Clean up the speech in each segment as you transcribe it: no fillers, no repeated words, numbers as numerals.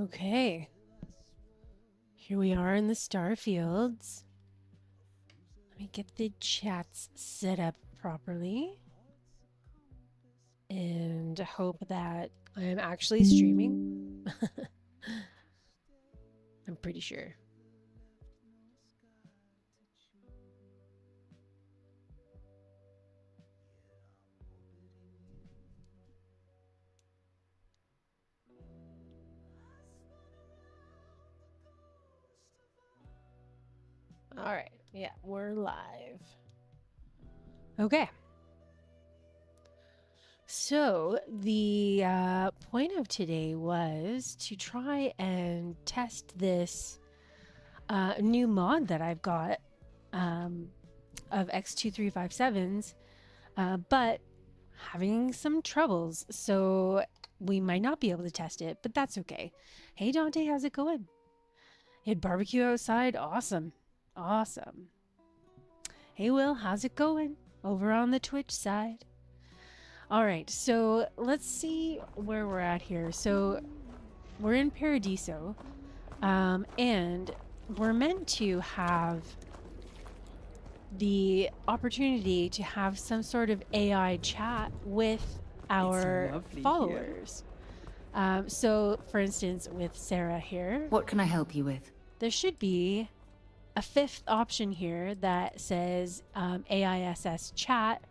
Okay. Here we are in the Starfields. Let me get the chats set up properly. And hope that I'm actually streaming. I'm pretty sure. All right. Yeah, we're live. Okay. So the point of today was to try and test this new mod that I've got of X2357s, but having some troubles. So we might not be able to test it, but that's okay. Hey Dante, how's it going? You had barbecue outside? Awesome. Awesome. Hey Will, how's it going? Over on the Twitch side. All right, so let's see where we're at here. So we're in Paradiso, and we're meant to have the opportunity to have some sort of AI chat with our followers. So, for instance, with Sarah here. What can I help you with? There should be a fifth option here that says AISS chat.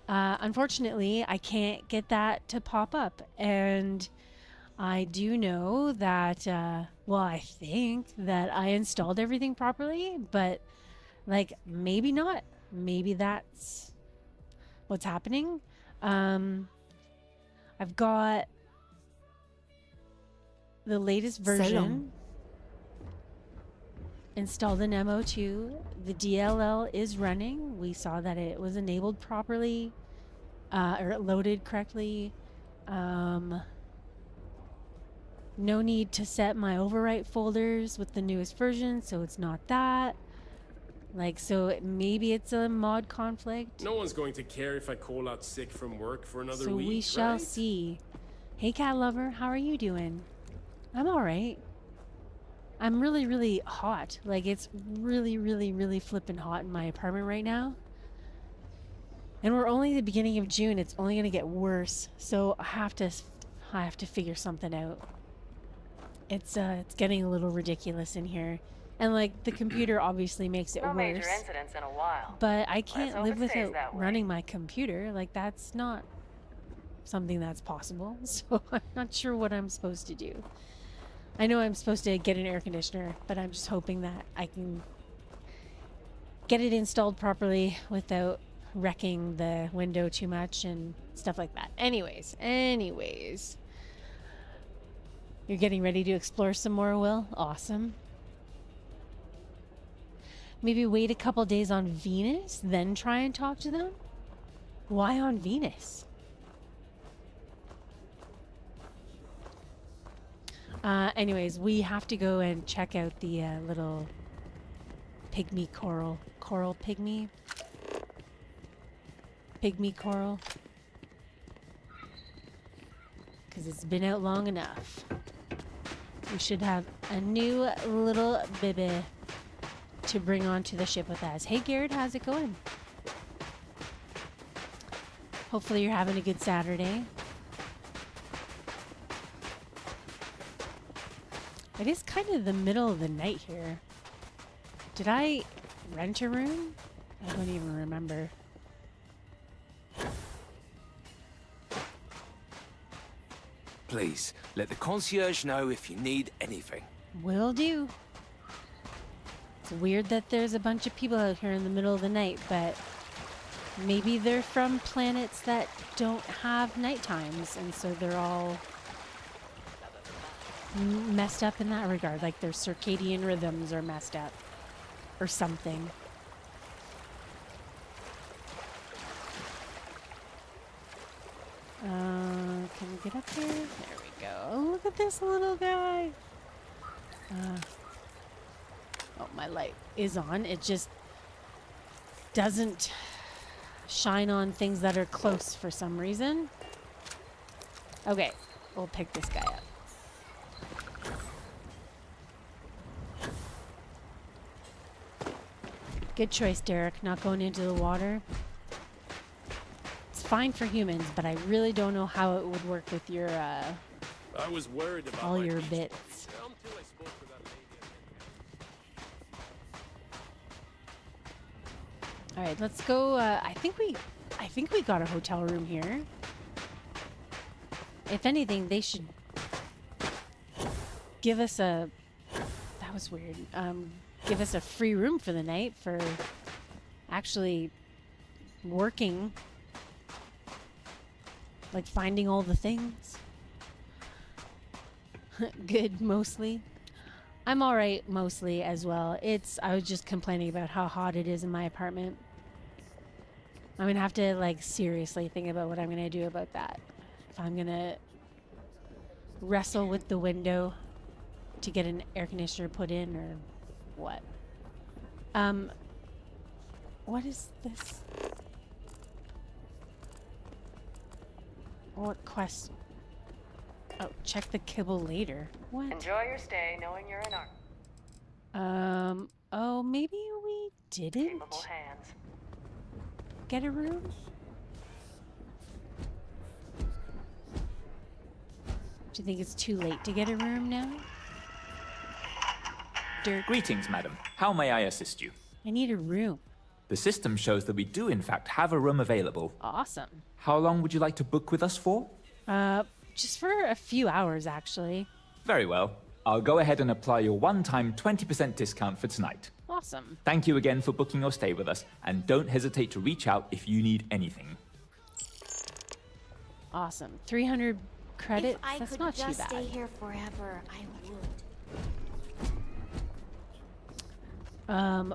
Unfortunately, I can't get that to pop up. And I do know that, well, I think that I installed everything properly, but like maybe not. Maybe that's what's happening. I've got the latest version installed in MO2. The DLL is running. We saw that it was enabled properly, or it loaded correctly. No need to set my overwrite folders with the newest version, so it's not that. Like, so maybe it's a mod conflict. No one's going to care if I call out sick from work for another so week, we shall right? see. Hey cat lover, how are you doing? I'm all right. I'm really, really hot. Like, it's really, really, really flipping hot in my apartment right now. And we're only the beginning of June. It's only going to get worse. So I have to figure something out. It's getting a little ridiculous in here. And like the computer obviously makes it No worse. major incidents in a while. But I can't live without way. running my computer. Like, that's not something that's possible. So I'm not sure what I'm supposed to do. I know I'm supposed to get an air conditioner, but I'm just hoping that I can get it installed properly without wrecking the window too much and stuff like that. Anyways. You're getting ready to explore some more, Will? Awesome. Maybe wait a couple days on Venus, then try and talk to them? Why on Venus? Anyways, we have to go and check out the little pygmy coral pygmy coral, because it's been out long enough. We should have a new little baby to bring onto the ship with us. Hey Garrett, how's it going? Hopefully you're having a good Saturday. It is kind of the middle of the night here. Did I rent a room? I don't even remember. Please, let the concierge know if you need anything. Will do. It's weird that there's a bunch of people out here in the middle of the night, but maybe they're from planets that don't have night times, and so they're all messed up in that regard, like their circadian rhythms are messed up or something. Can we get up there? There we go. Oh, look at this little guy. Oh, my light is on. It just doesn't shine on things that are close for some reason. Okay, we'll pick this guy up. Good choice, Derek, not going into the water. It's fine for humans, but I really don't know how it would work with your, I was worried about all my your beach bits. body until I spoke to that lady. All right, let's go. I think we got a hotel room here. If anything, they should give us a. That was weird. Give us a free room for the night for actually working, like finding all the things. Good, mostly. I'm all right, mostly as well. I was just complaining about how hot it is in my apartment. I'm gonna have to like seriously think about what I'm gonna do about that. If I'm gonna wrestle with the window to get an air conditioner put in or what. What is this? What quest? Oh, check the kibble later. What? Enjoy your stay knowing you're in our Oh, maybe we didn't capable hands. get a room? Do you think it's too late to get a room now? Dirk, Greetings, madam. How may I assist you? I need a room. The system shows that we do in fact have a room available. Awesome. How long would you like to book with us for? Just for a few hours, actually. Very well. I'll go ahead and apply your one-time 20% discount for tonight. Awesome. Thank you again for booking your stay with us, and don't hesitate to reach out if you need anything. Awesome. 300 credits? If I That's could not too just bad. stay here forever, I would.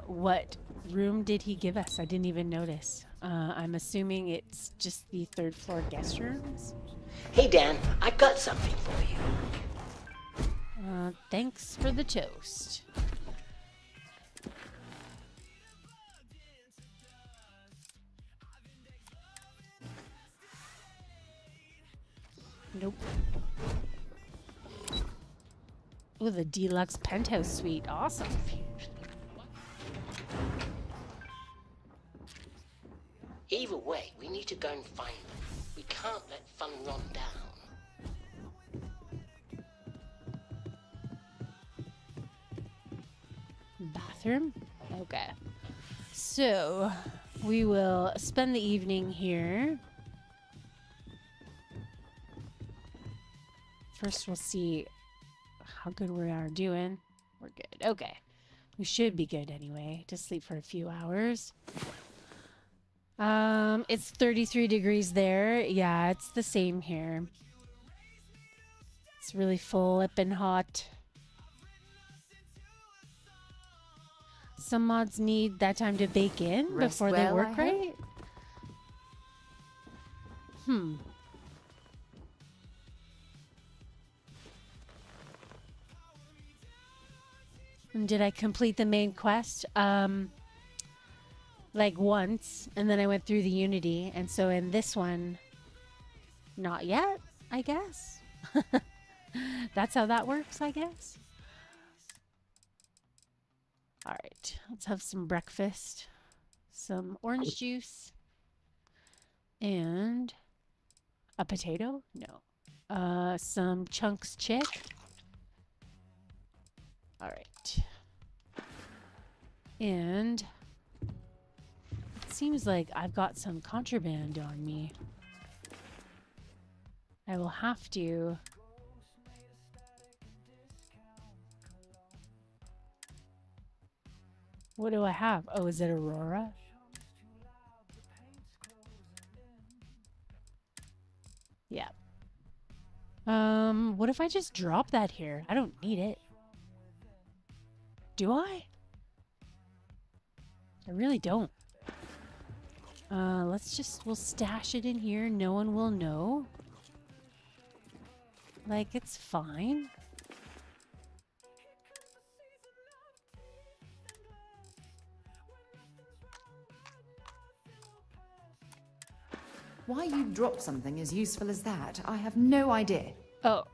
What room did he give us? I didn't even notice. I'm assuming it's just the third floor guest rooms. Hey Dan, I've got something for you. Thanks for the toast. Nope. Ooh, the deluxe penthouse suite. Awesome. Either way, we need to go and find them. We can't let fun run down. Bathroom? Okay. So, we will spend the evening here. First, we'll see how good we are doing. We're good. Okay. We should be good anyway to sleep for a few hours. It's 33 degrees there. Yeah, it's the same here. It's really flippin' hot. Some mods need that time to bake in Rest before they well, work, I hope. right? And did I complete the main quest? Like once, and then I went through the Unity, and so in this one, not yet, I guess. That's how that works, I guess. All right, let's have some breakfast. Some orange juice. And a potato? No. Some chunks chick. All right. And it seems like I've got some contraband on me. I will have to... What do I have? Oh, is it Aurora? Yeah. What if I just drop that here? I don't need it. Do I? I really don't. We'll stash it in here. No one will know. Like, it's fine. Why you drop something as useful as that, I have no idea. Oh,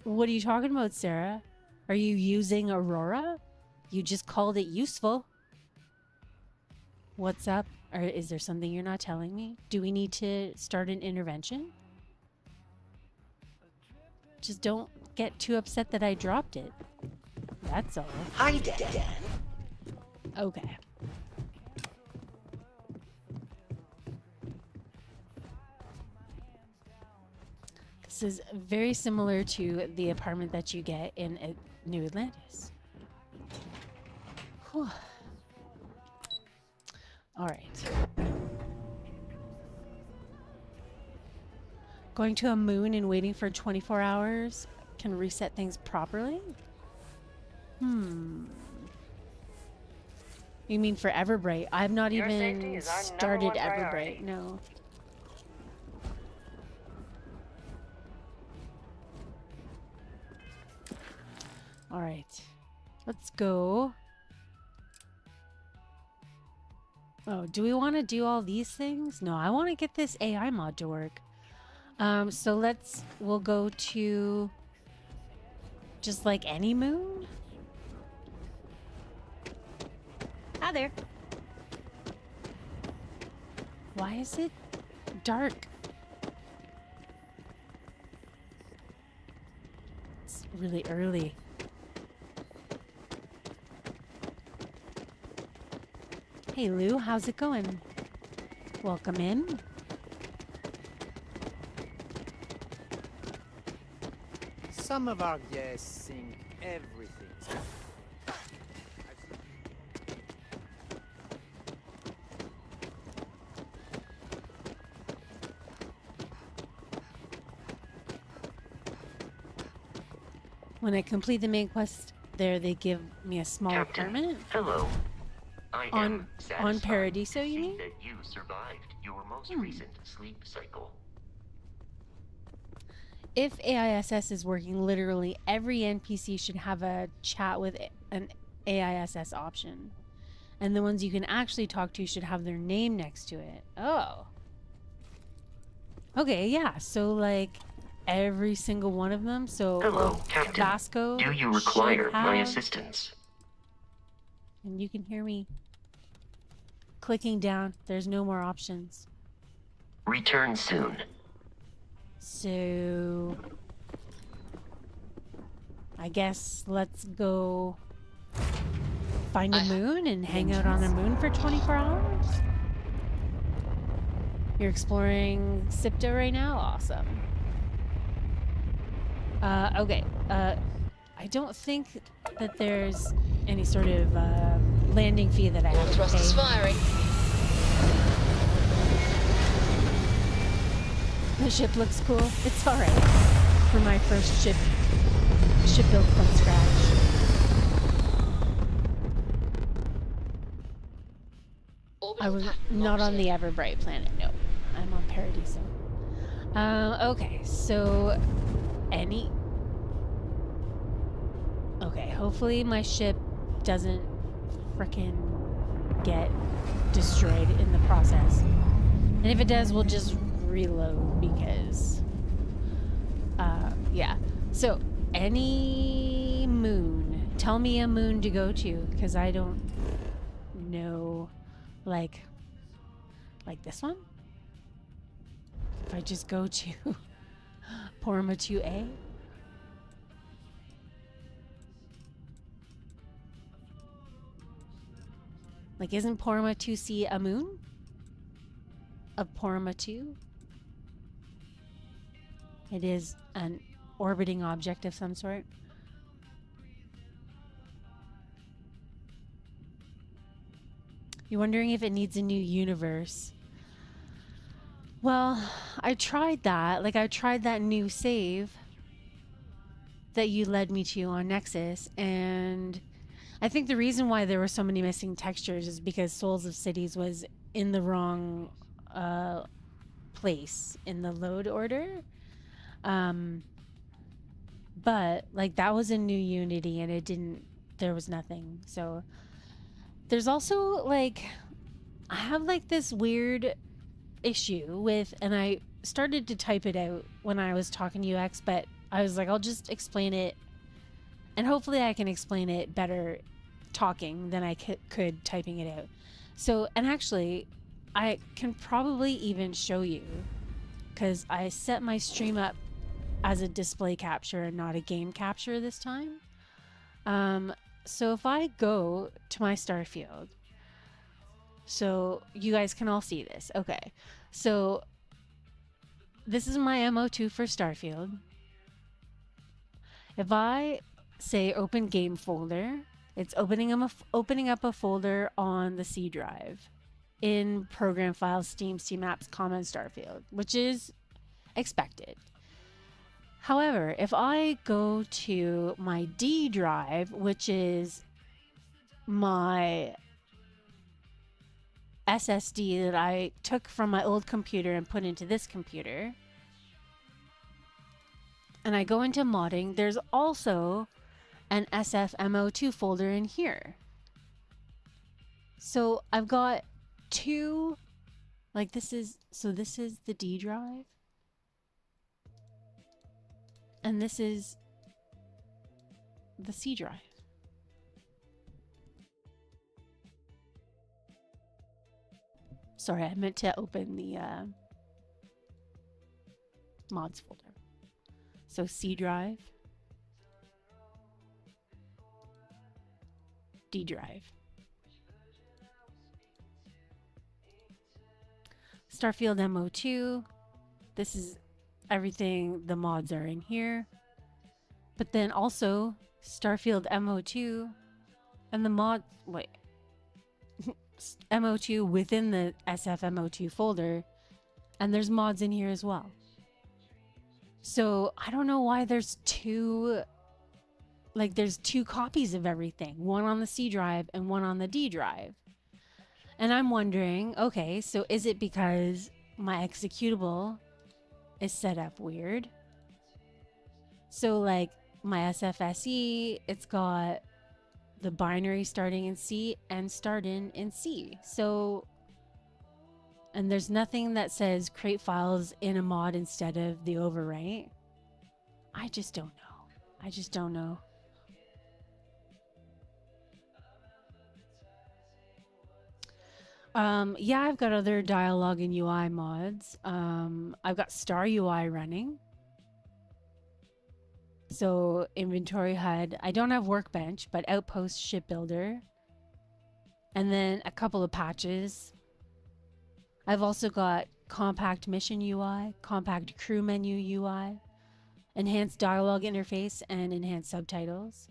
what are you talking about, Sarah? Are you using Aurora? You just called it useful. What's up? Or is there something you're not telling me? Do we need to start an intervention? Just don't get too upset that I dropped it. That's all. Hi, Dan. Okay. This is very similar to the apartment that you get in New Atlantis. Whew. All right. Going to a moon and waiting for 24 hours can reset things properly? You mean for Everbright? I've not Your safety even is our number started one Everbright, priority. no. All right. Let's go. Oh, do we want to do all these things? No, I want to get this AI mod to work. So we'll go to just like any moon. Hi there. Why is it dark? It's really early. Hey Lou, how's it going? Welcome in. Some of our guests think everything's When I complete the main quest there, they give me a small apartment. Hello. I On- am satisfied on Paradiso, to you see mean? that you survived your most recent sleep cycle. If AISS is working, literally every NPC should have a chat with an AISS option. And the ones you can actually talk to should have their name next to it. Oh. Okay, yeah. So, like, every single one of them. So, Hello, Captain. Vasco Do you require should my have- assistance? And you can hear me clicking down. There's no more options. Return soon. So I guess let's go find a moon and hang out on a moon for 24 hours. You're exploring Sipta right now? Awesome. Okay. I don't think that there's any sort of landing fee that I have to Thrust is pay. firing. The ship looks cool. It's alright for my first ship built from scratch. I was not on the Everbright planet. No, I'm on Paradiso. Okay, so okay, hopefully my ship doesn't frickin' get destroyed in the process. And if it does, we'll just reload because yeah. So any moon, tell me a moon to go to because I don't know. Like this one? If I just go to Porma 2A? Like, isn't Porma 2C a moon? Of Porma 2? It is an orbiting object of some sort. You're wondering if it needs a new universe. Well, I tried that. Like, I tried that new save that you led me to on Nexus, and I think the reason why there were so many missing textures is because Souls of Cities was in the wrong place in the load order. But, like, that was a new Unity, and it didn't... There was nothing, so... There's also, like, I have, like, this weird issue with, and I started to type it out when I was talking to UX, but I was like, I'll just explain it, and hopefully I can explain it better talking than I could typing it out. So, and actually, I can probably even show you, because I set my stream up as a display capture and not a game capture this time. So if I go to my Starfield, so you guys can all see this. Okay, so this is my MO2 for Starfield. If I say open game folder, it's opening up a folder on the C drive in program files, Steam, Apps, Common, Starfield, which is expected. However, if I go to my D drive, which is my SSD that I took from my old computer and put into this computer, and I go into modding, there's also an SFMO2 folder in here. So I've got two, like this is the D drive. And this is the C drive. Sorry, I meant to open the mods folder. So C drive, D drive. Starfield MO2. This is everything, the mods are in here. But then also Starfield MO2 and the mod, wait, MO2 within the SFMO2 folder. And there's mods in here as well. So I don't know why there's two copies of everything. One on the C drive and one on the D drive. And I'm wondering, okay, so is it because my executable is set up weird? So like my SFSE, it's got the binary starting in C and starting in C. So, and there's nothing that says create files in a mod instead of the overwrite. I just don't know. Yeah, I've got other dialogue and UI mods. I've got StarUI running. So inventory HUD. I don't have Workbench, but Outpost Shipbuilder. And then a couple of patches. I've also got Compact Mission UI, Compact Crew Menu UI, Enhanced Dialogue Interface, and Enhanced Subtitles.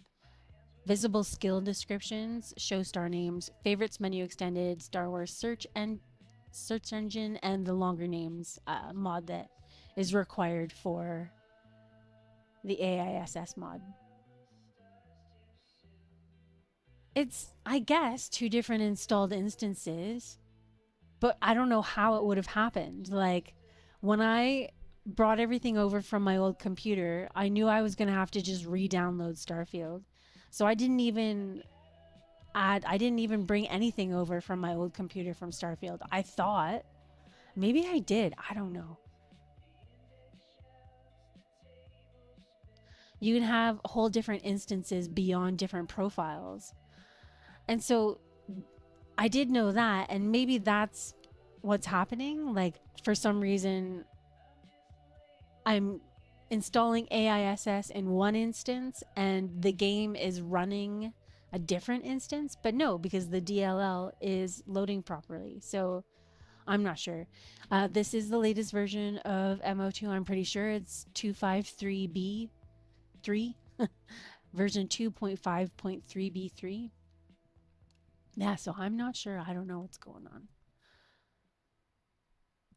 Visible skill descriptions, show star names, favorites menu extended, Star Wars search engine, and the longer names mod that is required for the AISS mod. It's, I guess, 2 different installed instances, but I don't know how it would have happened. Like, when I brought everything over from my old computer, I knew I was going to have to just re-download Starfield. So I didn't even bring anything over from my old computer from Starfield. I thought, maybe I did, I don't know. You can have whole different instances beyond different profiles. And so I did know that, and maybe that's what's happening. Like, for some reason, I'm installing AISS in one instance and the game is running a different instance, but no, because the DLL is loading properly. So I'm not sure. This is the latest version of MO2. I'm pretty sure it's 253B3 version 2.5.3B3. Yeah, so I'm not sure. I don't know what's going on.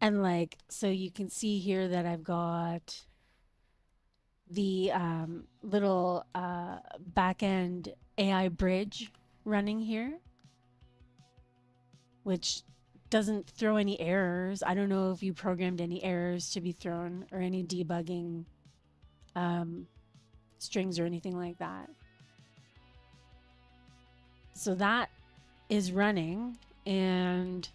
And like, so you can see here that I've got the little back-end AI bridge running here, which doesn't throw any errors. I don't know if you programmed any errors to be thrown or any debugging strings or anything like that. So that is running, and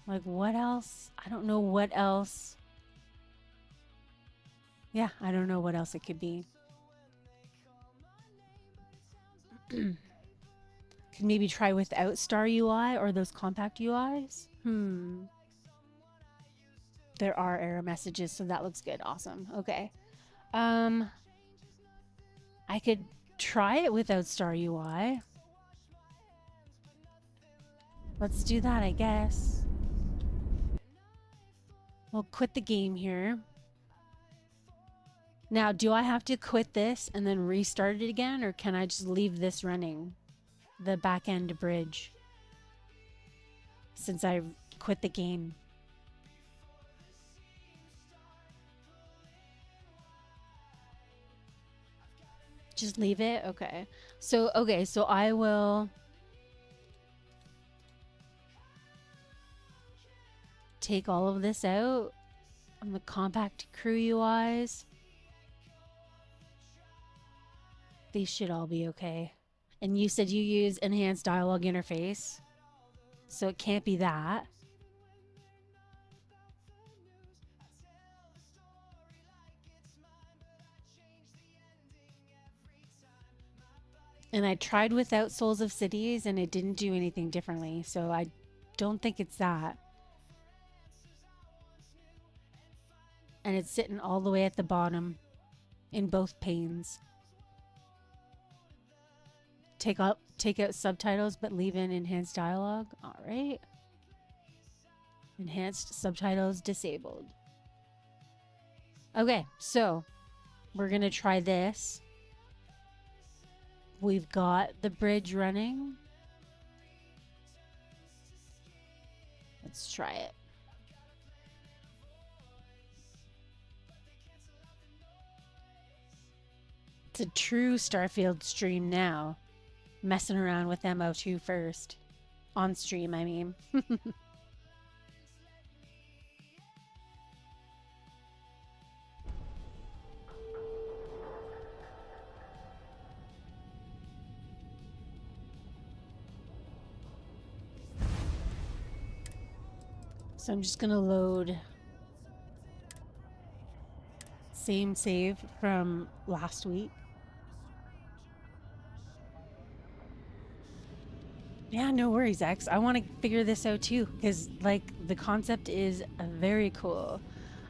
like, what else? I don't know what else. Yeah, I don't know what else it could be. Could maybe try without StarUI or those compact UIs. There are error messages, so that looks good. Awesome. Okay. I could try it without StarUI. Let's do that, I guess. We'll quit the game here. Now, do I have to quit this and then restart it again, or can I just leave this running? The back end bridge. Since I quit the game. Just leave it? Okay. So I will take all of this out on the compact crew UIs. These should all be okay. And you said you use enhanced dialogue interface, so it can't be that. And I tried without Souls of Cities and it didn't do anything differently, so I don't think it's that. And it's sitting all the way at the bottom in both panes. Take out subtitles but leave in enhanced dialogue. All right. Enhanced subtitles disabled. Okay, so we're gonna try this. We've got the bridge running. Let's try it. It's a true Starfield stream now. Messing around with MO2 first. On stream, I mean. So I'm just gonna load same save from last week. Yeah, no worries, X. I want to figure this out too, because like the concept is very cool.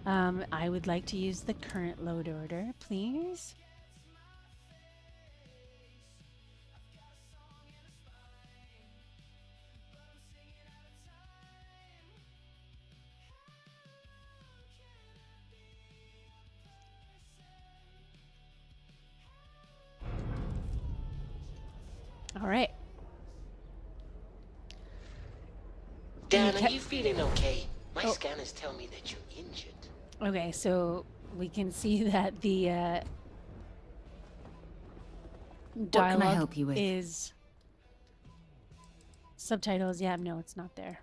I would like to use the current load order, please. All right. Dan, are you feeling okay? My scanners tell me that you're injured. Okay, so we can see that the What dialogue can I help you with? is subtitles. Yeah, no, it's not there.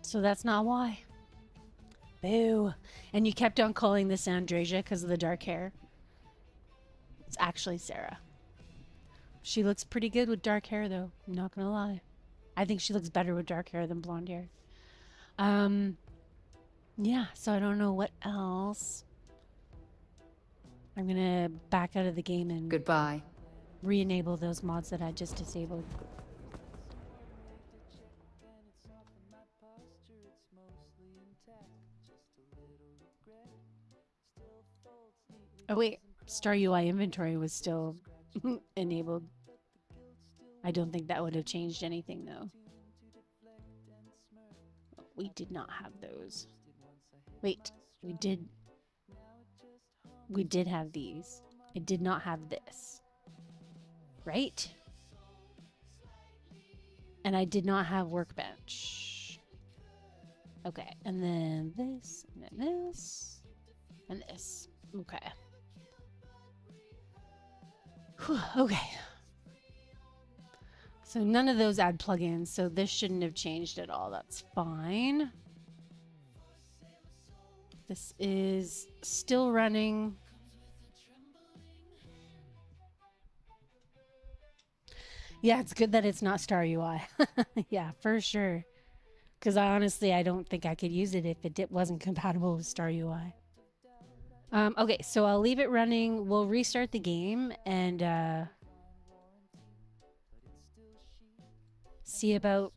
So that's not why. Boo. And you kept on calling this Andresia because of the dark hair. It's actually Sarah. She looks pretty good with dark hair, though. I'm not gonna lie. I think she looks better with dark hair than blonde hair. Yeah, so I don't know what else. I'm gonna back out of the game and Goodbye. re-enable those mods that I just disabled. Oh wait, StarUI inventory was still enabled. I don't think that would have changed anything though. We did not have those. Wait, we did have these. It did not have this. Right? And I did not have workbench. Okay, and then this, and then this, and this. Okay. Whew, okay. So none of those add plugins, so this shouldn't have changed at all. That's fine. This is still running. Yeah, it's good that it's not StarUI. Yeah, for sure. Because I don't think I could use it if it wasn't compatible with StarUI. Okay, so I'll leave it running. We'll restart the game and see about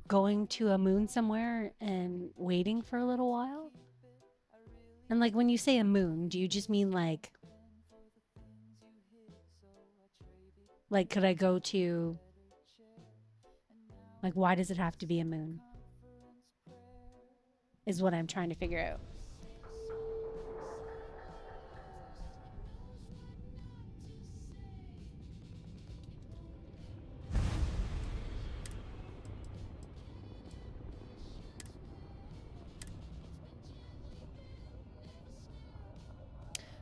going to a moon somewhere and waiting for a little while. And like when you say a moon, do you just mean like could I go to, like, why does it have to be a moon? Is what I'm trying to figure out.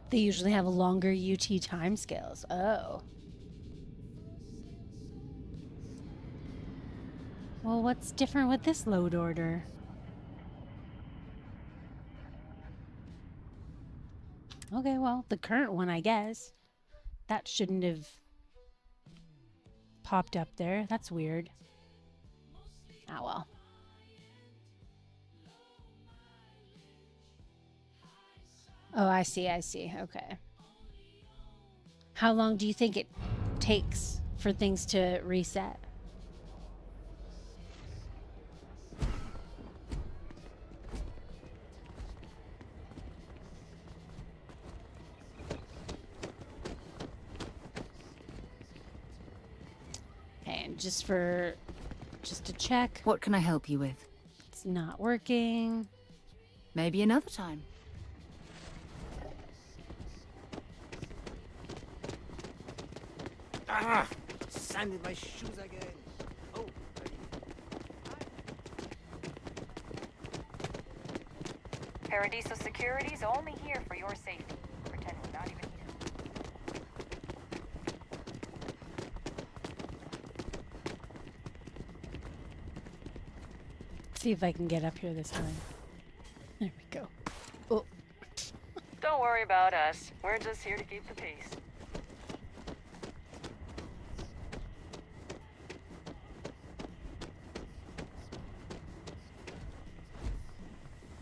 They usually have longer UT timescales. Oh. Well, what's different with this load order? Okay, well, the current one, I guess. That shouldn't have popped up there. That's weird. Ah, well. Oh, I see, I see. Okay. How long do you think it takes for things to reset? Okay, and just to check. What can I help you with? It's not working. Maybe another time. Ah! Sand in my shoes again. Oh, Paradiso Security's only here for your safety. Pretend we're not even here. See if I can get up here this time. There we go. Oh. Don't worry about us. We're just here to keep the peace.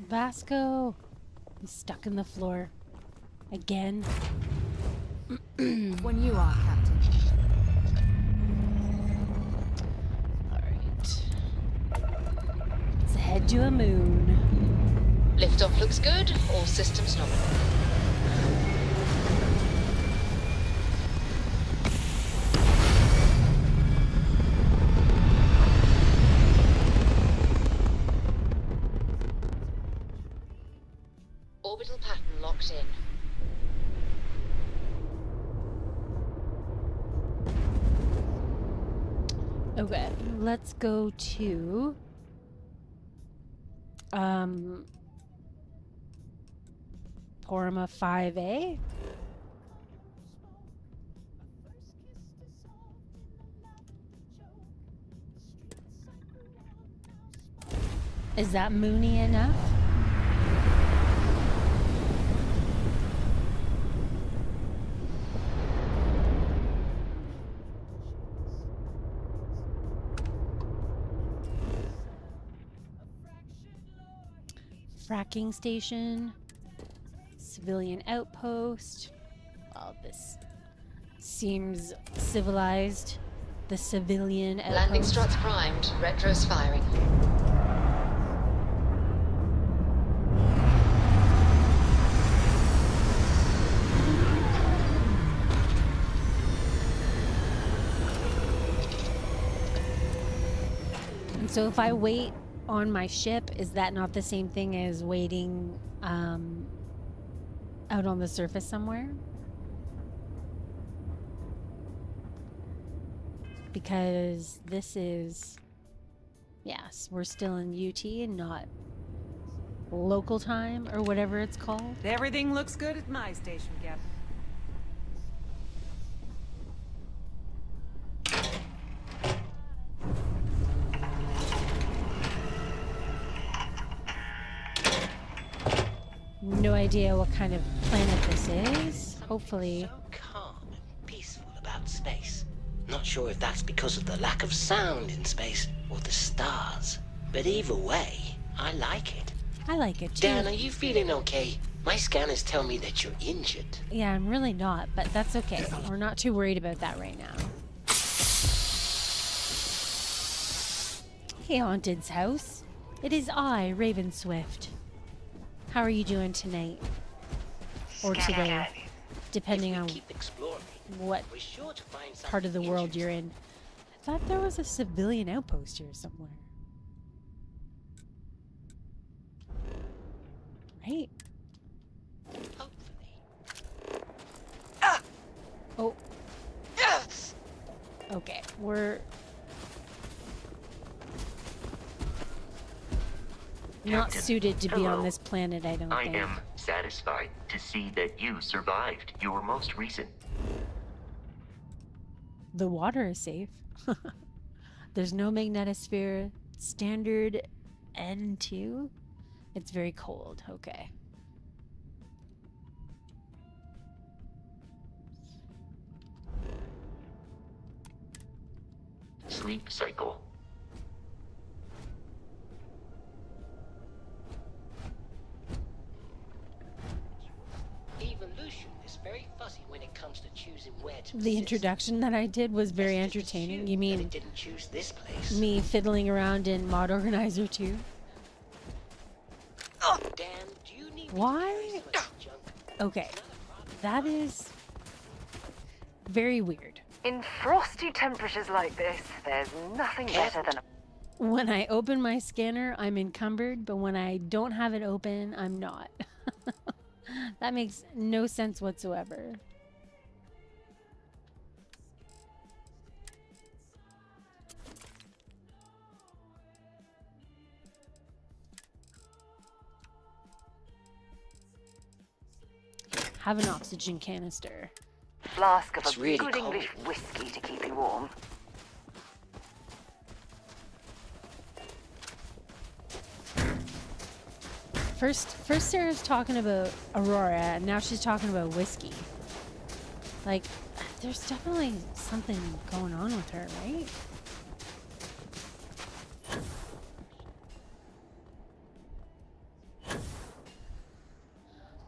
Vasco. He's stuck in the floor. Again. When you are, Captain. Alright. Let's head to a moon. Liftoff looks good. All systems nominal. Orbital pattern locked in. Okay, let's go to Porma 5A. Is that moony enough? Fracking station, civilian outpost. Well, this seems civilized. The civilian outpost. Landing struts primed. Retros firing. And so if I wait on my ship, is that not the same thing as waiting out on the surface somewhere? Because this is, yes, we're still in UT and not local time or whatever it's called. Everything looks good at my station, Captain. No idea what kind of planet this is. Hopefully. So calm and peaceful about space. Not sure if that's because of the lack of sound in space or the stars. But either way, I like it. I like it too. Dan, are you feeling okay? My scanners tell me that you're injured. Yeah, I'm really not, but that's okay. We're not too worried about that right now. Hey, Haunted's house. It is I, Raven Swift. How are you doing tonight? Or today, depending on Keep exploring. what We're sure to find something part of the world interesting. you're in. I thought there was a civilian outpost here somewhere. Right? Hopefully. Oh, Yes! okay. We're not Captain, suited to be on hello. this planet, I don't I think. am satisfied to see that you survived your most recent. The water is safe. There's no magnetosphere. Standard N2. It's very cold. Okay. Sleep cycle. Evolution is very fuzzy when it comes to choosing where to The persist. introduction that I did was very Let's just entertaining. assume You that mean it didn't choose this place? me fiddling around in Mod Organizer too? Dan, do you need me to Why? carry some of this junk? Okay. That is very weird. In frosty temperatures like this, there's nothing better than a When I open my scanner, I'm encumbered, but when I don't have it open, I'm not. That makes no sense whatsoever. Have an oxygen canister. flask of It's a really good cold. English whiskey to keep you warm. First Sarah's talking about Aurora, and now she's talking about whiskey. Like, there's definitely something going on with her, right?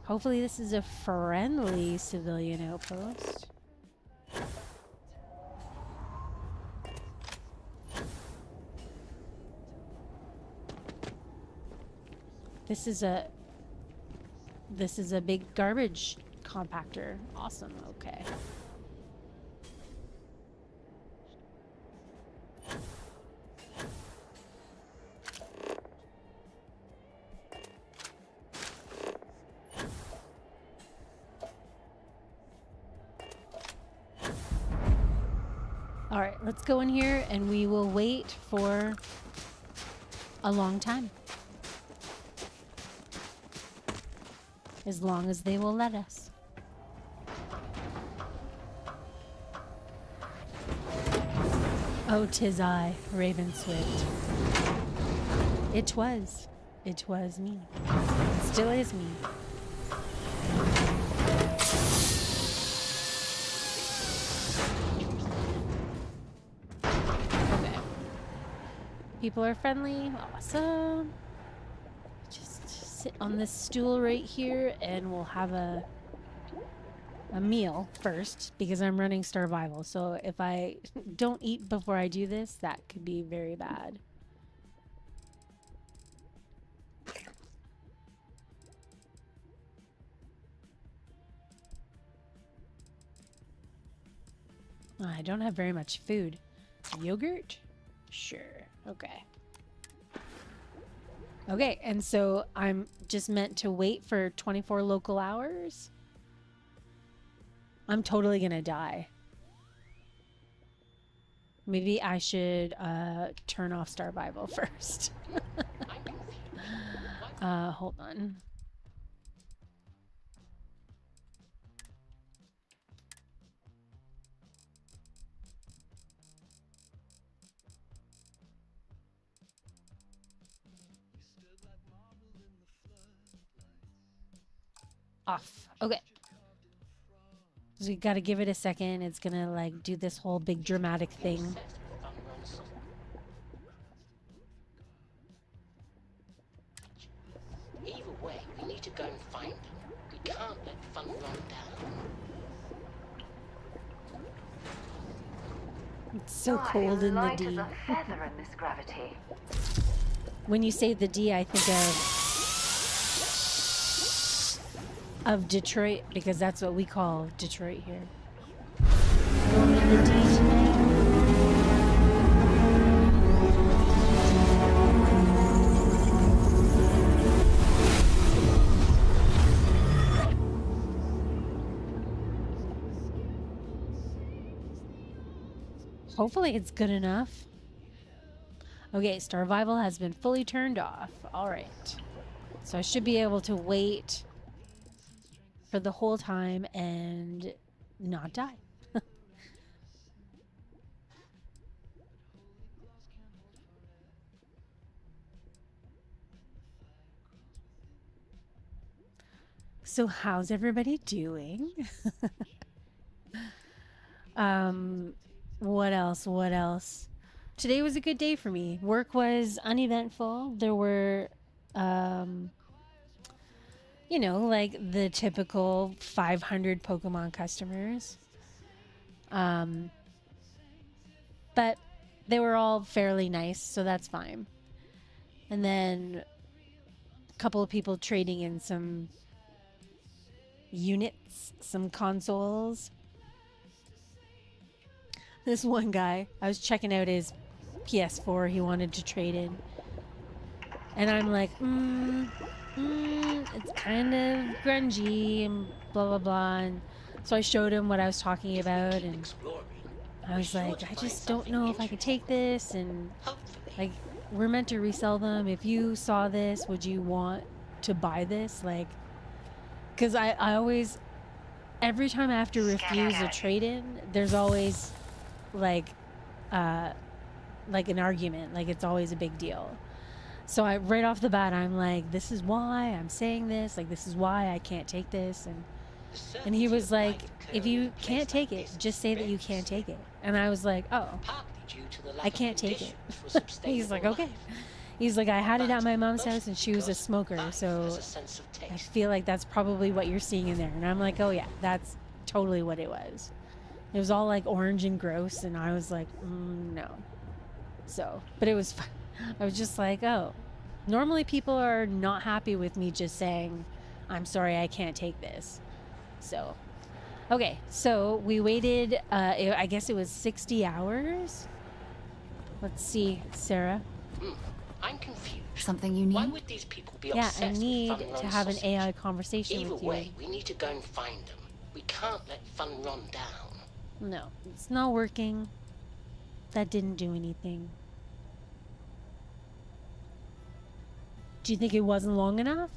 Hopefully this is a friendly civilian outpost. This is a big garbage compactor. Awesome. Okay. All right, let's go in here and we will wait for a long time. As long as they will let us. Oh, 'tis I, Raven Swift. It was me. It still is me. Okay. People are friendly. Awesome. Just sit on this stool right here and we'll have a meal first because I'm running Starvival. So if I don't eat before I do this, that could be very bad. I don't have very much food. Yogurt? Sure. Okay. Okay, and so I'm just meant to wait for 24 local hours? I'm totally gonna die. Maybe I should turn off Starvival first. Hold on. Off. Okay. So we gotta give it a second. It's gonna like do this whole big dramatic thing. Either way, we need to go and find them. can't let fun run down. It's so cold in the light D. as a feather in this gravity. When you say the D, I think of Detroit, because that's what we call Detroit here. Going in the D tonight. Hopefully it's good enough. Okay, Starvival has been fully turned off. All right. So I should be able to wait for the whole time and not die. So how's everybody doing? What else? Today was a good day for me. Work was uneventful. There were, you know, like the typical 500 Pokemon customers. But they were all fairly nice, so that's fine. And then a couple of people trading in some units, some consoles. This one guy, I was checking out his PS4 he wanted to trade in. And I'm like, it's kind of grungy and blah, blah, blah. And so I showed him what I was talking about. And I was like, I just don't know if I could take this. And like, we're meant to resell them. If you saw this, would you want to buy this? Like, because I always, every time I have to refuse a trade-in, there's always like an argument. Like, it's always a big deal. So I, right off the bat, I'm like, this is why I'm saying this. Like, this is why I can't take this. And he was like, if you can't take it, just say that you can't take it. And I was like, oh, I can't take it. He's like, okay. He's like, I had it at my mom's house and she was a smoker, so I feel like that's probably what you're seeing in there. And I'm like, oh yeah, that's totally what it was. It was all like orange and gross, and I was like, no. So, but it was fun. I was just like, oh, normally people are not happy with me just saying, I'm sorry, I can't take this. So, okay, so we waited, I guess it was 60 hours. Let's see, Sarah. I'm confused. Something you need? Why would these people be Yeah, obsessed I need with fun to run have an sausage? AI conversation Either with you. way, we need to go and find them. We can't let fun run down. No, it's not working. That didn't do anything. Do you think it wasn't long enough?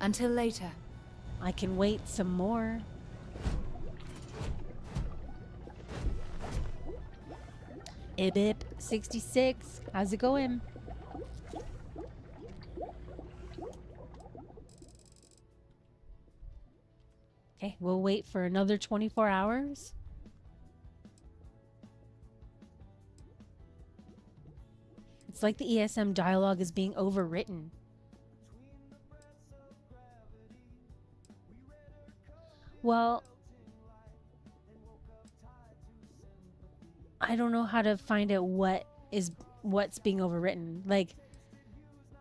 Until later. I can wait some more. Ibip 66, how's it going? Okay, we'll wait for another 24 hours. It's like the ESM dialogue is being overwritten. Well, I don't know how to find out what's being overwritten. Like,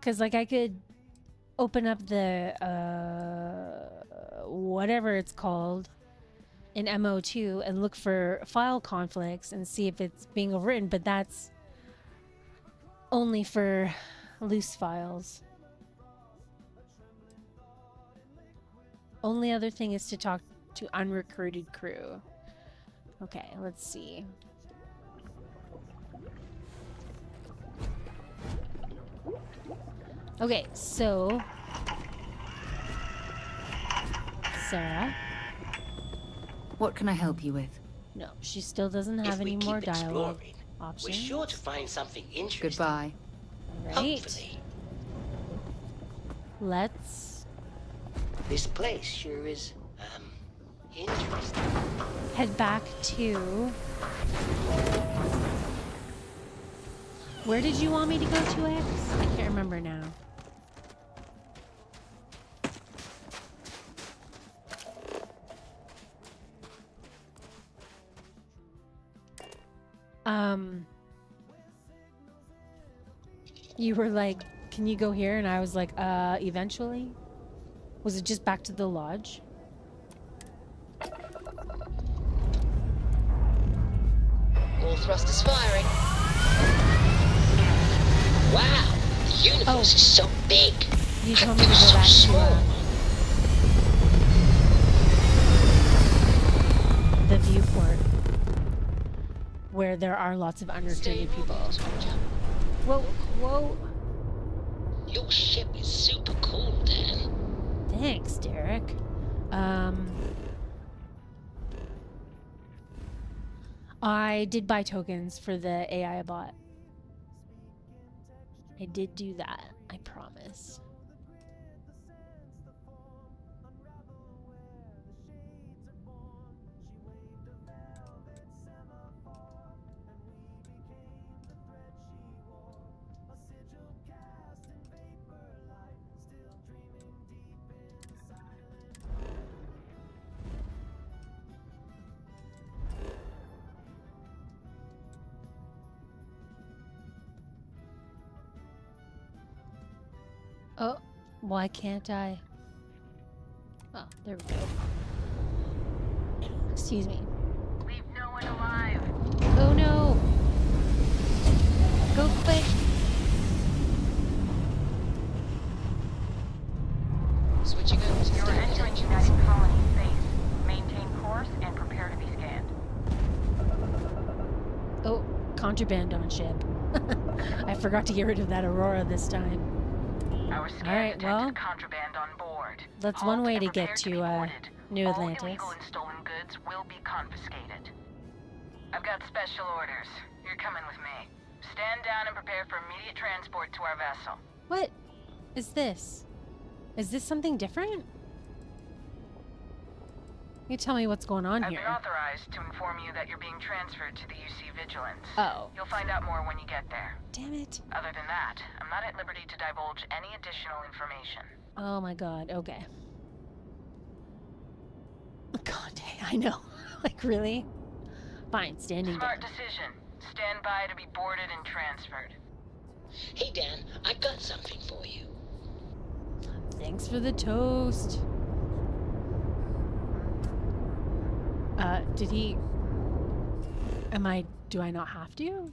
cause like I could open up the whatever it's called in MO2 and look for file conflicts and see if it's being overwritten, but that's only for loose files. Only other thing is to talk to unrecruited crew. Okay, let's see. Okay, so Sarah. What can I help you with? No, she still doesn't have any more dialogue options. We're sure to find something interesting. Goodbye. Right. Hopefully. Let's This place sure is, interesting. head back to... Where did you want me to go to, X? I can't remember now. You were like, can you go here? And I was like, eventually. Was it just back to the lodge? All thrusters firing. Wow, the universe is so big. You I told me to feel go so back small. to the viewport, where there are lots of understated people. Whoa, whoa. Your ship is super cool, Dan. Thanks, Derek. I did buy tokens for the AI bot. I did do that, I promise. Oh, why can't I? Oh, there we go. Excuse me. Leave no one alive. Oh no! Go quick! Switching over to You're entering United Colony space. Maintain course and prepare to be scanned. Oh, contraband on ship. I forgot to get rid of that Aurora this time. Our scan Alright, detected well, contraband on board. that's Halt one way and to get prepare to be boarded. New All Atlantis. illegal and stolen goods will be confiscated. I've got special orders. You're coming with me. Stand down and prepare for immediate transport to our vessel. What is this? Is this something different? You tell me what's going on I've been here. authorized to inform you that you're being transferred to the UC Vigilance. Oh. You'll find out more when you get there. Damn it. Other than that, I'm not at liberty to divulge any additional information. Oh my god, okay. God, I know. Like, really? Fine, standing Smart down. decision. Stand by to be boarded and transferred. Hey, Dan, I've got something for you. Thanks for the toast. Did he... Do I not have to?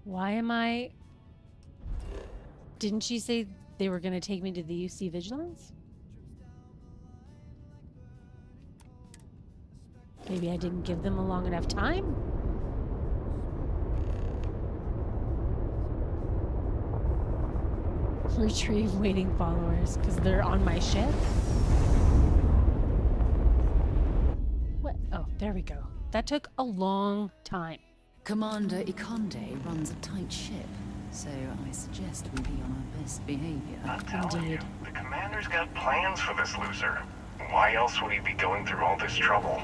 Why am I... Didn't she say they were gonna take me to the UC Vigilance? Maybe I didn't give them a long enough time? Retrieve waiting followers, because they're on my ship? What? Oh, there we go. That took a long time. Commander Ikonde runs a tight ship, so I suggest we be on our best behavior. I'm telling Indeed. you, the commander's got plans for this loser. Why else would he be going through all this trouble?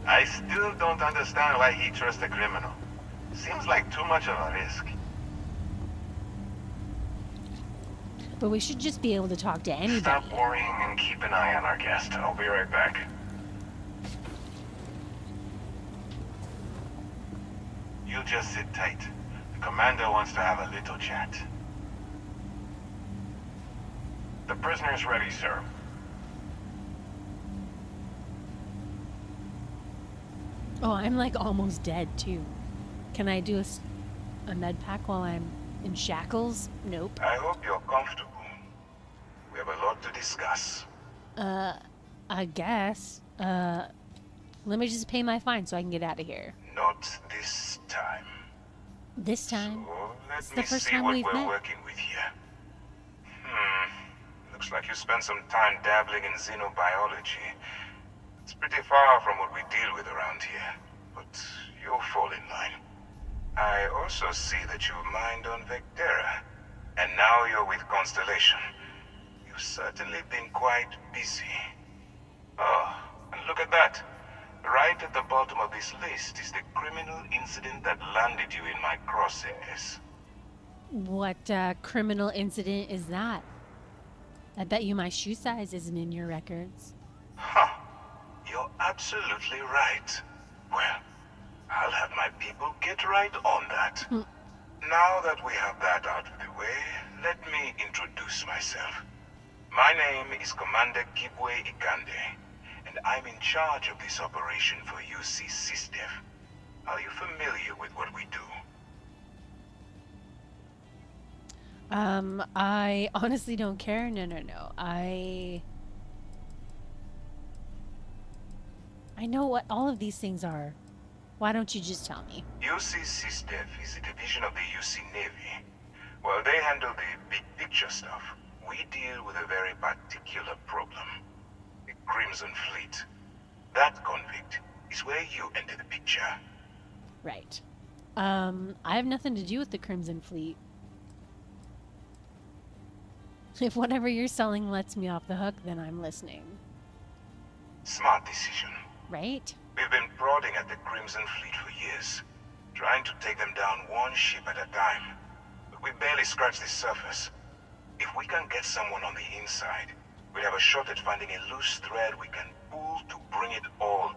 I still don't understand why he trusts a criminal. Seems like too much of a risk. But we should just be able to talk to anybody. Stop worrying and keep an eye on our guest. I'll be right back. You just sit tight. The commander wants to have a little chat. The prisoner's ready, sir. Oh, I'm like almost dead too. Can I do a med pack while I'm in shackles? Nope. I hope you're comfortable. We have a lot to discuss. I guess. Let me just pay my fine so I can get out of here. Not this time. This time? So let It's me the first see time what we've we're met. working with here. Looks like you spent some time dabbling in xenobiology. It's pretty far from what we deal with around here, but you'll fall in line. I also see that you mined on Vectera, and now you're with Constellation. You've certainly been quite busy. Oh, and look at that. Right at the bottom of this list is the criminal incident that landed you in my crosshairs. What criminal incident is that? I bet you my shoe size isn't in your records. Huh. You're absolutely right. Well, I'll have my people get right on that. Now that we have that out of the way, let me introduce myself. My name is Commander Kibwe Ikande, and I'm in charge of this operation for UC SysDef. Are you familiar with what we do? I honestly don't care. No. I know what all of these things are. Why don't you just tell me? UC SysDef is a division of the UC Navy. Well, they handle the big picture stuff. We deal with a very particular problem. The Crimson Fleet. That convict is where you enter the picture. Right. I have nothing to do with the Crimson Fleet. If whatever you're selling lets me off the hook, then I'm listening. Smart decision. Right? We've been prodding at the Crimson Fleet for years, trying to take them down one ship at a time. But we barely scratched the surface. If we can get someone on the inside, we'll have a shot at finding a loose thread we can pull to bring it all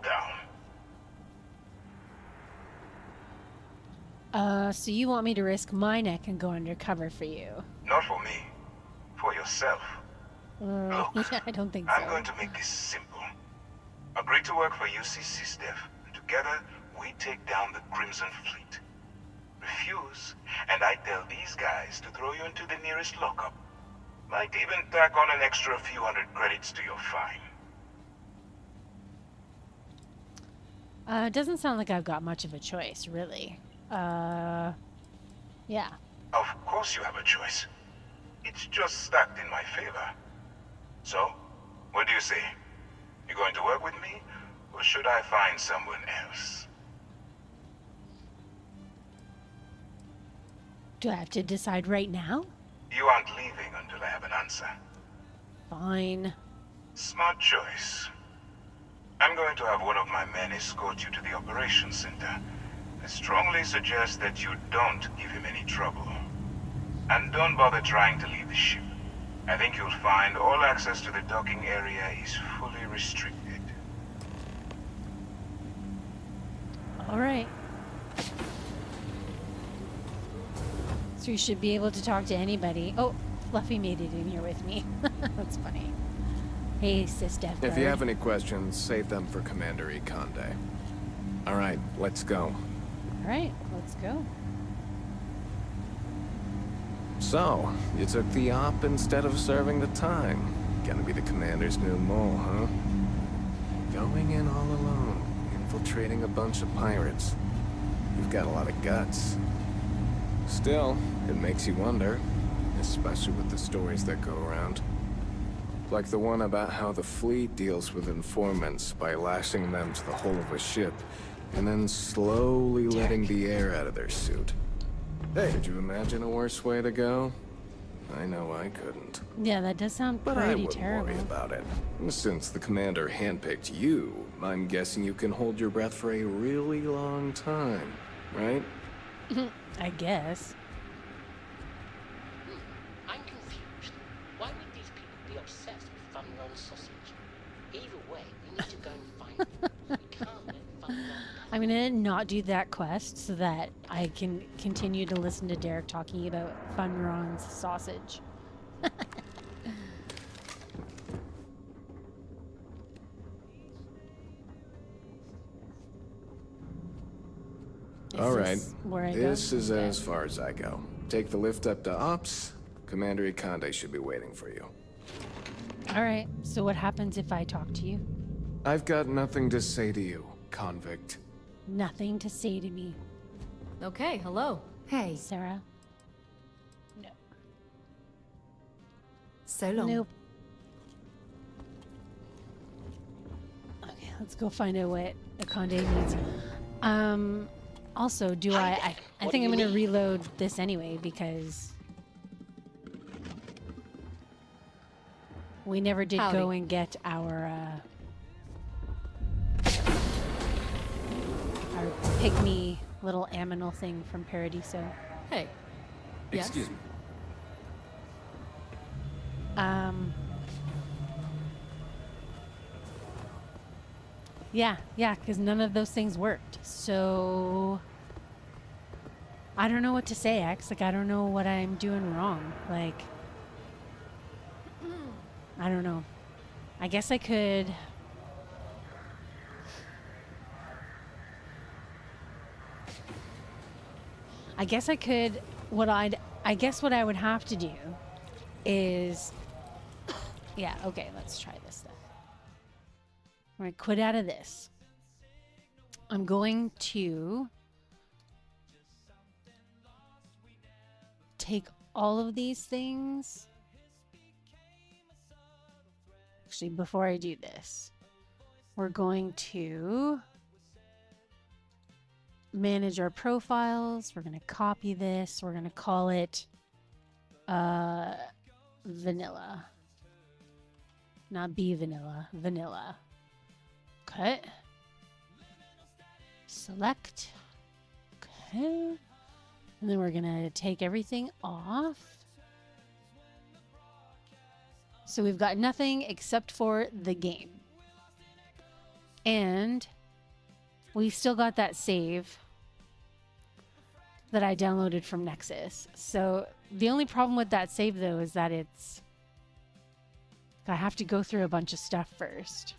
down. So you want me to risk my neck and go undercover for you? Not for me. For yourself. Look, yeah, I don't think so. I'm going to make this simple. Agree to work for UC SysDef, and together we take down the Crimson Fleet. Refuse, and I tell these guys to throw you into the nearest lockup. Might even tack on an extra few hundred credits to your fine. Doesn't sound like I've got much of a choice, really. Yeah. Of course you have a choice. It's just stacked in my favor. So, what do you say? You going to work with me, or should I find someone else? Do I have to decide right now? You aren't leaving until I have an answer. Fine. Smart choice. I'm going to have one of my men escort you to the operations center. I strongly suggest that you don't give him any trouble. And don't bother trying to leave the ship. I think you'll find all access to the docking area is fully restricted. All right. So you should be able to talk to anybody. Oh, Fluffy made it in here with me. That's funny. Hey, SysDef. If you have any questions, save them for Commander Ikande. All right, let's go. All right, let's go. So, you took the op instead of serving the time. Gonna be the Commander's new mole, huh? Going in all alone, infiltrating a bunch of pirates. You've got a lot of guts. Still, it makes you wonder, especially with the stories that go around. Like the one about how the fleet deals with informants by lashing them to the hull of a ship, and then slowly letting the air out of their suit. Hey, could you imagine a worse way to go? I know I couldn't. Yeah, that does sound But I pretty wouldn't terrible. worry about it. Since the Commander handpicked you, I'm guessing you can hold your breath for a really long time, right? I guess. I'm confused. Why would these people be obsessed with fun run sausage? Either way, we need to go and find them. We can't let fun run. I'm gonna not do that quest so that I can continue to listen to Derek talking about Fun Ron's sausage. All right. Where I This go? is Okay. as far as I go. Take the lift up to Ops. Commander Ikande should be waiting for you. All right. So what happens if I talk to you? I've got nothing to say to you, convict. Nothing to say to me, Okay, hello. Hey, Sarah. No. so long. Nope. Okay, let's go find out what Akande needs. Also, do I What think do I'm you gonna need? reload this anyway because we never did Howdy. go and get our pygmy little aminal thing from Paradiso. Hey. Yes? Excuse me. Yeah, because none of those things worked. So I don't know what to say, X. Like, I don't know what I'm doing wrong. Like, I don't know. I guess I could... I guess what I would have to do is... Yeah, okay, let's try this then. I'm going to quit out of this. I'm going to take all of these things. Actually, before I do this, we're going to manage our profiles. We're going to copy this. We're going to call it vanilla. Not be vanilla, vanilla. Cut. Select. Okay. And then we're going to take everything off. So we've got nothing except for the game. And we've still got that save that I downloaded from Nexus. So the only problem with that save, though, is that I have to go through a bunch of stuff first.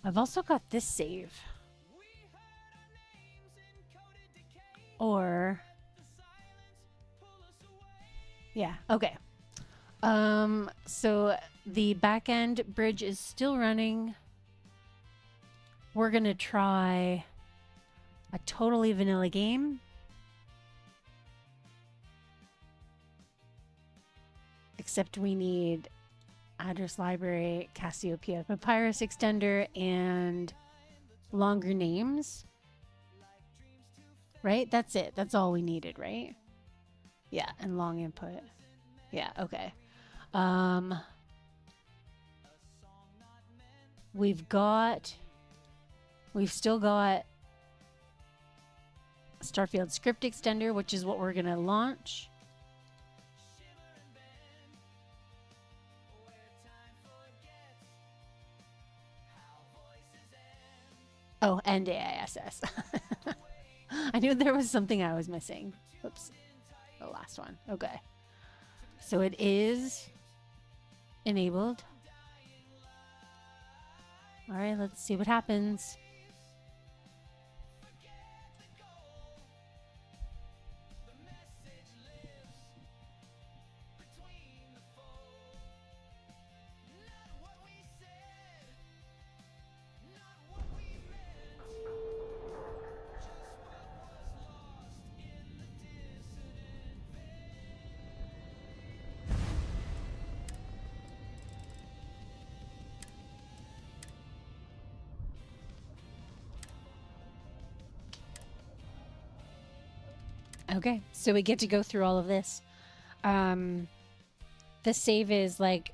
I've also got this save. Or... Yeah, okay. So the back-end bridge is still running. We're gonna try a totally vanilla game. Except we need address library, Cassiopeia, Papyrus extender, and longer names. Right? That's it. That's all we needed, right? Yeah, and long input. Yeah, okay. We've still got Starfield script extender, which is what we're going to launch. Oh, and AISS. I knew there was something I was missing. Oops. The last one. Okay. So it is enabled. All right, let's see what happens. Okay, so we get to go through all of this. The save is like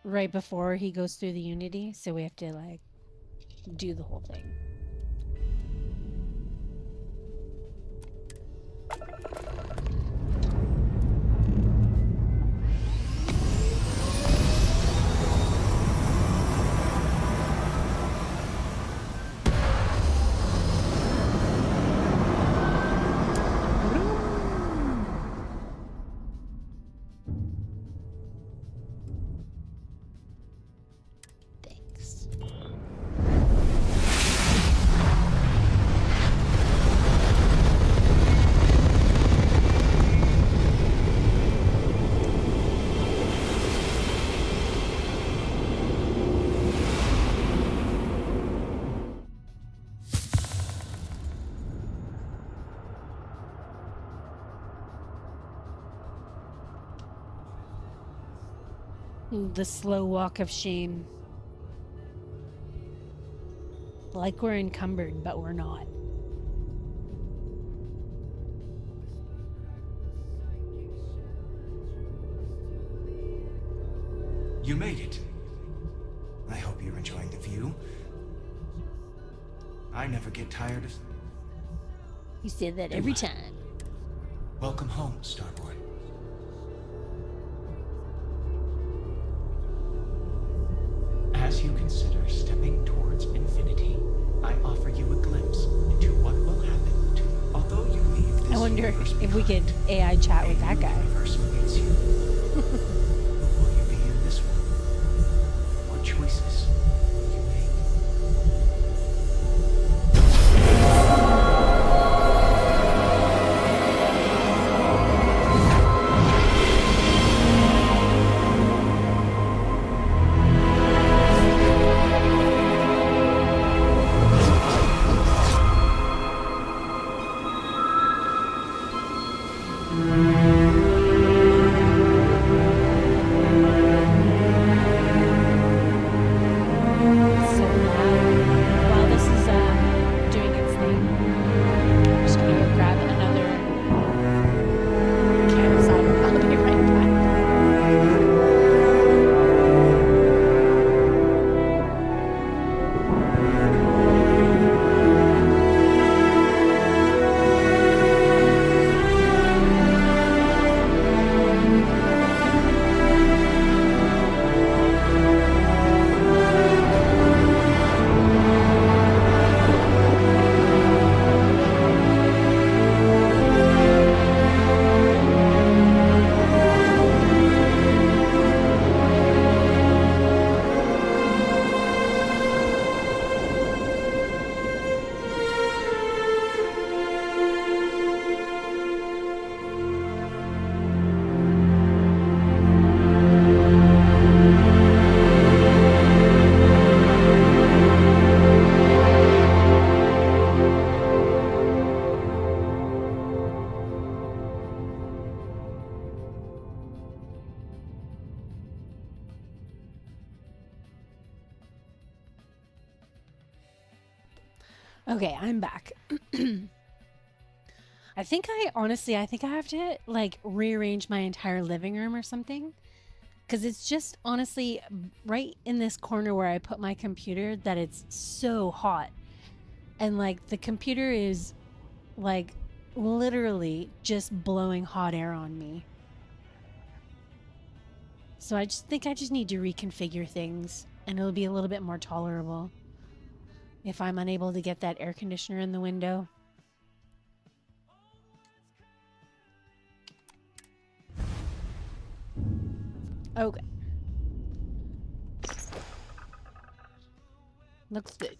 right before he goes through the Unity, so we have to like do the whole thing. The slow walk of shame. Like we're encumbered, but we're not. You made it. I hope you're enjoying the view. I never get tired of... You say that every time. Welcome home, Starboy. As you consider stepping towards infinity, I offer you a glimpse into what will happen to you. Although you leave this I wonder universe if we could behind, AI chat with a that new guy. universe awaits you. Who will you be in this one? What choices will you make? So now, while this is doing its thing, I'm just gonna go grab another can of cider. I'll be right back. Okay, I'm back. I think I have to like rearrange my entire living room or something. Because it's just honestly right in this corner where I put my computer that it's so hot. And like the computer is like literally just blowing hot air on me. So I just think I just need to reconfigure things and it'll be a little bit more tolerable if I'm unable to get that air conditioner in the window. Okay. Looks good.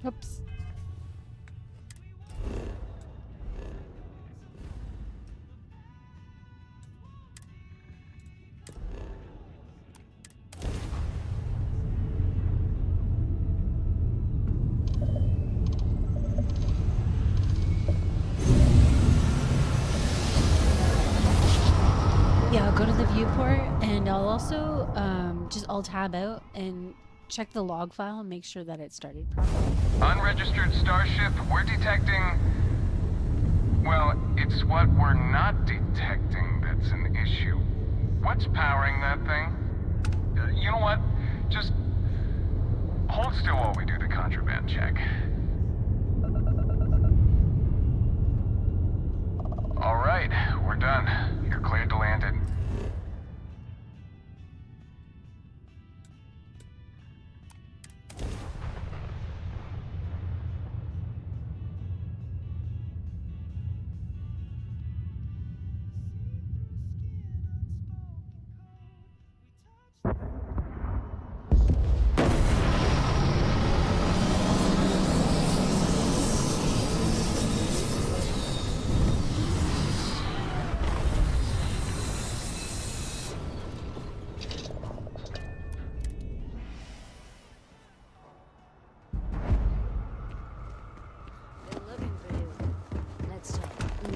Oops. Yeah, I'll go to the viewport and I'll also just alt-tab out and check the log file and make sure that it started properly. Unregistered starship, we're detecting... Well, it's what we're not detecting that's an issue. What's powering that thing? You know what? Just hold still while we do the contraband check. All right, we're done. You're cleared to land it.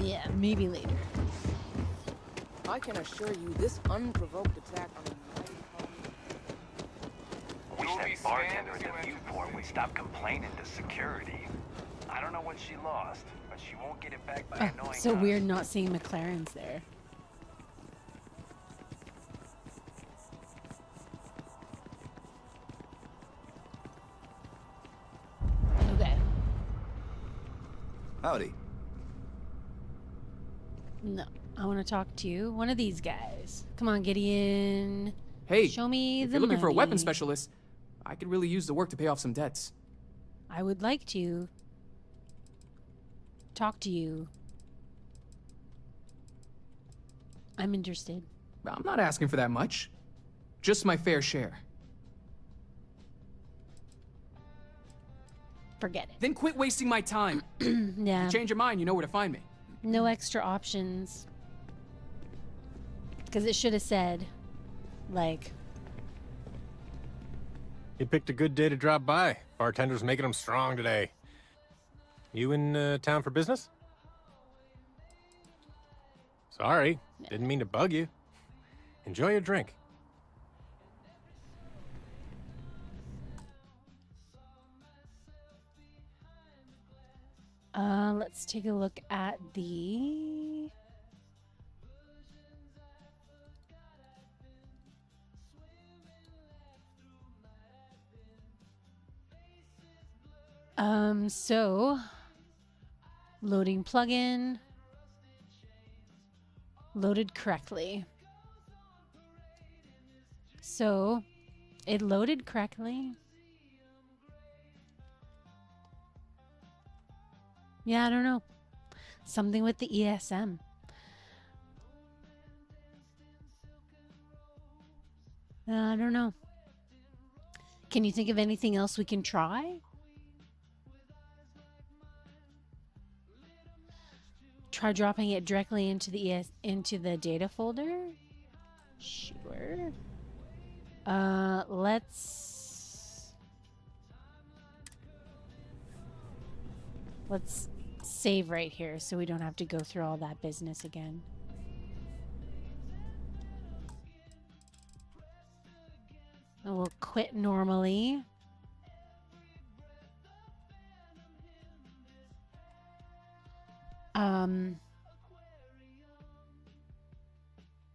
Yeah, maybe later. I can assure you, this unprovoked attack on the Wish that bartender in the viewport would stop complaining to security. found what she lost, but she won't get it back by Oh, annoying so us. weird not seeing McClaren's there. Okay. Howdy. No, I want to talk to you. One of these guys. Come on, Gideon. Hey, show me if the you're looking for a weapon money. specialist, I could really use the work to pay off some debts. I would like to talk to you. I'm interested. I'm not asking for that much. Just my fair share. Forget it. Then quit wasting my time. Yeah. If you change your mind, you know where to find me. No extra options. Because it should have said, like... You picked a good day to drop by. Bartender's making them strong today. You in town for business? Sorry, didn't mean to bug you. Enjoy your drink. Let's take a look at the... So loading plugin loaded correctly. So it loaded correctly. Yeah, I don't know. Something with the ESM. I don't know. Can you think of anything else we can try? Try dropping it directly into the into the data folder. Sure. Let's save right here so we don't have to go through all that business again. And we'll quit normally.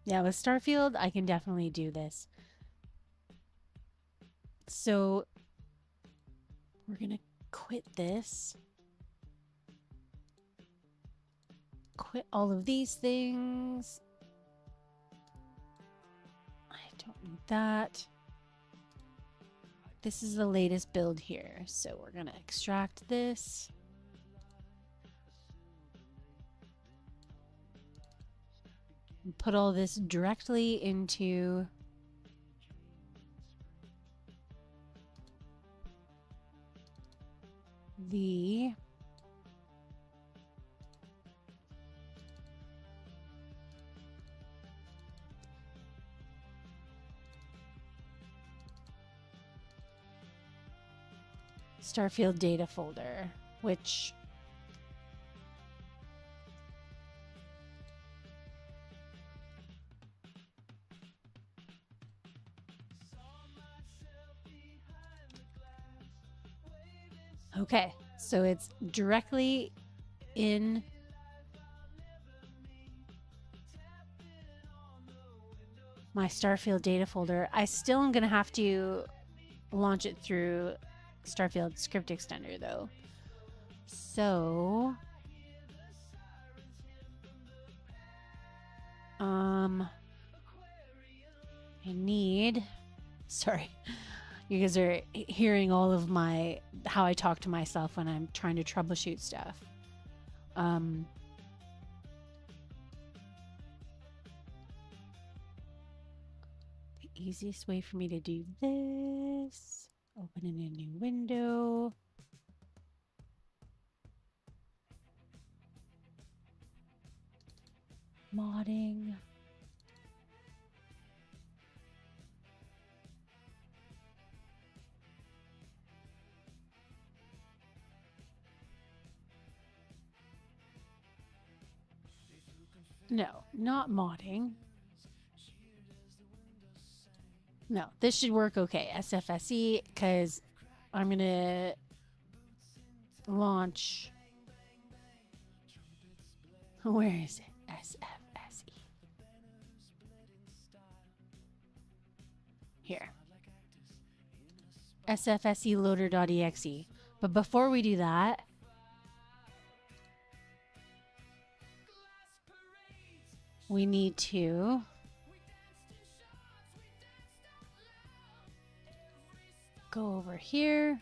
Yeah, with Starfield, I can definitely do this. So we're gonna quit this. Quit all of these things. I don't need that. This is the latest build here, so we're gonna extract this. And put all this directly into the Starfield data folder, which okay, so it's directly in my Starfield data folder. I still am going to have to launch it through Starfield script extender though. So I need, sorry, you guys are hearing all of my, how I talk to myself when I'm trying to troubleshoot stuff. The easiest way for me to do this, open in a new window. Modding. No, not modding. No, this should work okay. SFSE, because I'm going to launch Where is it? SFSE. Here. SFSE loader.exe. But before we do that, we need to go over here.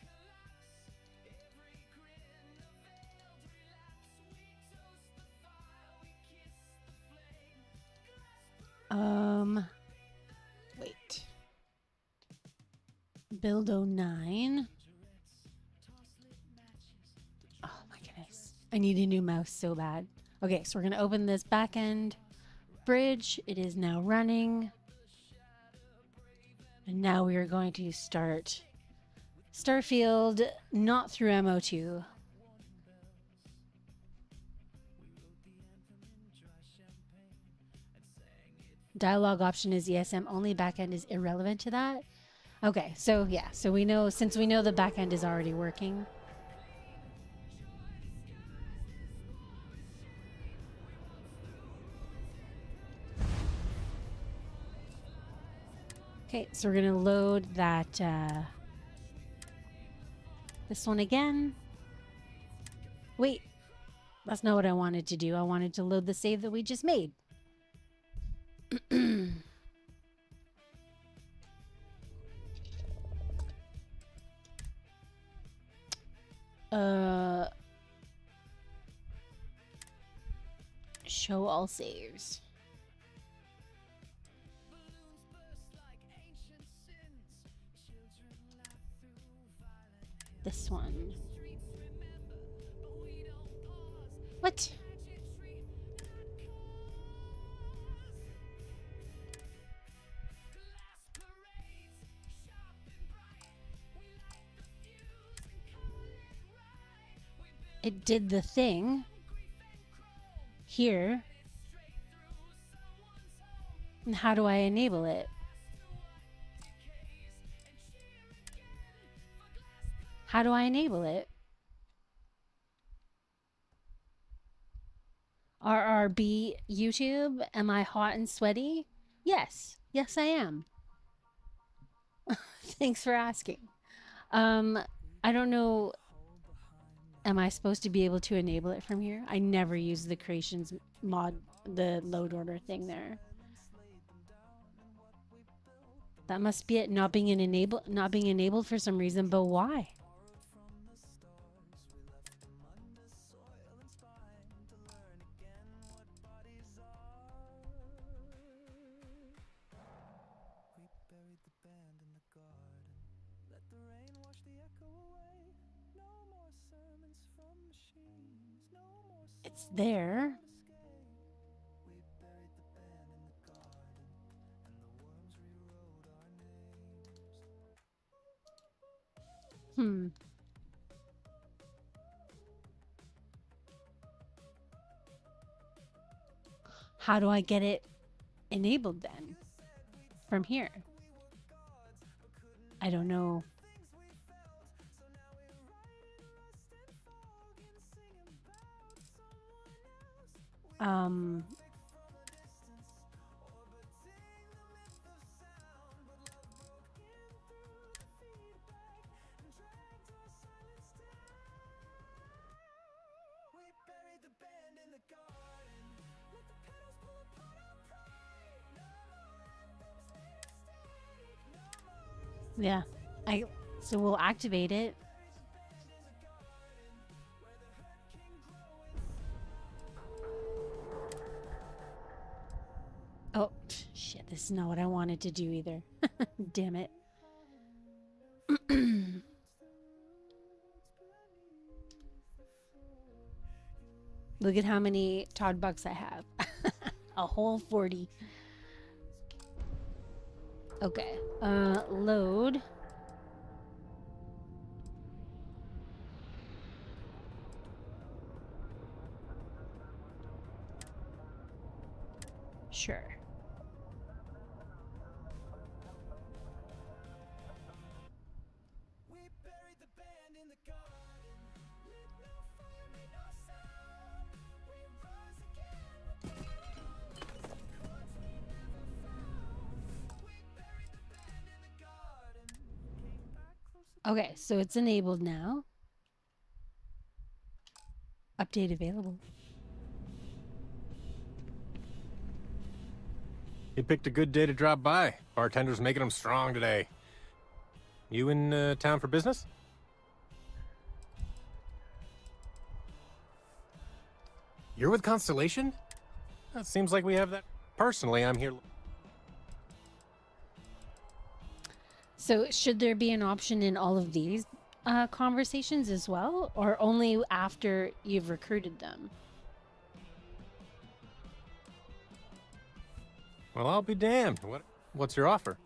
Wait. Build 09. Oh my goodness. I need a new mouse so bad. Okay, so we're going to open this backend bridge. It is now running. And now we are going to start Starfield, not through MO2. Dialogue option is ESM only, backend is irrelevant to that. Okay, so yeah, so we know, since we know the backend is already working. Okay, so we're gonna load that, this one again. Wait, that's not what I wanted to do. I wanted to load the save that we just made. Show all saves. This one. What? It did the thing here. And how do I enable it? How do I enable it? RRB YouTube, am I hot and sweaty? Yes. Yes, I am. Thanks for asking. I don't know. Am I supposed to be able to enable it from here? I never use the creations mod, the load order thing there. That must be it, not being enabled for some reason, but why? It's there. How do I get it enabled then? From here? I don't know. Yeah, so we'll activate it. Oh, shit, this is not what I wanted to do either. Damn it. Look at how many Todd bucks I have. A whole 40. Okay, load. Sure. Okay, so it's enabled now. Update available. You picked a good day to drop by. Bartender's making them strong today. You in town for business? You're with Constellation? That seems like we have that. Personally, I'm here. So should there be an option in all of these conversations as well, or only after you've recruited them? Well, I'll be damned. What's your offer?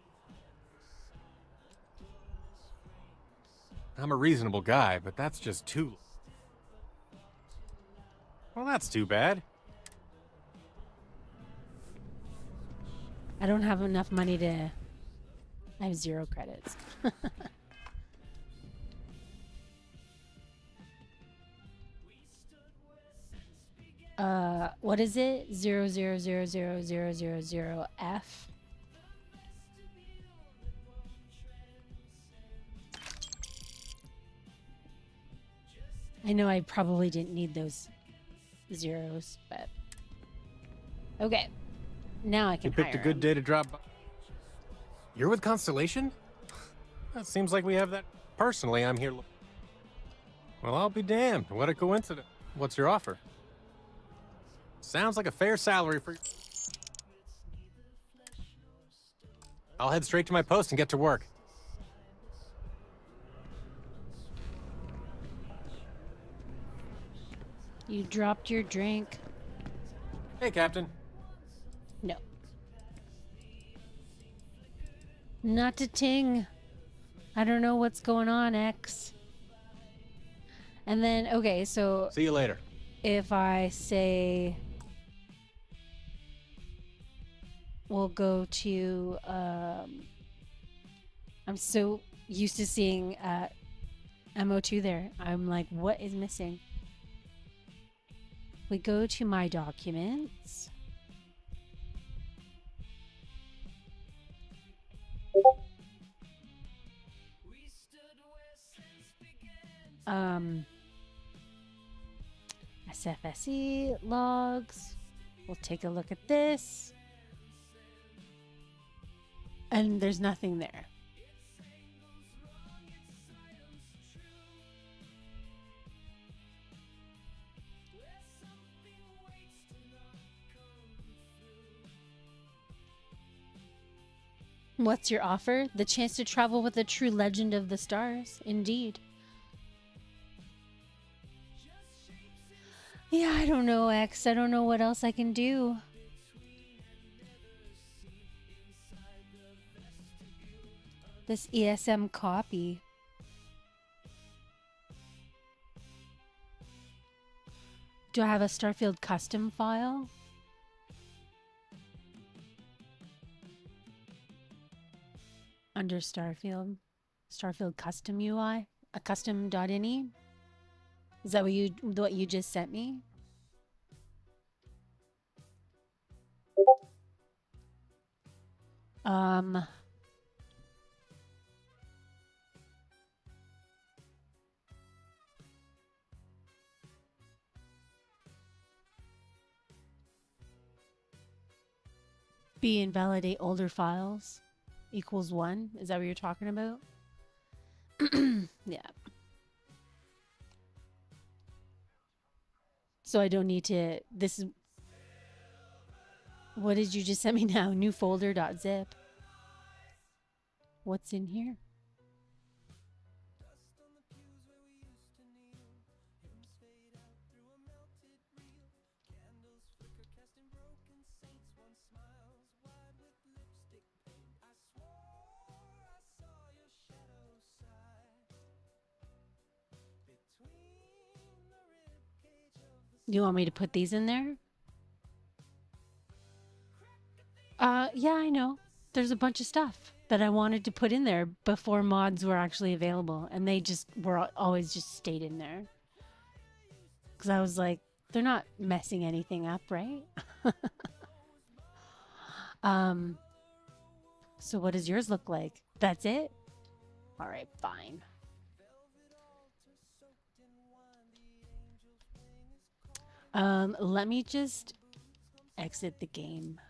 I'm a reasonable guy, but that's just too... Well, that's too bad. I don't have enough money to... I have 0 credits. What is it? 0000000F. I know I probably didn't need those zeros, but okay. Now I can You picked a hire good 'em. day to drop by. You're with Constellation? That seems like we have that. Personally, I'm here. Well, I'll be damned. What a coincidence. What's your offer? Sounds like a fair salary for... I'll head straight to my post and get to work. You dropped your drink. Hey, Captain. No. Not to ting. I don't know what's going on, X. And then, okay, so... See you later. If I say... We'll go to... I'm so used to seeing MO2 there. I'm like, what is missing? We go to my documents. SFSE logs. We'll take a look at this. And there's nothing there. What's your offer? The chance to travel with a true legend of the stars. Indeed. Yeah, I don't know, X. I don't know what else I can do. This ESM copy. Do I have a Starfield custom file? Under Starfield custom UI, a custom.ini. Is that what you just sent me? B invalidate older files equals 1. Is that what you're talking about? Yeah. So I don't need to, this is, what did you just send me now? New folder.zip. What's in here? Do you want me to put these in there? Yeah, I know. There's a bunch of stuff that I wanted to put in there before mods were actually available, and they just were always just stayed in there. Because I was like, they're not messing anything up, right? So what does yours look like? That's it? All right, fine. Let me just exit the game.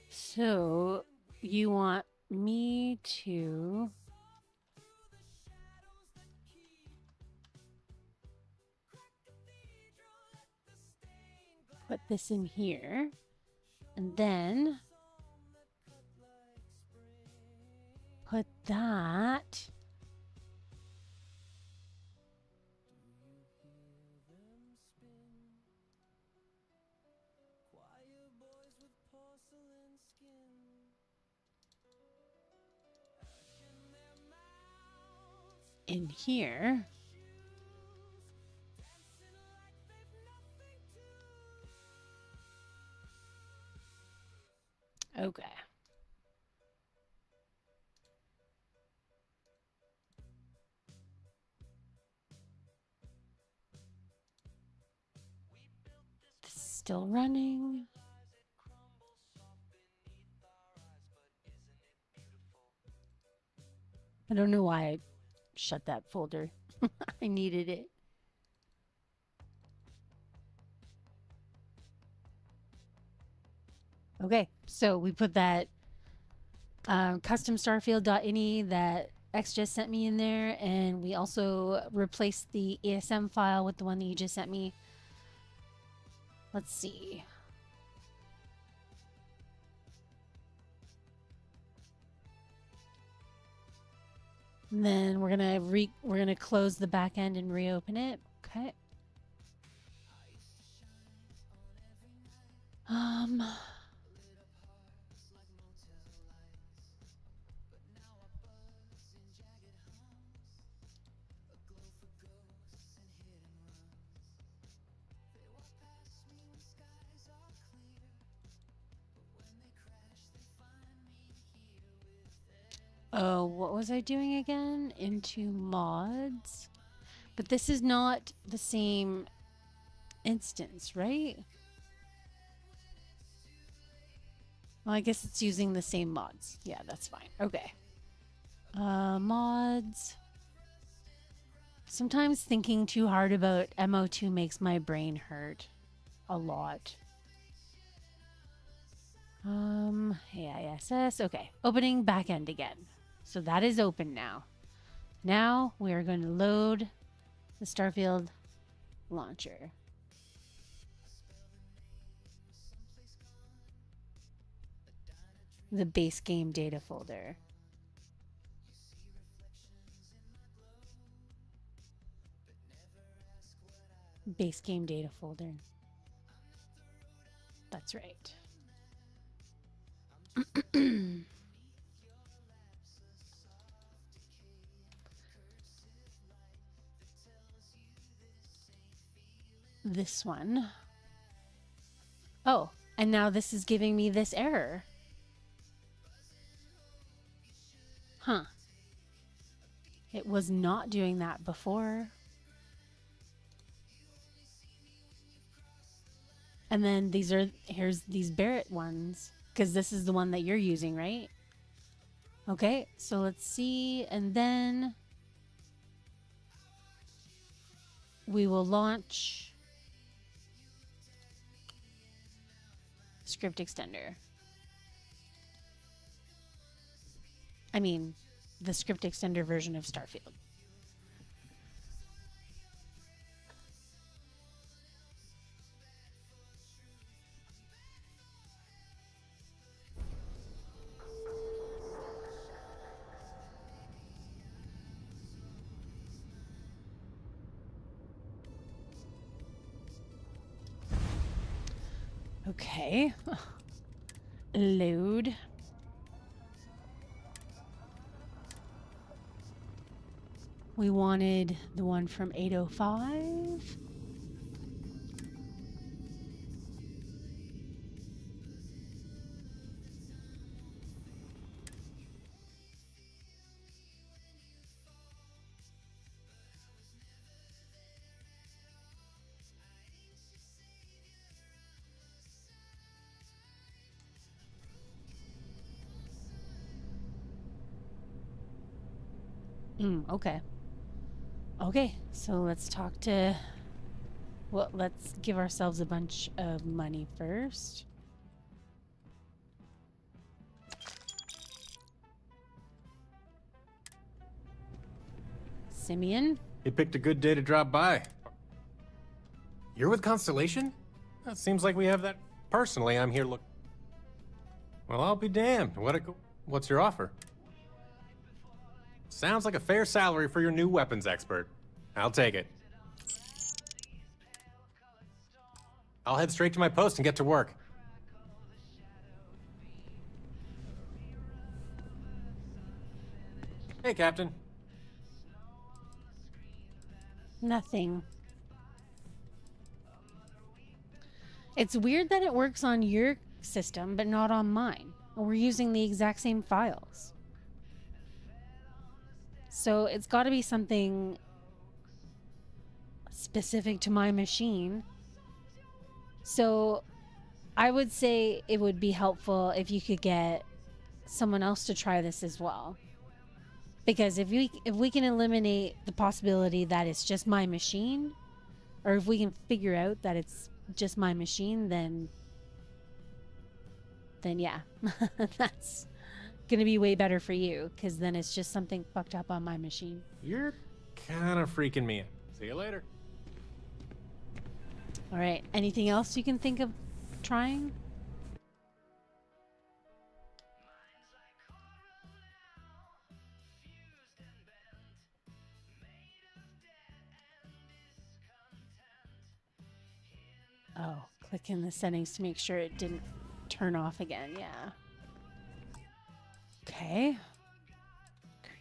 So, you want me to put this in here, and then put that in here. Okay. This is still running. I don't know why I shut that folder. I needed it. Okay, so we put that custom starfield.ini that X just sent me in there, and we also replaced the ASM file with the one that you just sent me. Let's see. And then we're gonna close the back end and reopen it. Okay. Oh, what was I doing again? Into mods. But this is not the same instance, right? Well, I guess it's using the same mods. Yeah, that's fine. Okay. Mods. Sometimes thinking too hard about MO2 makes my brain hurt a lot. AISS. Okay. Opening backend again. So that is open now. Now we are going to load the Starfield launcher. The base game data folder. Base game data folder. That's right. This one. Oh, and now this is giving me this error. Huh. It was not doing that before. And then here's these Barrett ones, because this is the one that you're using, right? Okay, so let's see, and then we will launch script extender. I mean, the script extender version of Starfield. Okay. Load. We wanted the one from 805. Okay. Okay, so let's talk to... Well, let's give ourselves a bunch of money first. Simeon? You picked a good day to drop by. You're with Constellation? That seems like we have that. Personally, I'm here look. Well, I'll be damned. What's your offer? Sounds like a fair salary for your new weapons expert. I'll take it. I'll head straight to my post and get to work. Hey, Captain. Nothing. It's weird that it works on your system, but not on mine. We're using the exact same files. So it's got to be something specific to my machine. So I would say it would be helpful if you could get someone else to try this as well. Because if we can eliminate the possibility that it's just my machine, or if we can figure out that it's just my machine, then yeah, that's gonna be way better for you, because then it's just something fucked up on my machine. You're kind of freaking me out. See you later. All right, anything else you can think of trying? Oh, click in the settings to make sure it didn't turn off again. Yeah. Okay.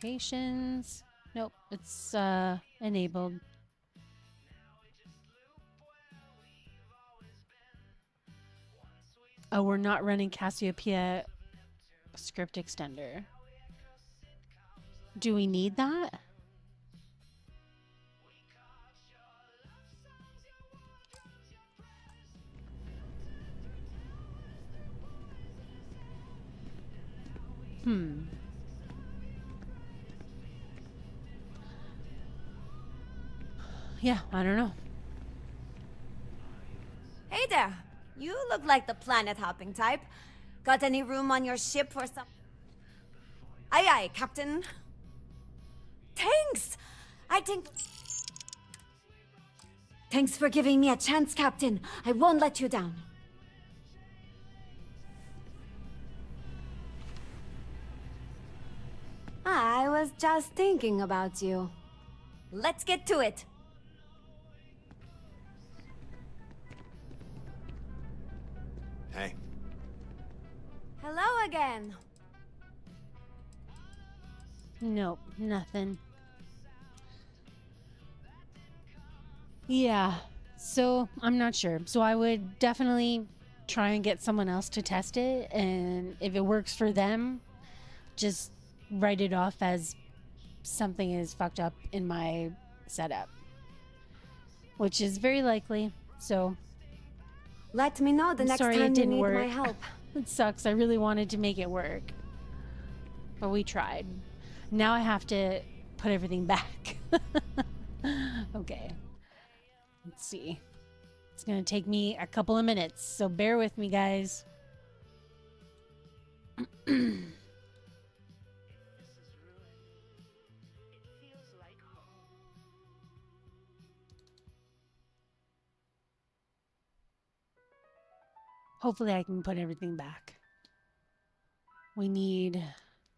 Creations. Nope, it's enabled. Oh, we're not running Cassiopeia script extender. Do we need that? Yeah, I don't know. Hey there. You look like the planet-hopping type. Got any room on your ship for some... Aye, aye, Captain. Thanks! I think... Thanks for giving me a chance, Captain. I won't let you down. I was just thinking about you. Let's get to it. Hey. Hello again. Nope, nothing. Yeah, so I'm not sure. So I would definitely try and get someone else to test it, and if it works for them, just write it off as something is fucked up in my setup, which is very likely. So let me know the next sorry time it didn't you need work. my help. It sucks. I really wanted to make it work, but we tried. Now I have to put everything back. Okay, let's see. It's gonna take me a couple of minutes, so bear with me, guys. Hopefully I can put everything back. We need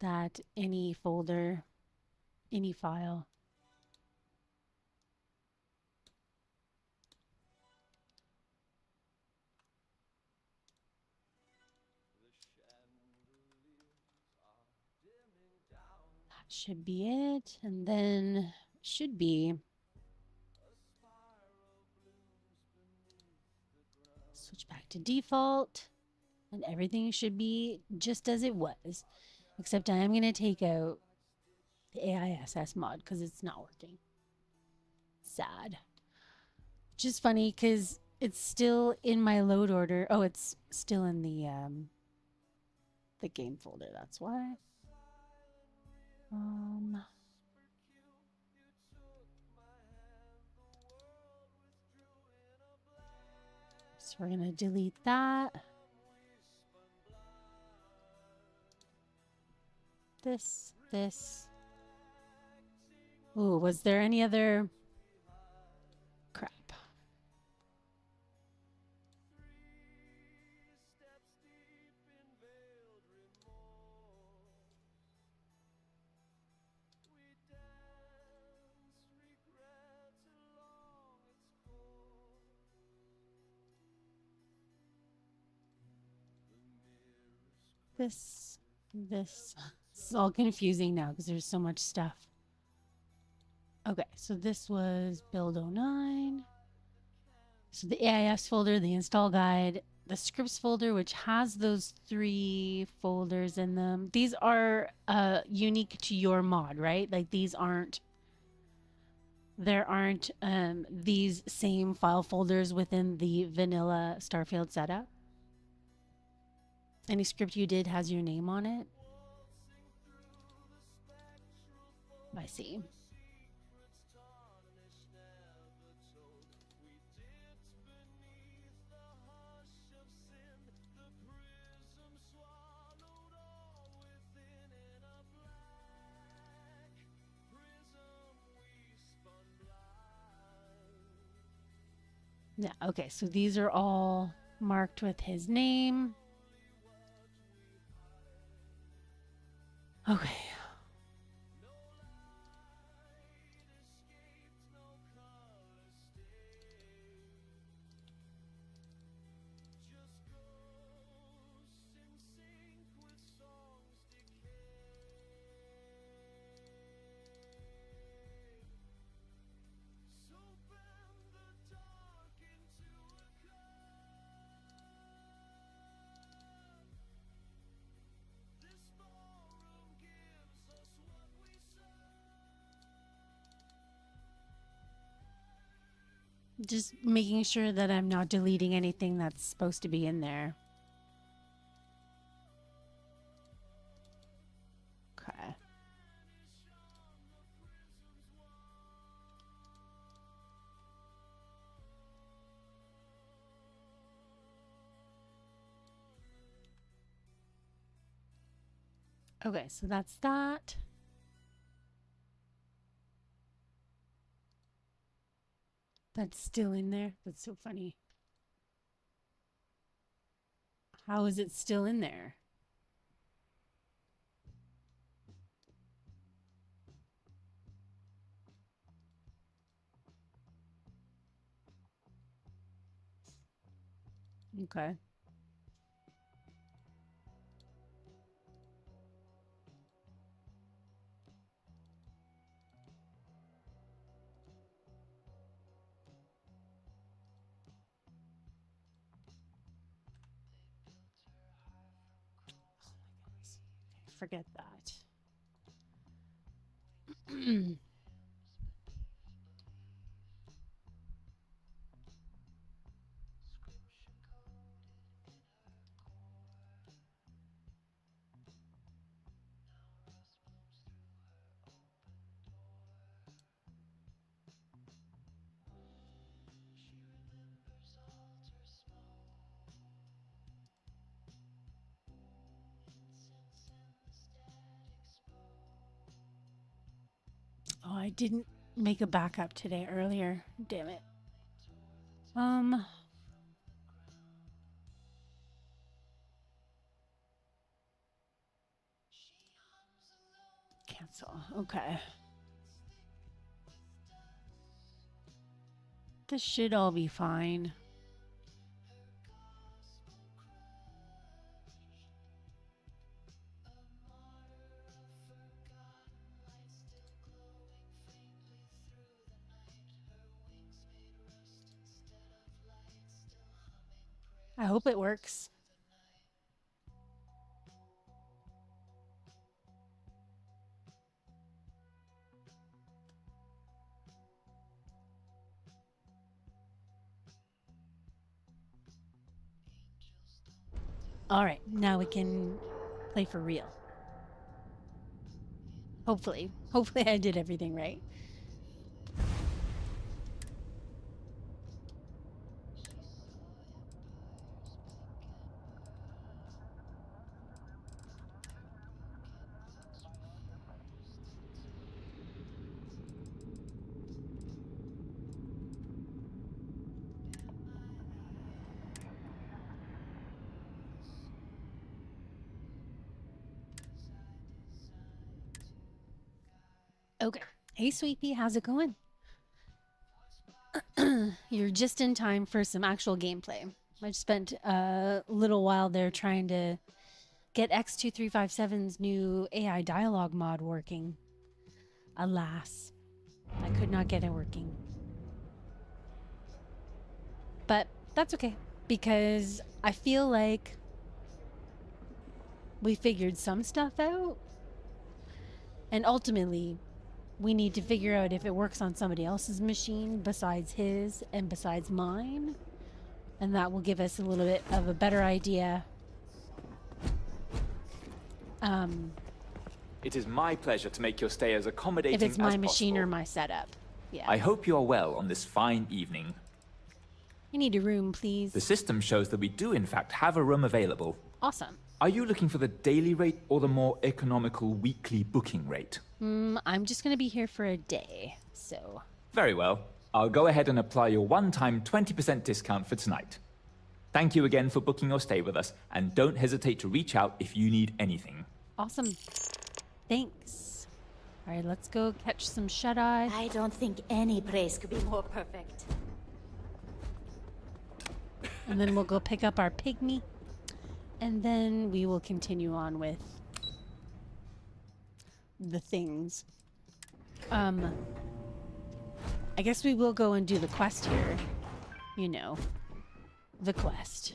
that any folder, any file. That should be it, and then should be switch back to default, and everything should be just as it was, except I am going to take out the AISS mod because it's not working. Sad. Which is funny because it's still in my load order. Oh, it's still in the game folder. That's why. So we're gonna delete that. This. Ooh, was there any other crap? This is all confusing now because there's so much stuff. Okay, so this was build 09. So the AIS folder, the install guide, the scripts folder, which has those 3 folders in them. These are unique to your mod, right? Like there aren't these same file folders within the vanilla Starfield setup. Any script you did has your name on it. I see. Yeah, okay, so these are all marked with his name. Okay. Just making sure that I'm not deleting anything that's supposed to be in there. Okay. Okay, so that's that. That's still in there. That's so funny. How is it still in there? Okay. Forget that. Oh, I didn't make a backup today earlier. Damn it. Cancel. Okay. This should all be fine. I hope it works. All right, now we can play for real. Hopefully. Hopefully I did everything right. Okay. Hey, Sweet Pea, how's it going? You're just in time for some actual gameplay. I spent a little while there trying to get X2357's new AI dialogue mod working. Alas, I could not get it working. But that's okay, because I feel like we figured some stuff out, and ultimately we need to figure out if it works on somebody else's machine besides his and besides mine, and that will give us a little bit of a better idea. It is my pleasure to make your stay as accommodating If it's my as machine possible. or my setup. Yeah. I hope you are well on this fine evening. I need a room, please. The system shows that we do in fact have a room available. Awesome. Are you looking for the daily rate or the more economical weekly booking rate? I'm just going to be here for a day, so... Very well. I'll go ahead and apply your one-time 20% discount for tonight. Thank you again for booking your stay with us, and don't hesitate to reach out if you need anything. Awesome. Thanks. All right, let's go catch some shut-eye. I don't think any place could be more perfect. And then we'll go pick up our pygmy. And then we will continue on with the things. I guess we will go and do the quest here. You know, the quest.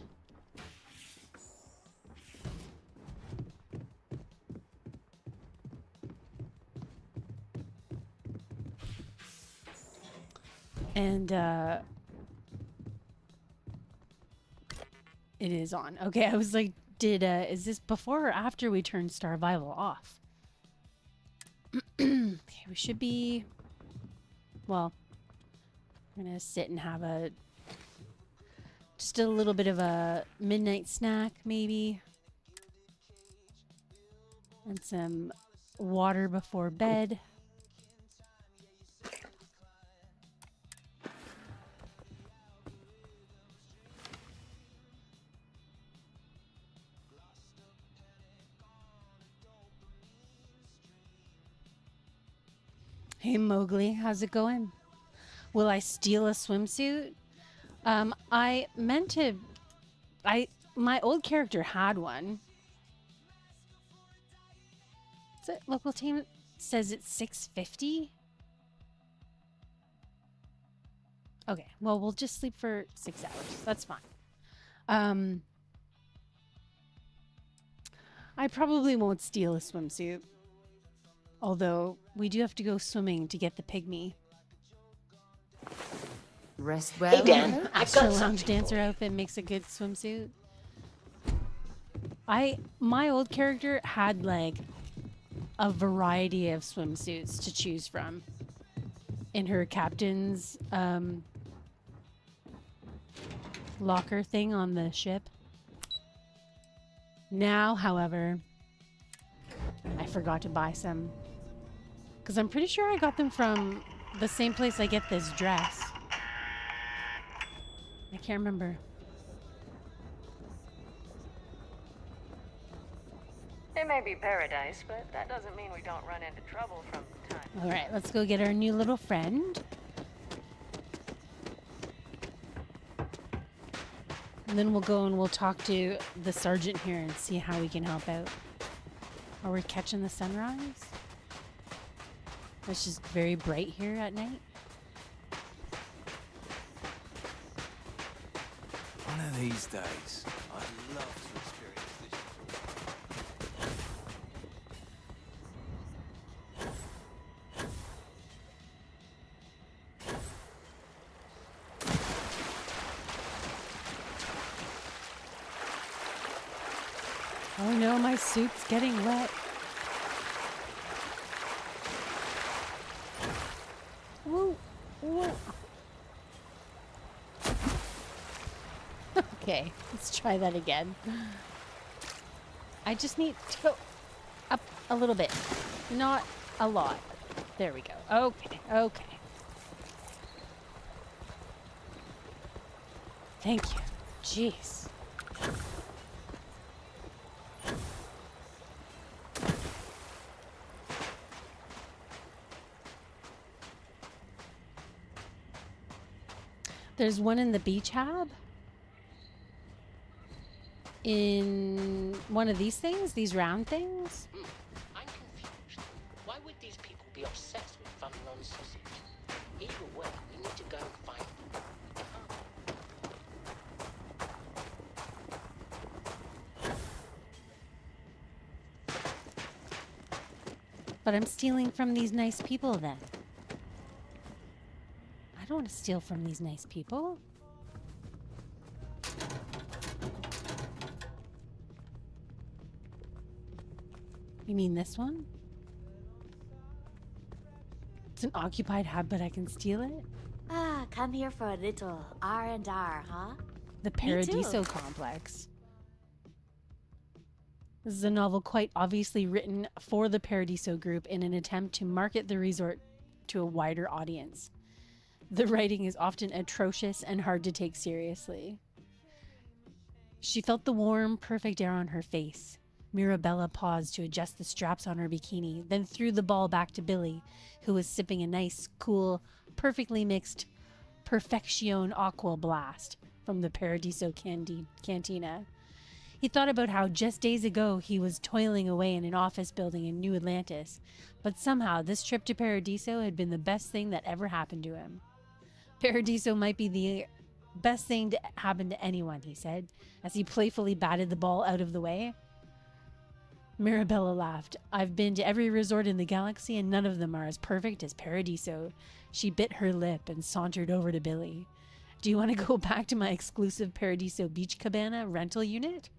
And, it is on. Okay, I was like, is this before or after we turned Starvival off? Okay, we should be, well, I'm gonna sit and have just a little bit of a midnight snack, maybe. And some water before bed. Hey Mowgli, how's it going? Will I steal a swimsuit? I meant to... My old character had one. Is it local team says it's $6.50? Okay, well, we'll just sleep for 6 hours. That's fine. I probably won't steal a swimsuit. Although, we do have to go swimming to get the pygmy. Rest well. Hey Dan, I've Extra got lounge something dancer outfit makes a good swimsuit. My old character had like a variety of swimsuits to choose from in her captain's locker thing on the ship. Now, however, I forgot to buy some. Because I'm pretty sure I got them from the same place I get this dress. I can't remember. It may be paradise, but that doesn't mean we don't run into trouble from time to time. All right, let's go get our new little friend. And then we'll go and we'll talk to the sergeant here and see how we can help out. Are we catching the sunrise? It's just very bright here at night. One of these days, I'd love to experience this. Oh no, my suit's getting wet. Whoa, whoa. Okay, let's try that again. I just need to go up a little bit, not a lot. There we go. Okay, okay. Thank you. Jeez. There's one in the beach hab. In one of these things, these round things. I'm confused. Why would these people be obsessed with fun-run sausage? Either way, we need to go and find them. But I'm stealing from these nice people then. I don't want to steal from these nice people. You mean this one? It's an occupied hub, but I can steal it? Ah, come here for a little R&R, huh? The Me Paradiso too. Complex. This is a novel quite obviously written for the Paradiso group in an attempt to market the resort to a wider audience. The writing is often atrocious and hard to take seriously. She felt the warm, perfect air on her face. Mirabella paused to adjust the straps on her bikini, then threw the ball back to Billy, who was sipping a nice, cool, perfectly mixed Perfection Aqua Blast from the Paradiso Cantina. He thought about how just days ago he was toiling away in an office building in New Atlantis, but somehow this trip to Paradiso had been the best thing that ever happened to him. Paradiso might be the best thing to happen to anyone, he said, as he playfully batted the ball out of the way. Mirabella laughed. I've been to every resort in the galaxy and none of them are as perfect as Paradiso. She bit her lip and sauntered over to Billy. Do you want to go back to my exclusive Paradiso Beach Cabana rental unit?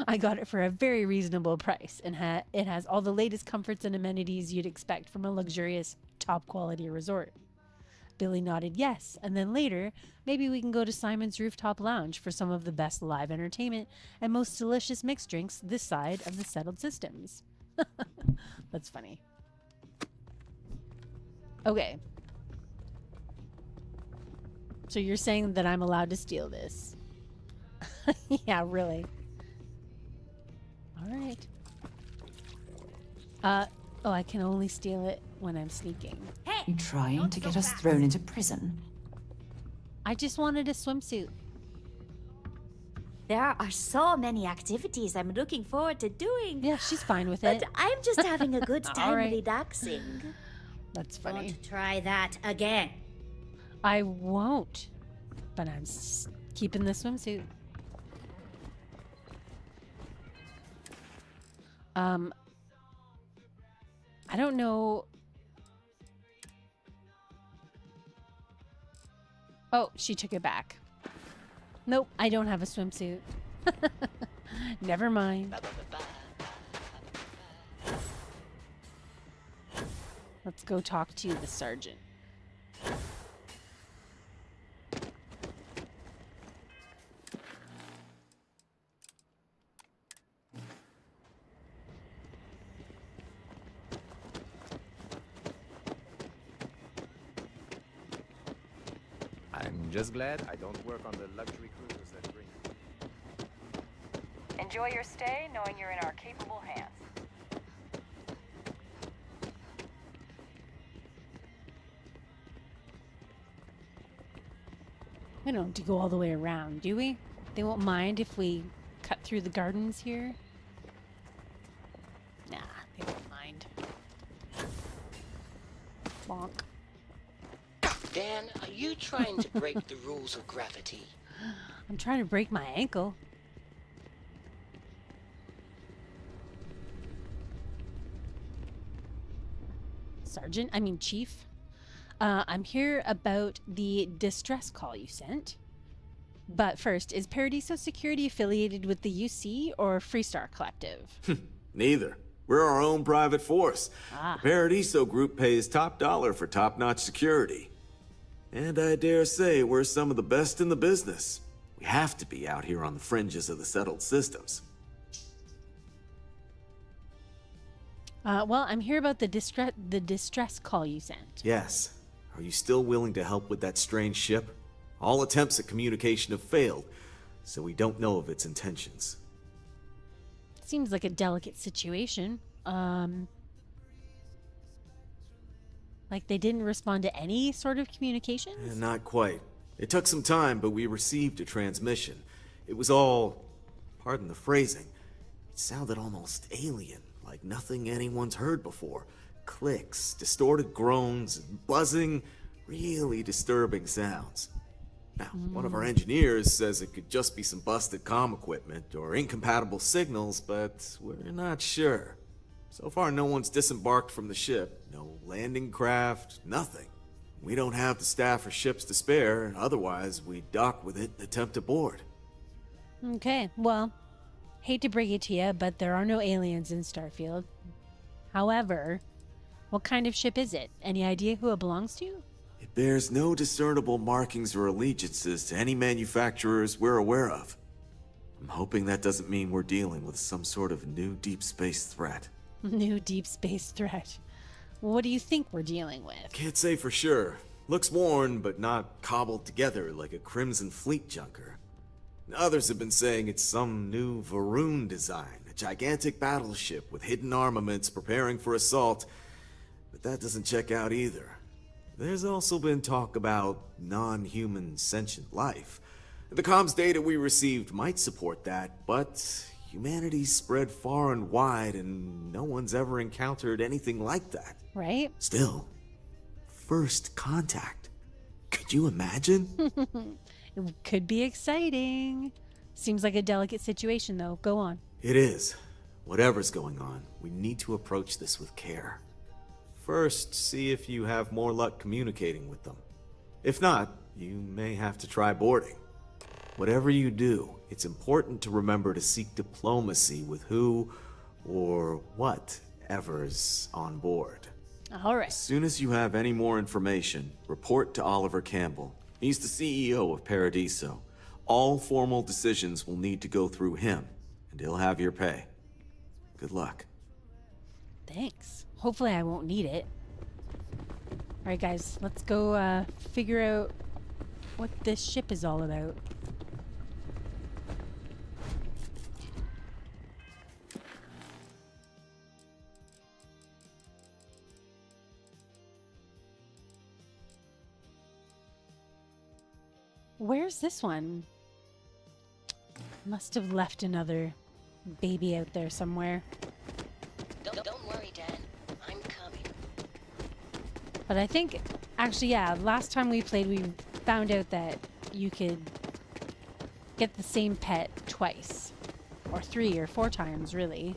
I got it for a very reasonable price, and it has all the latest comforts and amenities you'd expect from a luxurious, top-quality resort. Billy nodded yes, and then later, maybe we can go to Simon's Rooftop Lounge for some of the best live entertainment and most delicious mixed drinks this side of the settled systems. That's funny. Okay. So you're saying that I'm allowed to steal this? Yeah, really. All right. Oh, I can only steal it when I'm sneaking. You trying to get us thrown into prison? I just wanted a swimsuit. There are so many activities I'm looking forward to doing. Yeah, she's fine with it. But I'm just having a good time right. relaxing. That's funny. Don't try that again. I won't. But I'm keeping the swimsuit. I don't know. Oh, she took it back. Nope, I don't have a swimsuit. Never mind. Let's go talk to the sergeant. I'm just glad I don't work on the luxury cruisers that bring. Enjoy your stay, knowing you're in our capable hands. We don't have to go all the way around, do we? They won't mind if we cut through the gardens here? Nah, they won't mind. Bonk. Dan, are you trying to break the rules of gravity? I'm trying to break my ankle. Sergeant, I mean Chief. I'm here about the distress call you sent. But first, is Paradiso Security affiliated with the UC or Freestar Collective? Neither. We're our own private force. Ah. The Paradiso Group pays top dollar for top-notch security. And I dare say we're some of the best in the business. We have to be out here on the fringes of the settled systems. Well, I'm here about the distress call you sent. Yes. Are you still willing to help with that strange ship? All attempts at communication have failed, so we don't know of its intentions. Seems like a delicate situation. Like they didn't respond to any sort of communications? Not quite. It took some time, but we received a transmission. It was all, pardon the phrasing, it sounded almost alien, like nothing anyone's heard before. Clicks, distorted groans, buzzing, really disturbing sounds. Now, one of our engineers says it could just be some busted comm equipment or incompatible signals, but we're not sure. So far, no one's disembarked from the ship. No landing craft, nothing. We don't have the staff or ships to spare, otherwise we'd dock with it and attempt to board. Okay, well, hate to break it to you, but there are no aliens in Starfield. However, what kind of ship is it? Any idea who it belongs to? It bears no discernible markings or allegiances to any manufacturers we're aware of. I'm hoping that doesn't mean we're dealing with some sort of new deep space threat. New deep space threat. What do you think we're dealing with? Can't say for sure. Looks worn, but not cobbled together like a Crimson Fleet junker. Others have been saying it's some new Varun design, a gigantic battleship with hidden armaments preparing for assault, but that doesn't check out either. There's also been talk about non-human sentient life. The comms data we received might support that, but humanity's spread far and wide and no one's ever encountered anything like that. Right? Still, first contact. Could you imagine? It could be exciting. Seems like a delicate situation, though. Go on. It is. Whatever's going on, we need to approach this with care. First, see if you have more luck communicating with them. If not, you may have to try boarding. Whatever you do, it's important to remember to seek diplomacy with who or whatever's on board. All right. As soon as you have any more information, report to Oliver Campbell. He's the CEO of Paradiso. All formal decisions will need to go through him, and he'll have your pay. Good luck. Thanks. Hopefully I won't need it. All right, guys, let's go figure out what this ship is all about. Where's this one? Must have left another baby out there somewhere. Don't worry, Dan. I'm coming. But I think, actually, yeah, last time we played, we found out that you could get the same pet twice. Or 3 or 4 times, really.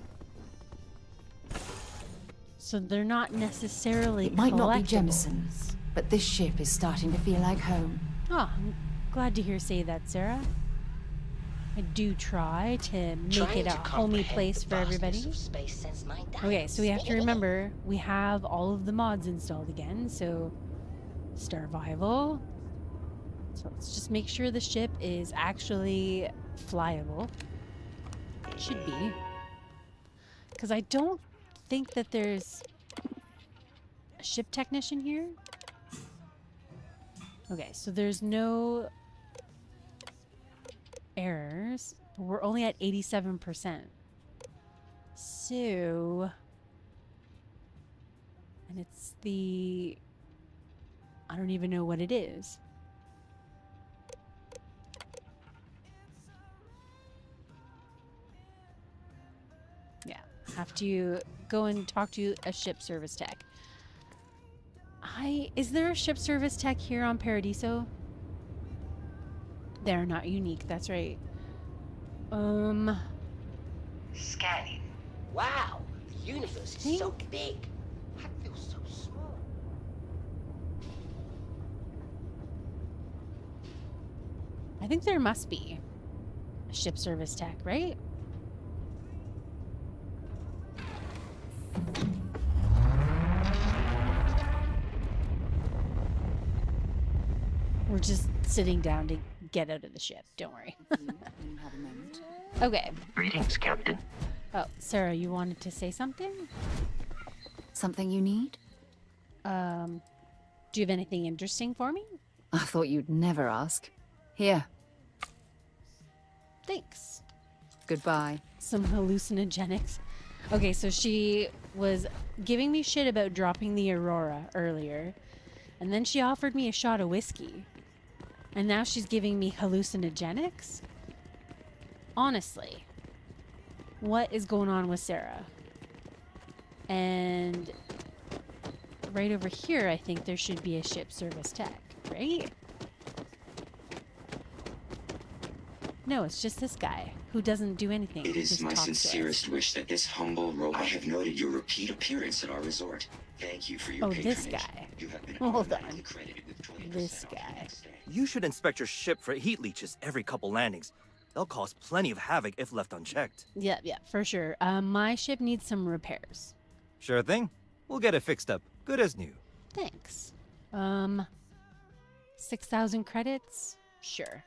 So they're not necessarily It might not be collectibles. Jemison's, but this ship is starting to feel like home. Oh, I'm glad to hear you say that, Sarah. I do try to make it a homey place for everybody. Okay, so we have to remember we have all of the mods installed again. So Starvival. So let's just make sure the ship is actually flyable. It should be. Because I don't think that there's a ship technician here. Okay, so there's no errors. We're only at 87%. So, and it's the, I don't even know what it is. Yeah, have to go and talk to a ship service tech. Is there a ship service tech here on Paradiso? They're not unique, that's right. Scanning. Wow, the universe is so big. I feel so small. I think there must be a ship service tech, right? We're just sitting down to get out of the ship. Don't worry. Okay. Greetings, Captain. Oh, Sarah, you wanted to say something? Something you need? Do you have anything interesting for me? I thought you'd never ask. Here. Thanks. Goodbye. Some hallucinogenics. Okay, so she was giving me shit about dropping the Aurora earlier, and then she offered me a shot of whiskey, and now she's giving me hallucinogenics? Honestly, what is going on with Sarah? And right over here, I think there should be a ship service tech, right? No, it's just this guy who doesn't do anything. It is just my talks to us. sincerest wish that this humble robot... I have noted your repeat appearance at our resort. Thank you for your patronage. This guy. You have been Hold on. credited with 20% This off your guy. next stay. You should inspect your ship for heat leeches every couple landings. They'll cause plenty of havoc if left unchecked. Yeah, for sure. My ship needs some repairs. Sure thing. We'll get it fixed up. Good as new. Thanks. 6,000 credits? Sure.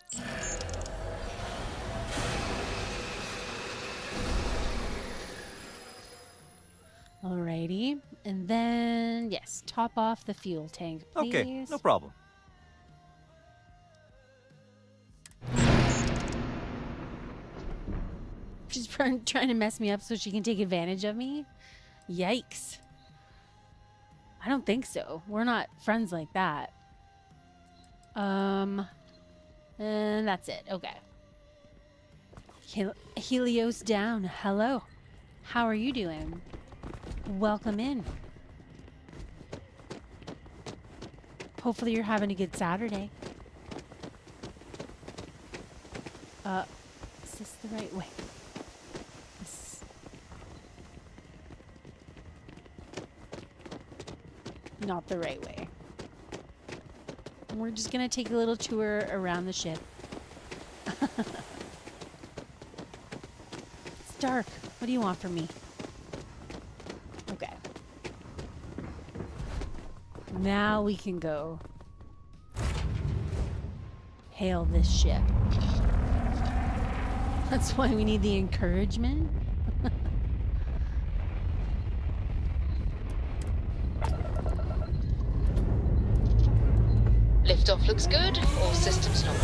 Alrighty. And then, yes, top off the fuel tank, please. Okay, no problem. She's trying to mess me up so she can take advantage of me? Yikes. I don't think so. We're not friends like that. And that's it. Okay. Helios down. Hello. How are you doing? Welcome in. Hopefully you're having a good Saturday. Is this the right way? Not the right way. We're just gonna take a little tour around the ship. It's dark. What do you want from me? Okay. Now we can go hail this ship. That's why we need the encouragement. Liftoff looks good. All systems nominal.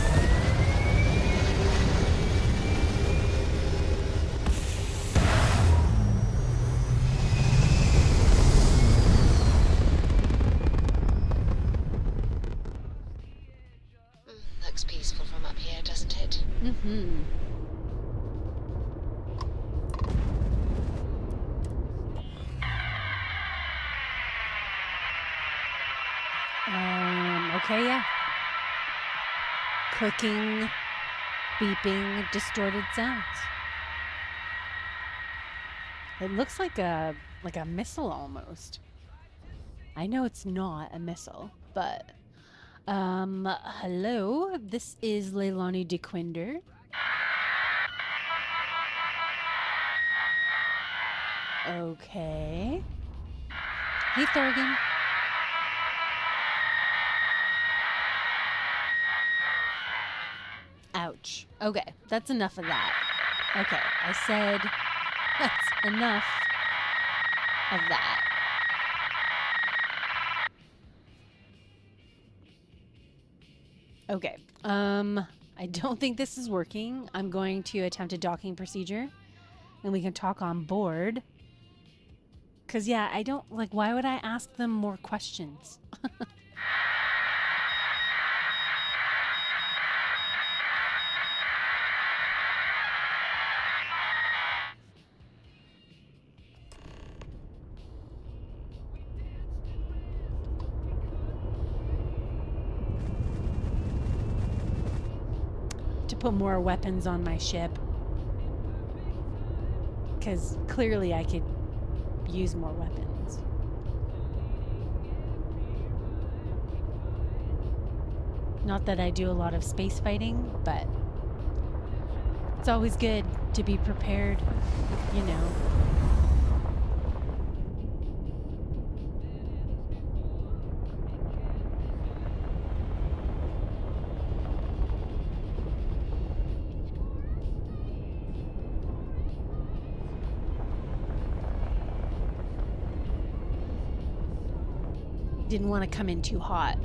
Looks peaceful from up here, doesn't it? Mm-hmm. Okay, yeah. Clicking, beeping, distorted sounds. It looks like a missile almost. I know it's not a missile, but hello. This is Leilani DeQuinder. Okay. Hey, Thorgan. Ouch. Okay, that's enough of that. Okay, I said that's enough of that. Okay, I don't think this is working. I'm going to attempt a docking procedure, and we can talk on board. Cause yeah, I don't, like, why would I ask them more questions? Put more weapons on my ship, because clearly I could use more weapons. Not that I do a lot of space fighting, but it's always good to be prepared, you know. Didn't want to come in too hot.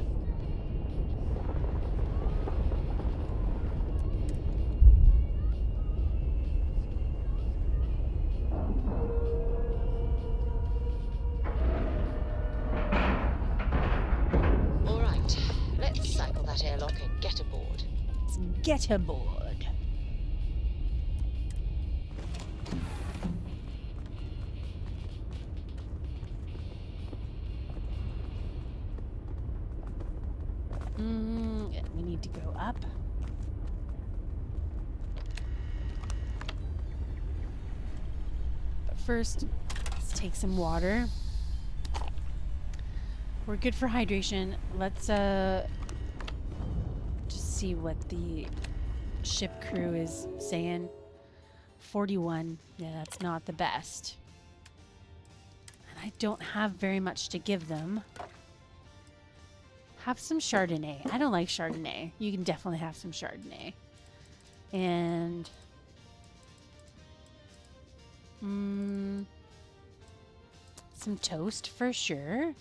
airlock and get aboard. Let's get aboard. We need to go up. But first, let's take some water. We're good for hydration. Let's just see what the ship crew is saying. 41. Yeah, that's not the best. And I don't have very much to give them. Have some Chardonnay. I don't like Chardonnay. You can definitely have some Chardonnay. And some toast for sure.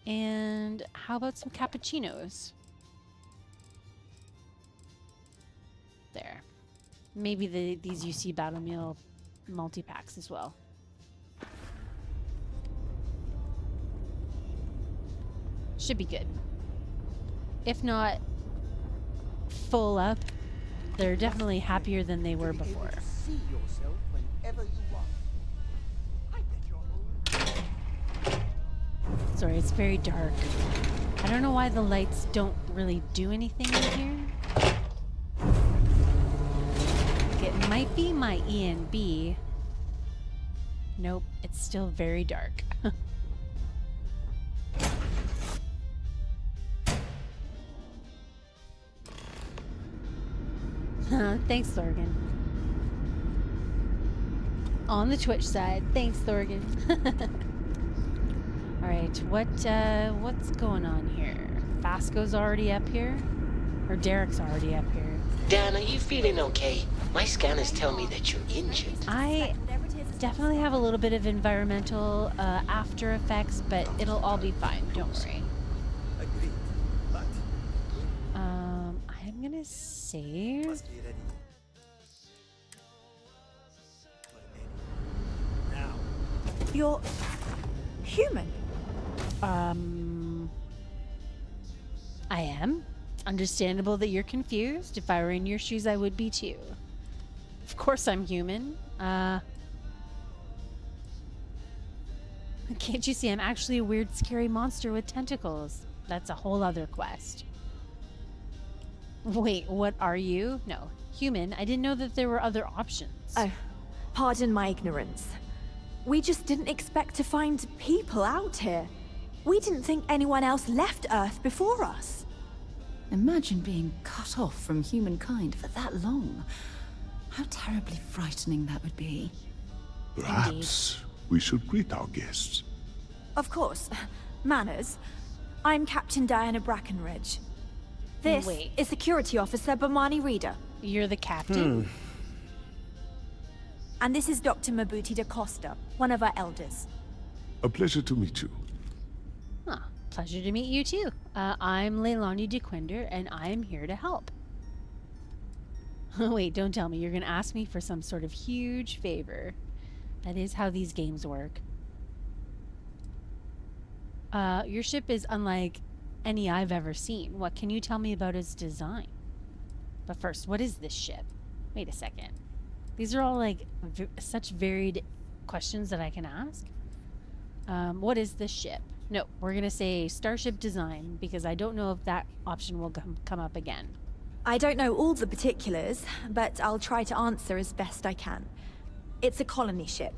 And how about some cappuccinos? There. Maybe these UC Battle Meal multi-packs as well. Should be good. If not full up, they're definitely happier than they were before. See yourself whenever you want. Sorry, it's very dark. I don't know why the lights don't really do anything in here. It might be my ENB. Nope, it's still very dark. Thanks, Thorgan. On the Twitch side, thanks, Thorgan. All right, what's going on here? Vasco's already up here, or Derek's already up here. Dan, are you feeling okay? My scanners tell me that you're injured. I definitely have a little bit of environmental after effects, but it'll all be fine. Don't worry. I'm gonna save. You're human. I am. Understandable that you're confused. If I were in your shoes, I would be too. Of course I'm human. Can't you see I'm actually a weird, scary monster with tentacles? That's a whole other quest. Wait, what are you? No, human. I didn't know that there were other options. Oh, pardon my ignorance. We just didn't expect to find people out here. We didn't think anyone else left Earth before us. Imagine being cut off from humankind for that long. How terribly frightening that would be. Perhaps we should greet our guests. Of course. Manners. I'm Captain Diana Brackenridge. This is Security Officer Bomani Reader. You're the captain? And this is Dr. Mabuti da Costa, one of our elders. A pleasure to meet you. Huh. Pleasure to meet you too. I'm Leilani DeQuinder, and I'm here to help. Wait, don't tell me you're gonna ask me for some sort of huge favor. That is how these games work. Your ship is unlike any I've ever seen. What can you tell me about its design? But first, what is this ship? Wait a second. These are all like such varied questions that I can ask. What is this ship? No, we're gonna say starship design because I don't know if that option will come up again. I don't know all the particulars, but I'll try to answer as best I can. It's a colony ship.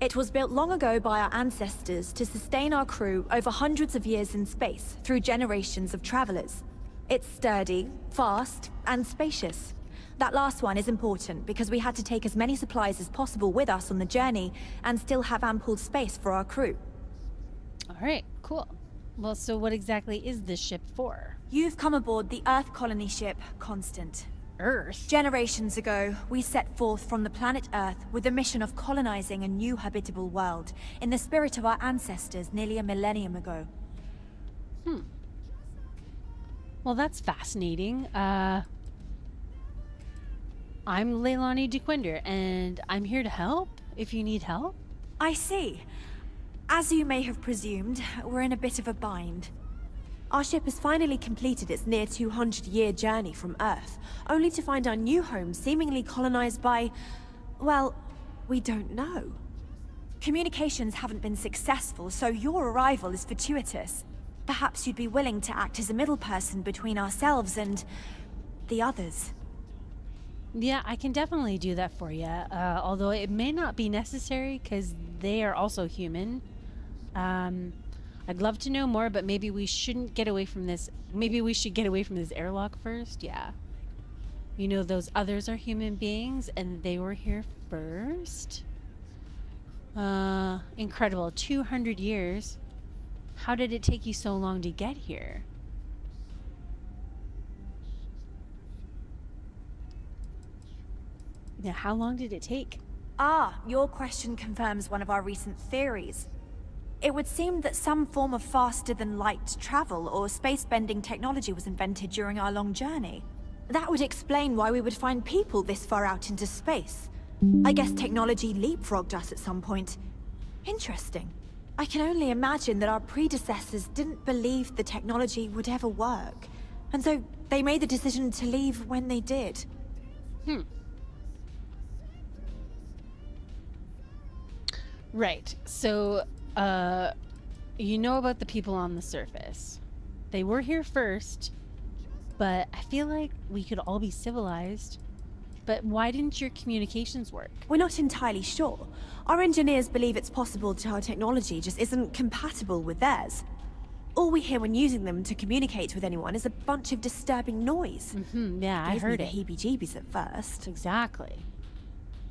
It was built long ago by our ancestors to sustain our crew over hundreds of years in space through generations of travelers. It's sturdy, fast, and spacious. That last one is important because we had to take as many supplies as possible with us on the journey and still have ample space for our crew. All right, cool. Well, so what exactly is this ship for? You've come aboard the Earth colony ship, Constant. Earth? Generations ago, we set forth from the planet Earth with the mission of colonizing a new habitable world in the spirit of our ancestors nearly a millennium ago. Well, that's fascinating. I'm Leilani DeQuinder, and I'm here to help if you need help. I see. As you may have presumed, we're in a bit of a bind. Our ship has finally completed its near 200-year journey from Earth, only to find our new home seemingly colonized by... well, we don't know. Communications haven't been successful, so your arrival is fortuitous. Perhaps you'd be willing to act as a middle person between ourselves and... the others. Yeah, I can definitely do that for you, although it may not be necessary because they are also human. I'd love to know more, but maybe we shouldn't get away from this. Maybe we should get away from this airlock first. Yeah. You know, those others are human beings and they were here first. Incredible. 200 years. How did it take you so long to get here? Now, how long did it take? Ah, your question confirms one of our recent theories. It would seem that some form of faster-than-light travel or space-bending technology was invented during our long journey. That would explain why we would find people this far out into space. I guess technology leapfrogged us at some point. Interesting. I can only imagine that our predecessors didn't believe the technology would ever work, and so they made the decision to leave when they did. Right. So, you know about the people on the surface. They were here first, but I feel like we could all be civilized. But why didn't your communications work? We're not entirely sure. Our engineers believe it's possible that our technology just isn't compatible with theirs. All we hear when using them to communicate with anyone is a bunch of disturbing noise. Yeah, I heard it. Gave me the heebie-jeebies at first. Exactly.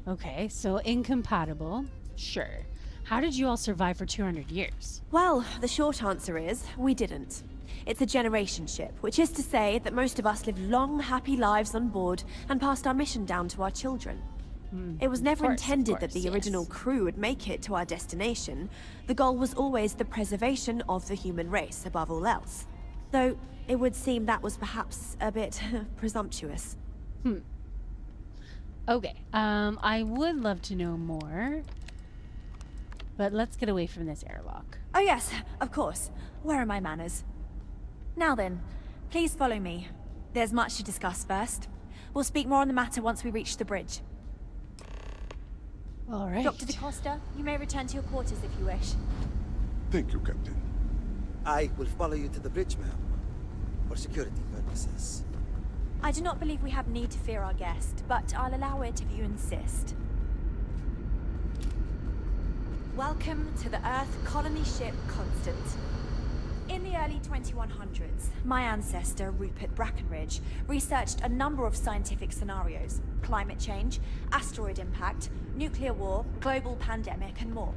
Okay, so incompatible. Sure. How did you all survive for 200 years? Well, the short answer is, we didn't. It's a generation ship, which is to say that most of us lived long, happy lives on board and passed our mission down to our children. It was never intended that the original crew would make it to our destination. The goal was always the preservation of the human race above all else. Though, it would seem that was perhaps a bit presumptuous. Okay, I would love to know more. But let's get away from this airlock. Oh yes, of course. Where are my manners? Now then, please follow me. There's much to discuss first. We'll speak more on the matter once we reach the bridge. All right. Dr. DaCosta, you may return to your quarters if you wish. Thank you, Captain. I will follow you to the bridge, ma'am, for security purposes. I do not believe we have need to fear our guest, but I'll allow it if you insist. Welcome to the Earth colony ship Constant. In the early 2100s, my ancestor, Rupert Brackenridge, researched a number of scientific scenarios: climate change, asteroid impact, nuclear war, global pandemic, and more.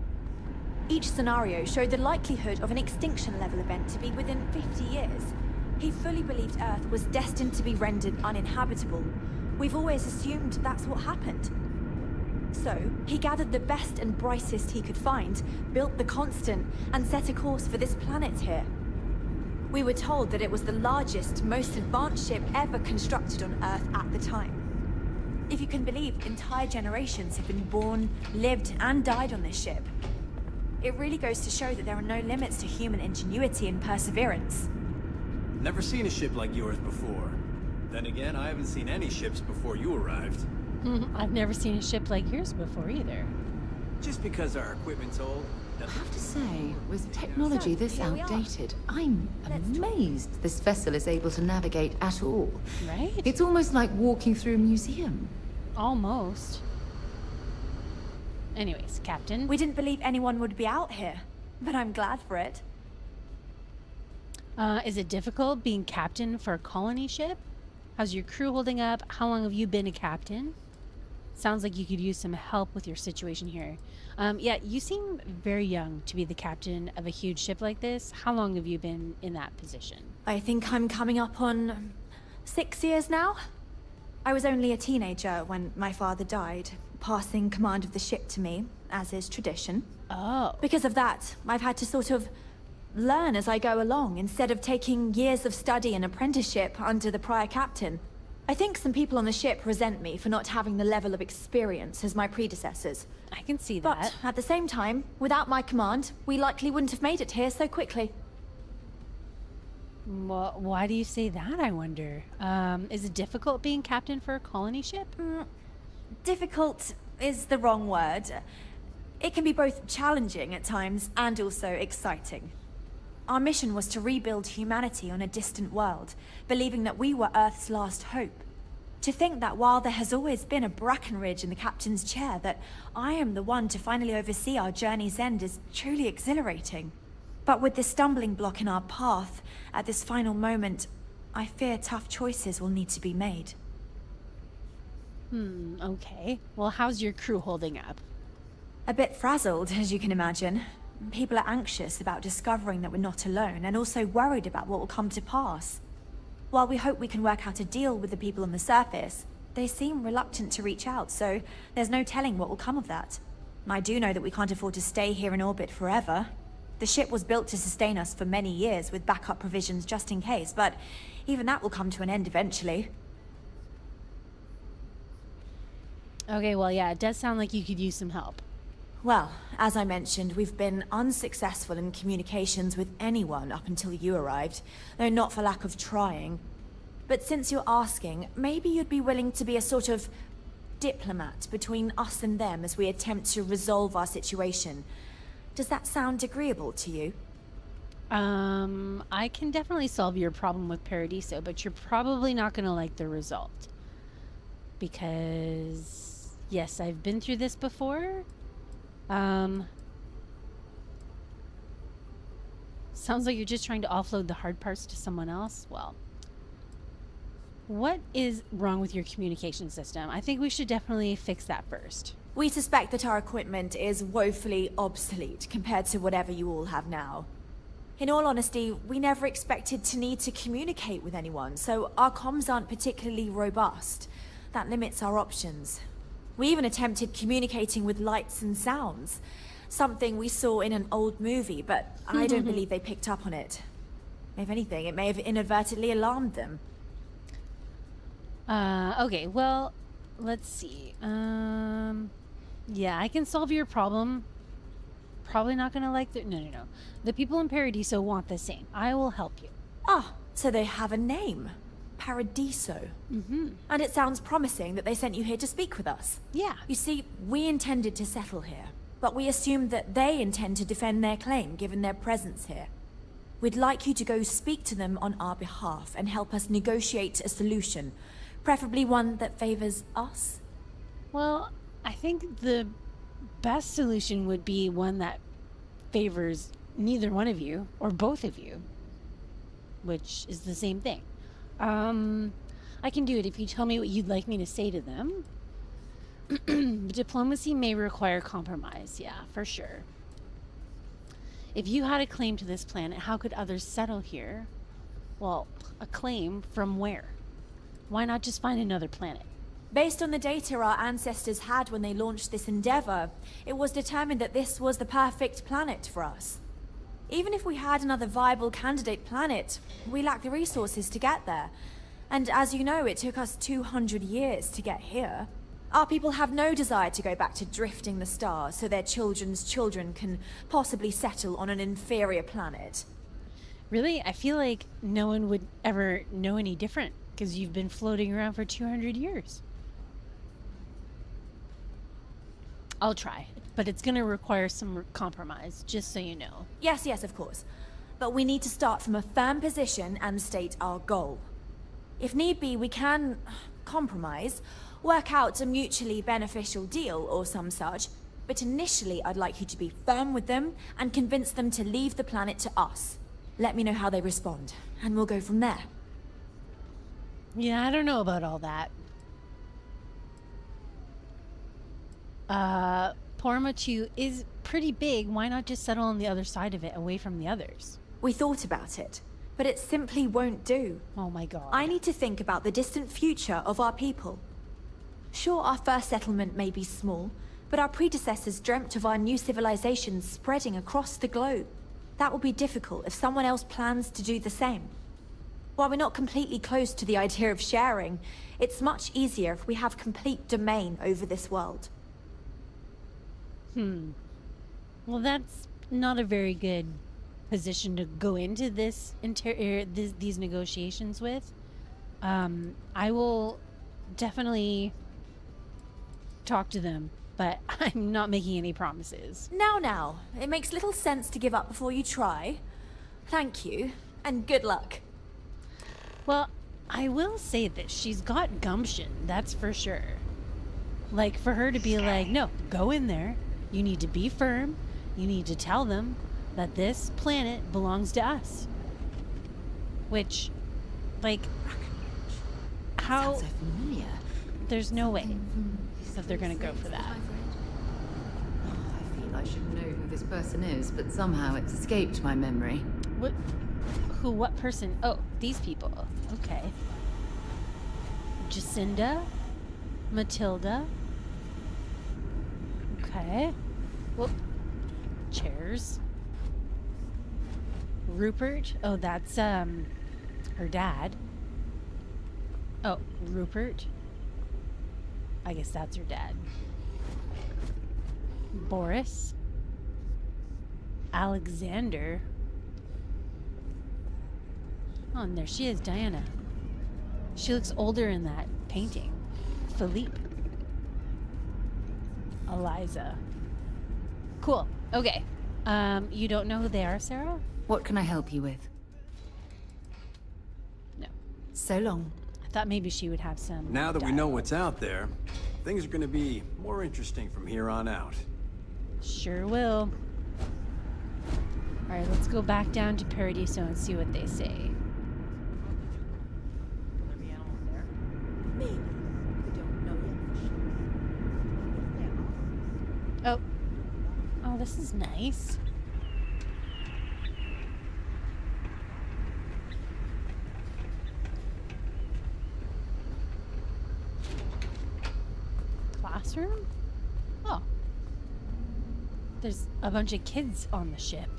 Each scenario showed the likelihood of an extinction-level event to be within 50 years. He fully believed Earth was destined to be rendered uninhabitable. We've always assumed that's what happened. So, he gathered the best and brightest he could find, built the Constant, and set a course for this planet here. We were told that it was the largest, most advanced ship ever constructed on Earth at the time. If you can believe, entire generations have been born, lived, and died on this ship. It really goes to show that there are no limits to human ingenuity and perseverance. Never seen a ship like yours before. Then again, I haven't seen any ships before you arrived. I've never seen a ship like yours before either. Just because our equipment's old. I have to say, with technology this outdated, I'm amazed this vessel is able to navigate at all. Right? It's almost like walking through a museum. Almost. Anyways, Captain. We didn't believe anyone would be out here, but I'm glad for it. Is it difficult being captain for a colony ship? How's your crew holding up? How long have you been a captain? Sounds like you could use some help with your situation here. Yeah, you seem very young to be the captain of a huge ship like this. How long have you been in that position? I think I'm coming up on 6 years now. I was only a teenager when my father died, passing command of the ship to me, as is tradition. Oh. Because of that, I've had to sort of learn as I go along, instead of taking years of study and apprenticeship under the prior captain. I think some people on the ship resent me for not having the level of experience as my predecessors. I can see that. But at the same time, without my command, we likely wouldn't have made it here so quickly. Why do you say that, I wonder? Is it difficult being captain for a colony ship? Difficult is the wrong word. It can be both challenging at times and also exciting. Our mission was to rebuild humanity on a distant world, believing that we were Earth's last hope. To think that while there has always been a Brackenridge in the captain's chair, that I am the one to finally oversee our journey's end is truly exhilarating. But with this stumbling block in our path, at this final moment, I fear tough choices will need to be made. Okay. Well, how's your crew holding up? A bit frazzled, as you can imagine. People are anxious about discovering that we're not alone, and also worried about what will come to pass. While we hope we can work out a deal with the people on the surface, they seem reluctant to reach out, so there's no telling what will come of that. I do know that we can't afford to stay here in orbit forever. The ship was built to sustain us for many years with backup provisions just in case, but even that will come to an end eventually. Okay, well, yeah, it does sound like you could use some help. Well, as I mentioned, we've been unsuccessful in communications with anyone up until you arrived, though not for lack of trying. But since you're asking, maybe you'd be willing to be a sort of diplomat between us and them as we attempt to resolve our situation. Does that sound agreeable to you? I can definitely solve your problem with Paradiso, but you're probably not going to like the result. Because, yes, I've been through this before. Sounds like you're just trying to offload the hard parts to someone else. Well, what is wrong with your communication system? I think we should definitely fix that first. We suspect that our equipment is woefully obsolete compared to whatever you all have now. In all honesty, we never expected to need to communicate with anyone, so our comms aren't particularly robust. That limits our options. We even attempted communicating with lights and sounds, something we saw in an old movie, but I don't believe they picked up on it. If anything, it may have inadvertently alarmed them. Okay, well, let's see. Yeah, I can solve your problem. Probably not gonna like the... No. The people in Paradiso want the same. I will help you. Ah, so they have a name. Paradiso. And it sounds promising that they sent you here to speak with us. Yeah. You see, we intended to settle here, but we assumed that they intend to defend their claim given their presence here. We'd like you to go speak to them on our behalf and help us negotiate a solution, preferably one that favors us. Well, I think the best solution would be one that favors neither one of you, or both of you, which is the same thing. I can do it if you tell me what you'd like me to say to them. Diplomacy may require compromise, yeah, for sure. If you had a claim to this planet, how could others settle here? Well, a claim from where? Why not just find another planet? Based on the data our ancestors had when they launched this endeavor, it was determined that this was the perfect planet for us. Even if we had another viable candidate planet, we lack the resources to get there. And as you know, it took us 200 years to get here. Our people have no desire to go back to drifting the stars so their children's children can possibly settle on an inferior planet. Really? I feel like no one would ever know any different, because you've been floating around for 200 years. I'll try, but it's going to require some compromise, just so you know. Yes, of course. But we need to start from a firm position and state our goal. If need be, we can compromise, work out a mutually beneficial deal or some such, but initially I'd like you to be firm with them and convince them to leave the planet to us. Let me know how they respond, and we'll go from there. Yeah, I don't know about all that. Porma 2 is pretty big. Why not just settle on the other side of it, away from the others? We thought about it, but it simply won't do. Oh my god. I need to think about the distant future of our people. Sure, our first settlement may be small, but our predecessors dreamt of our new civilizations spreading across the globe. That will be difficult if someone else plans to do the same. While we're not completely close to the idea of sharing, it's much easier if we have complete domain over this world. Well, that's not a very good position to go into this these negotiations with. I will definitely talk to them, but I'm not making any promises. Now. It makes little sense to give up before you try. Thank you, and good luck. Well, I will say that she's got gumption, that's for sure. Like, for her to be like, no, go in there. You need to be firm. You need to tell them that this planet belongs to us. Which, like, how... Sounds so familiar. There's no way that they're gonna go for that. Oh, I feel I should know who this person is, but somehow it's escaped my memory. What? Who? What person? Oh, these people. Okay. Jacinda, Matilda. Okay. Well, chairs. Rupert. Oh, that's her dad. Oh, Rupert. I guess that's her dad. Boris. Alexander. Oh, and there she is, Diana. She looks older in that painting. Philippe. Eliza. Cool. Okay. You don't know who they are, Sarah? What can I help you with? No. So long. I thought maybe she would have some. Now that we know what's out there, things are going to be more interesting from here on out. Sure will. Alright, let's go back down to Paradiso and see what they say. Maybe. We don't know yet. Oh. Oh, this is nice. Classroom? Oh. There's a bunch of kids on the ship.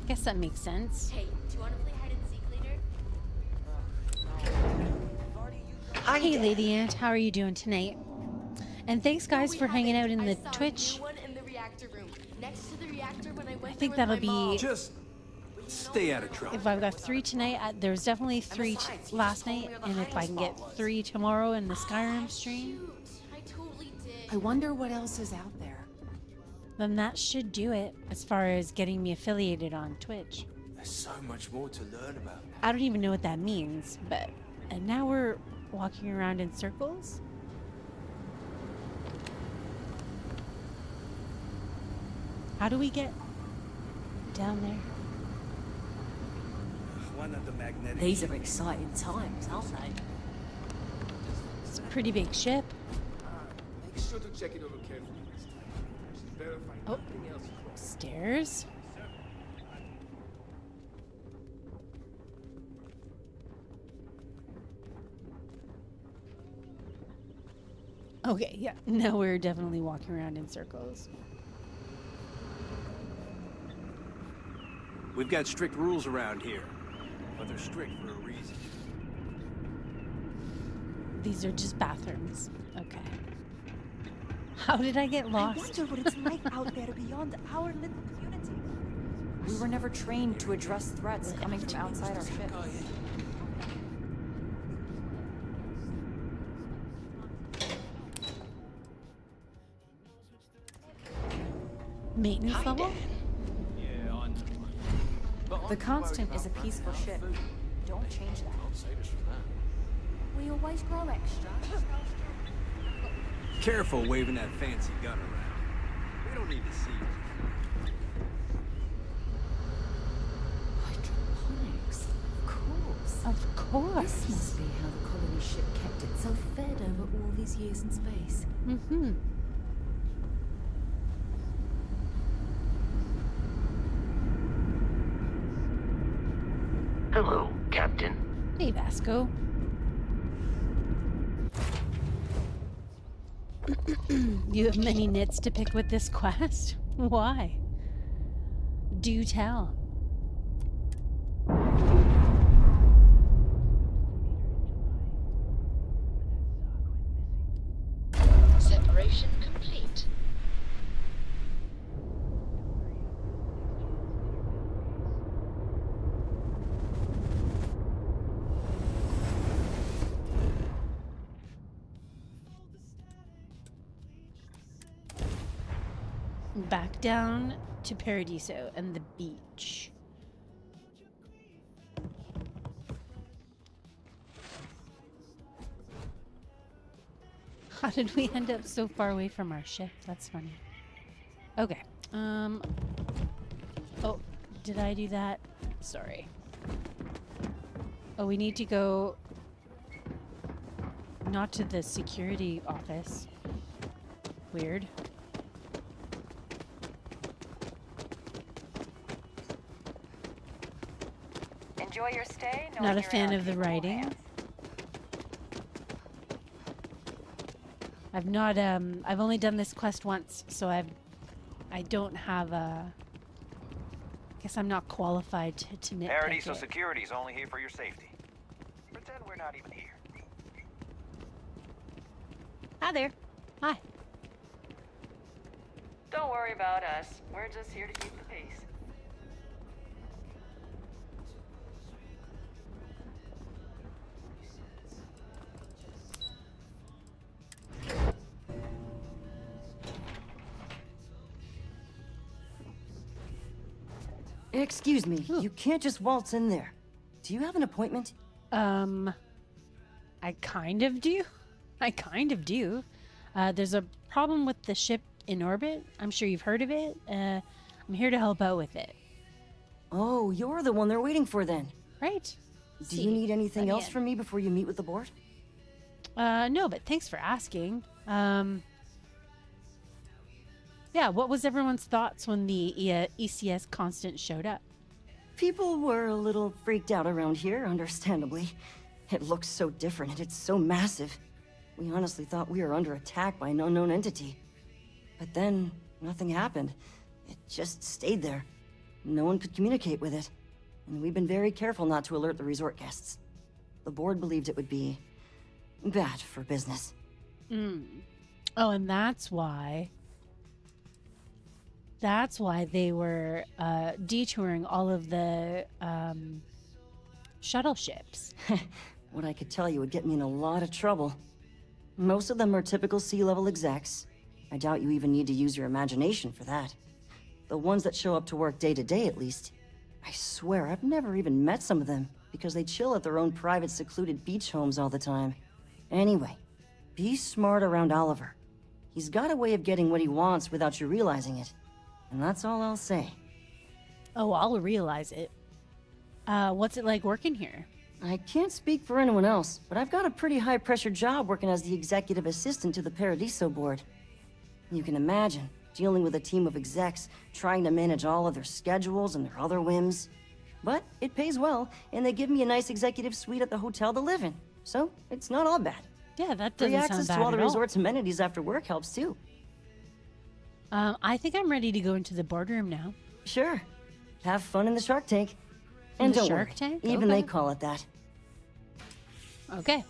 Guess that makes sense. Hey, do you want to play hide and seek later? Hey, Lady Ant, how are you doing tonight? And thanks, guys, for hanging out in the Twitch. I think that'll be... Just stay out of trouble. If I've got 3 tonight, there was definitely 3 last night, and if I can get 3 tomorrow in the Skyrim stream, I wonder what else is out there. then that should do it as far as getting me affiliated on Twitch. There's so much more to learn about. I don't even know what that means, but... And now we're walking around in circles? How do we get down there? One of the magnetic... These are exciting times, aren't they? It's a pretty big ship. Make sure to check it over carefully next time. Just verify nothing else. Stairs? Okay, yeah. Now we're definitely walking around in circles. We've got strict rules around here, but they're strict for a reason. These are just bathrooms. Okay. How did I get lost? I wonder what it's like out there beyond our little community. We were never trained to address threats coming from outside our ship. Maintenance level? The Constant is a peaceful ship. Don't change that. We always grow extra. Careful waving that fancy gun around. We don't need to see you. Hydroponics, of course. Of course. This must be how the colony ship kept itself fed over all these years in space. Mm-hmm. Hello, Captain. Hey, Vasco. You have many nits to pick with this quest? Why? Do tell. Separation complete. back down to Paradiso and the beach. How did we end up so far away from our ship? That's funny. Okay. Oh, did I do that? Sorry. Oh, we need to go not to the security office. Weird. Enjoy your stay. Not a fan of the writing. I've not I've only done this quest once, so I don't have a guess I'm not qualified to nitpick Paradiso it. Security's only here for your safety. Pretend we're not even here. Hi there. Hi. Don't worry about us. We're just here to keep the peace. Excuse me, you can't just waltz in there. Do you have an appointment? I kind of do. There's a problem with the ship in orbit. I'm sure you've heard of it. I'm here to help out with it. Oh, you're the one they're waiting for then. Right. Do you need anything else from me before you meet with the board? No, but thanks for asking. Yeah, what was everyone's thoughts when the ECS Constant showed up? People were a little freaked out around here, understandably. It looks so different and it's so massive. We honestly thought we were under attack by an unknown entity. But then, nothing happened. It just stayed there. No one could communicate with it. And we've been very careful not to alert the resort guests. The board believed it would be bad for business. Oh, and that's why they were detouring all of the shuttle ships. What I could tell you would get me in a lot of trouble. Most of them are typical sea-level execs. I doubt you even need to use your imagination for that. The ones that show up to work day to day, at least. I swear, I've never even met some of them, because they chill at their own private, secluded beach homes all the time. Anyway, be smart around Oliver. He's got a way of getting what he wants without you realizing it. And that's all I'll say. Oh, I'll realize it. What's it like working here? I can't speak for anyone else, but I've got a pretty high-pressure job working as the executive assistant to the Paradiso board. You can imagine, dealing with a team of execs, trying to manage all of their schedules and their other whims. But it pays well, and they give me a nice executive suite at the hotel to live in. So, it's not all bad. Yeah, that Free doesn't access sound bad to all the at all. resort's amenities after work helps too. I think I'm ready to go into the boardroom now. Sure. Have fun in the Shark Tank. And The don't Shark worry, Tank? even Okay. they call it that. Okay.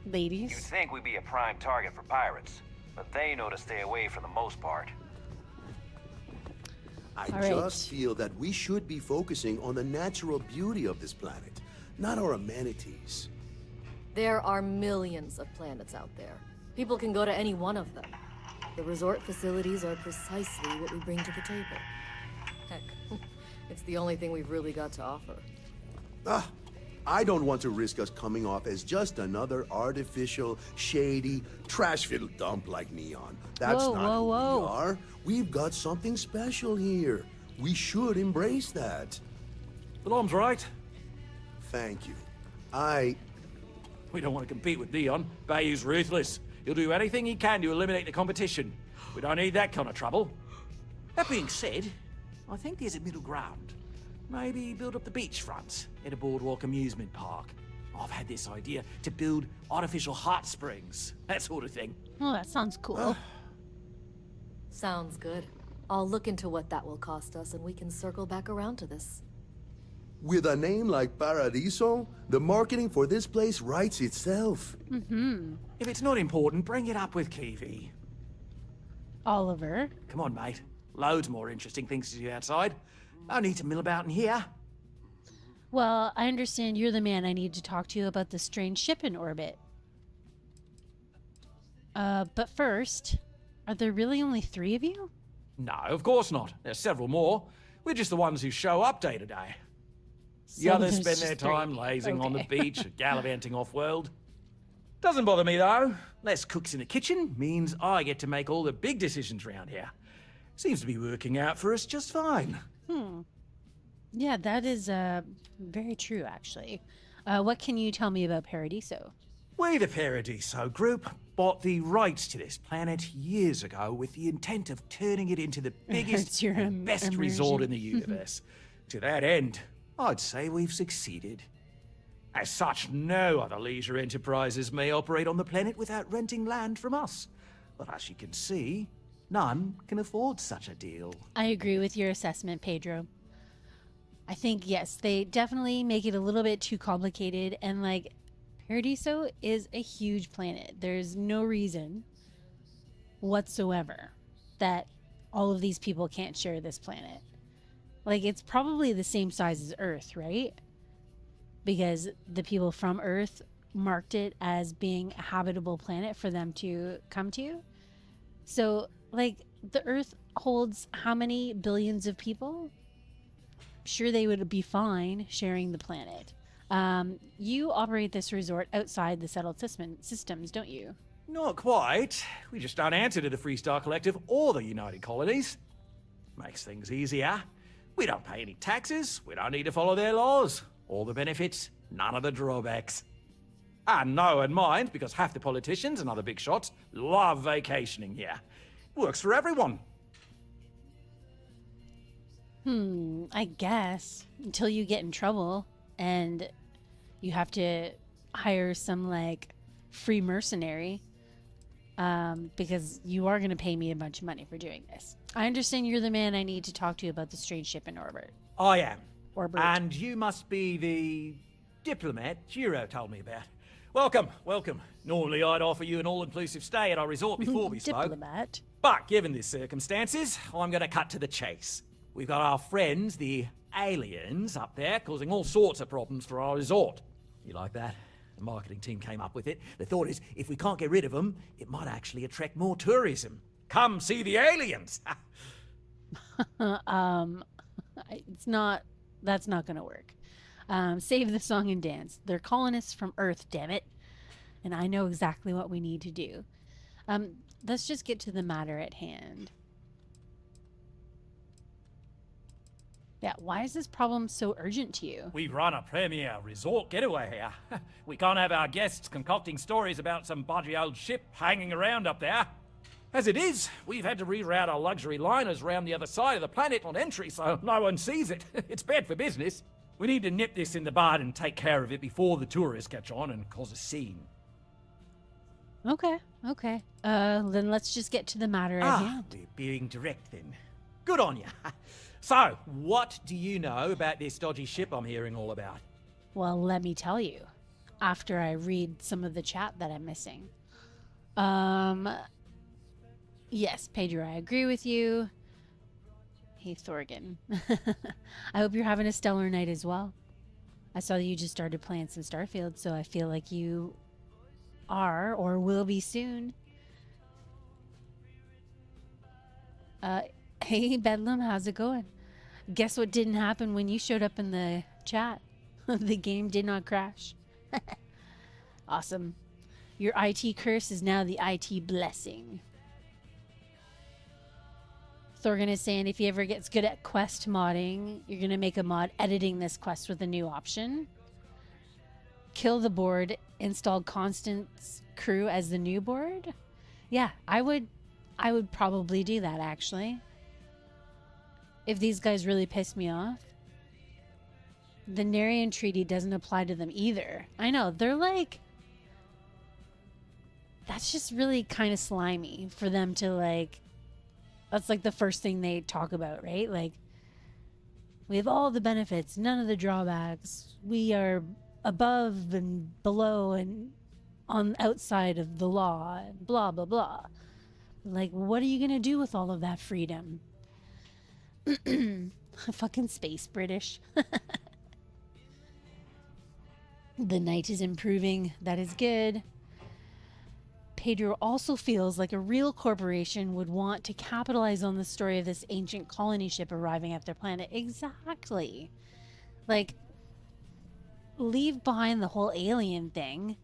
Ladies. You'd think we'd be a prime target for pirates, but they know to stay away for the most part. I All right. just feel that we should be focusing on the natural beauty of this planet, not our amenities. There are millions of planets out there. People can go to any one of them. The resort facilities are precisely what we bring to the table. Heck, it's the only thing we've really got to offer. I don't want to risk us coming off as just another artificial, shady, trash-filled dump like Neon. That's Whoa, not whoa, who whoa. we are. We've got something special here. We should embrace that. The alarm's right. Thank you. We don't want to compete with Neon. Bayou's ruthless. He'll do anything he can to eliminate the competition. We don't need that kind of trouble. That being said, I think there's a middle ground. Maybe build up the beachfront in a boardwalk amusement park. I've had this idea to build artificial hot springs, that sort of thing. Oh, that sounds cool. Sounds good. I'll look into what that will cost us and we can circle back around to this. With a name like Paradiso, the marketing for this place writes itself. If it's not important, bring it up with Kiwi. Oliver. Come on, mate. Loads more interesting things to do outside. No need to mill about in here. Well, I understand you're the man I need to talk to about the strange ship in orbit. But first, Are there really only 3 of you? No, of course not. There's several more. We're just the ones who show up day to day. The So others there's spend their just 3. time lazing on the Okay. beach, or gallivanting off-world. Doesn't bother me, though. Less cooks in the kitchen means I get to make all the big decisions around here. Seems to be working out for us just fine. Yeah, that is very true, actually. What can you tell me about Paradiso? We, the Paradiso Group, bought the rights to this planet years ago with the intent of turning it into the biggest your and best immersion. resort in the universe. To that end, I'd say we've succeeded. As such, no other leisure enterprises may operate on the planet without renting land from us. But as you can see, none can afford such a deal. I agree with your assessment, Pedro. I think, yes, they definitely make it a little bit too complicated, and like, Paradiso is a huge planet. There's no reason whatsoever that all of these people can't share this planet. Like, it's probably the same size as Earth, right? Because the people from Earth marked it as being a habitable planet for them to come to. So, like, the Earth holds how many billions of people? Sure, they would be fine sharing the planet. You operate this resort outside the settled systems, don't you? Not quite. We just don't answer to the Freestar Collective or the United Colonies. Makes things easier. We don't pay any taxes, we don't need to follow their laws. All the benefits, none of the drawbacks. And no one minds, because half the politicians and other big shots love vacationing here. Works for everyone. I guess. Until you get in trouble and you have to hire some, like, free mercenary. Because you are going to pay me a bunch of money for doing this. I understand you're the man I need to talk to about the strange ship in orbit. I am. Orbit. And you must be the diplomat Giro told me about. Welcome, welcome. Normally I'd offer you an all-inclusive stay at our resort before we spoke. Diplomat. But given the circumstances, I'm going to cut to the chase. We've got our friends, the aliens, up there, causing all sorts of problems for our resort. You like that? The marketing team came up with it. The thought is, if we can't get rid of them, it might actually attract more tourism. Come see the aliens! That's not gonna work. Save the song and dance. They're colonists from Earth, damn it. And I know exactly what we need to do. Let's just get to the matter at hand. Yeah, why is this problem so urgent to you? We run a premier resort getaway here. We can't have our guests concocting stories about some budgy old ship hanging around up there. As it is, we've had to reroute our luxury liners around the other side of the planet on entry so no one sees it. It's bad for business. We need to nip this in the bud and take care of it before the tourists catch on and cause a scene. Okay. Then let's just get to the matter at hand. We're being direct then. Good on you. So, what do you know about this dodgy ship I'm hearing all about? Well, let me tell you, after I read some of the chat that I'm missing. Yes, Pedro, I agree with you. Hey, Thorgan. I hope you're having a stellar night as well. I saw that you just started playing some Starfield, so I feel like you are, or will be soon. Hey, Bedlam, how's it going? Guess what didn't happen when you showed up in the chat? The game did not crash. Awesome. Your IT curse is now the IT blessing. Thorgan is saying if he ever gets good at quest modding, you're going to make a mod editing this quest with a new option. Kill the board, install Constant's crew as the new board. Yeah, I would probably do that, actually. If these guys really piss me off. The Narian Treaty doesn't apply to them either. I know, they're like... That's just really kind of slimy for them to, like... That's like the first thing they talk about, right? Like, we have all the benefits, none of the drawbacks. We are above and below and on outside of the law, and blah, blah, blah. Like, what are you going to do with all of that freedom? Fucking space British. The night is improving. That is good. Pedro also feels like a real corporation would want to capitalize on the story of this ancient colony ship arriving at their planet. Exactly. Like, leave behind the whole alien thing,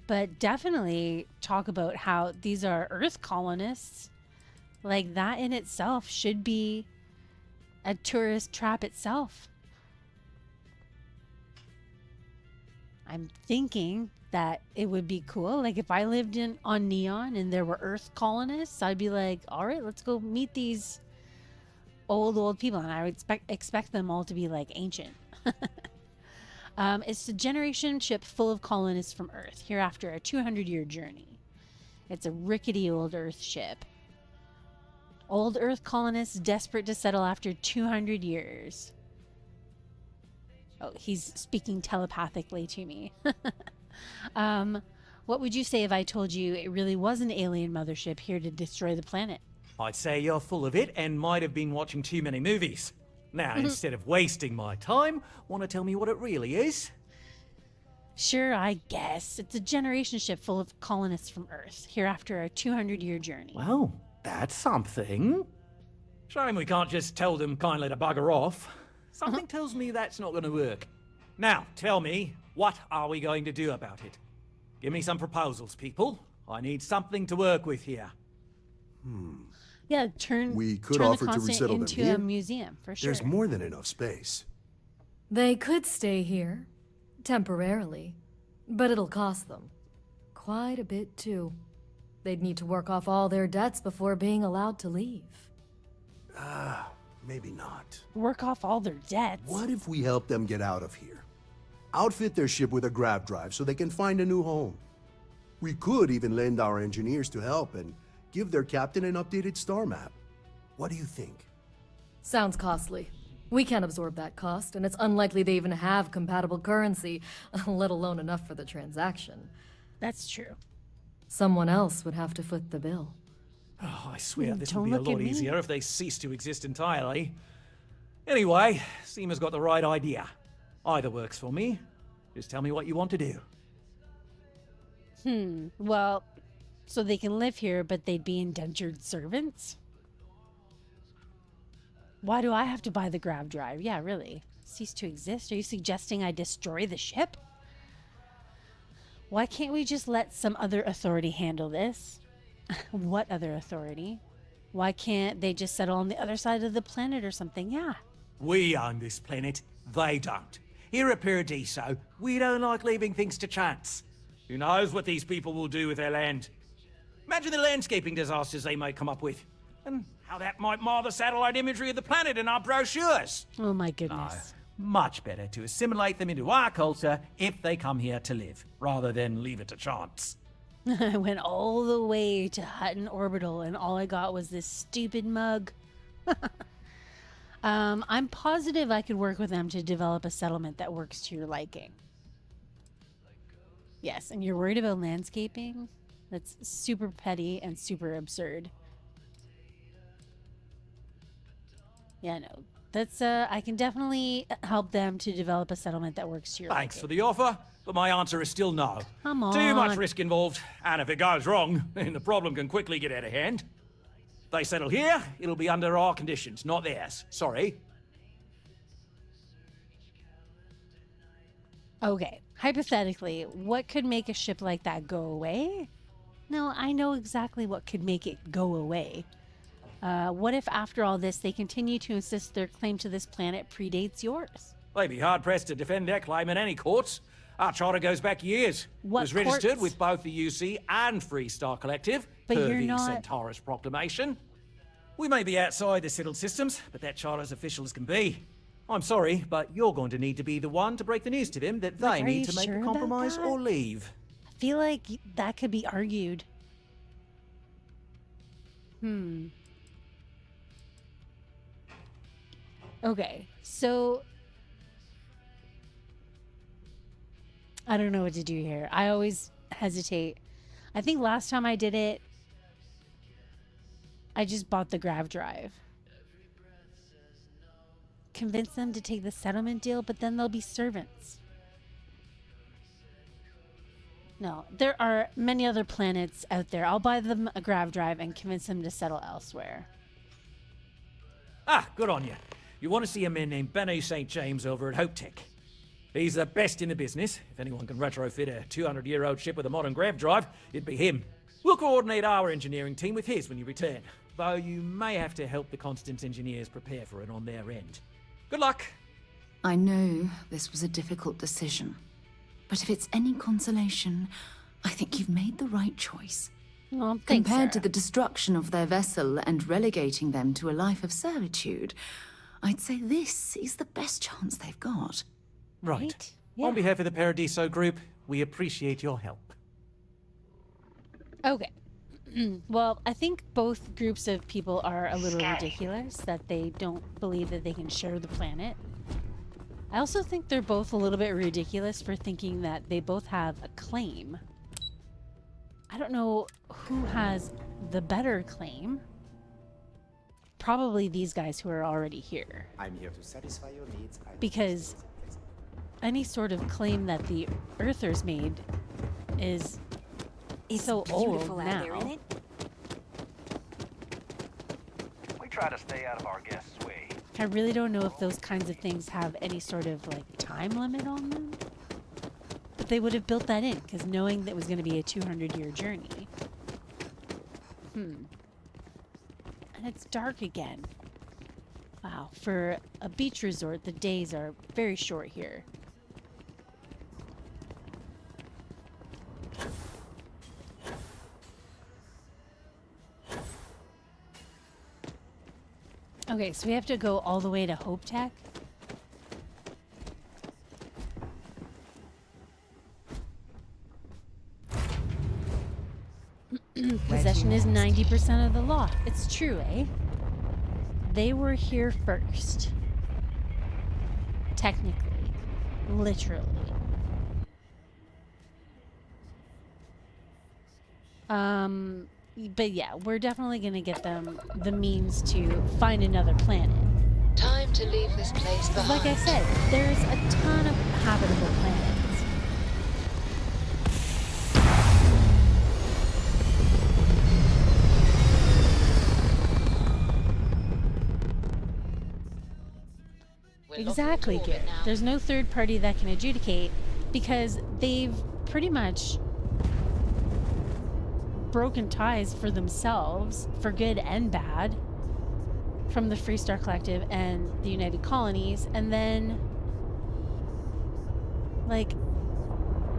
but definitely talk about how these are Earth colonists. Like, that in itself should be a tourist trap itself. I'm thinking that it would be cool. Like, if I lived on Neon and there were Earth colonists, I'd be like, all right, let's go meet these old people. And I would expect them all to be, like, ancient. It's a generation ship full of colonists from Earth, here after a 200-year journey. It's a rickety old Earth ship. Old Earth colonists desperate to settle after 200 years. Oh, he's speaking telepathically to me. What would you say if I told you it really was an alien mothership here to destroy the planet? I'd say you're full of it and might have been watching too many movies. Now, instead of wasting my time, want to tell me what it really is? Sure, I guess. It's a generation ship full of colonists from Earth, here after a 200-year journey. Well, that's something. Shame we can't just tell them kindly to bugger off. Something tells me that's not going to work. Now, tell me, what are we going to do about it? Give me some proposals, people. I need something to work with here. Yeah, turn We could the offer to constant resettle them into here. a museum, for sure. There's more than enough space. They could stay here, temporarily, but it'll cost them. Quite a bit, too. They'd need to work off all their debts before being allowed to leave. Maybe not. Work off all their debts. What if we help them get out of here? Outfit their ship with a grav drive so they can find a new home. We could even lend our engineers to help and give their captain an updated star map. What do you think? Sounds costly. We can't absorb that cost, and it's unlikely they even have compatible currency, let alone enough for the transaction. That's true. Someone else would have to foot the bill. Oh, I swear this Don't would be a look at lot me. easier if they ceased to exist entirely. Anyway, Seema's got the right idea. Either works for me. Just tell me what you want to do. Well, so they can live here, but they'd be indentured servants? Why do I have to buy the grav drive? Yeah, really. Cease to exist? Are you suggesting I destroy the ship? Why can't we just let some other authority handle this? What other authority? Why can't they just settle on the other side of the planet or something? Yeah. We own this planet, they don't. Here at Paradiso, we don't like leaving things to chance. Who knows what these people will do with their land? Imagine the landscaping disasters they may come up with, and how that might mar the satellite imagery of the planet in our brochures. Oh my goodness. Much better to assimilate them into our culture if they come here to live, rather than leave it to chance. I went all the way to Hutton Orbital and all I got was this stupid mug. I'm positive I could work with them to develop a settlement that works to your liking. Yes, and you're worried about landscaping? That's super petty and super absurd. Yeah, no. That's, I can definitely help them to develop a settlement that works to your Thanks for liking. the offer, but my answer is still no. Come on. Too much risk involved, and if it goes wrong, then the problem can quickly get out of hand. If they settle here, it'll be under our conditions, not theirs. Sorry. Okay, hypothetically, what could make a ship like that go away? No, I know exactly what could make it go away. What if after all this they continue to insist their claim to this planet predates yours? They'd be hard-pressed to defend their claim in any courts. Our charter goes back years. What It was registered courts? with both the UC and Free Star Collective, But per you're the not- Centaurus Proclamation. We may be outside the settled systems, but that charter's official as can be. I'm sorry, but you're going to need to be the one to break the news to them that they Like, are need you to make sure a about compromise that? or leave. I feel like that could be argued. Okay, so I don't know what to do here. I always hesitate. I think last time I did it, I just bought the grav drive. Convince them to take the settlement deal, but then they'll be servants. No, there are many other planets out there. I'll buy them a grav drive and convince them to settle elsewhere. Ah, good on you. You want to see a man named Benny St. James over at Hope Tech. He's the best in the business. If anyone can retrofit a 200-year-old ship with a modern grav drive, it'd be him. We'll coordinate our engineering team with his when you return, though you may have to help the Constance engineers prepare for it on their end. Good luck. I know this was a difficult decision, but if it's any consolation, I think you've made the right choice. Well, thanks, Compared to Sarah. the destruction of their vessel and relegating them to a life of servitude, I'd say this is the best chance they've got. Right. Yeah. On behalf of the Paradiso Group, we appreciate your help. Okay. Well, I think both groups of people are a little ridiculous that they don't believe that they can share the planet. I also think they're both a little bit ridiculous for thinking that they both have a claim. I don't know who has the better claim. Probably these guys who are already here. I'm here to satisfy your needs. Because any sort of claim that the Earthers made is so old now. there, isn't it? We try to stay out of our guests' way. I really don't know if those kinds of things have any sort of like time limit on them. But they would have built that in, because knowing that it was going to be a 200-year journey. And it's dark again. Wow, for a beach resort, the days are very short here. Okay, so we have to go all the way to Hope Tech. Possession is 90% of the law. It's true, eh? They were here first. Technically. Literally. But yeah, we're definitely gonna get them the means to find another planet. Time to leave this place behind. Like I said, there's a ton of habitable planets. Exactly, Git. There's no third party that can adjudicate because they've pretty much broken ties for themselves, for good and bad, from the Freestar Collective and the United Colonies, and then like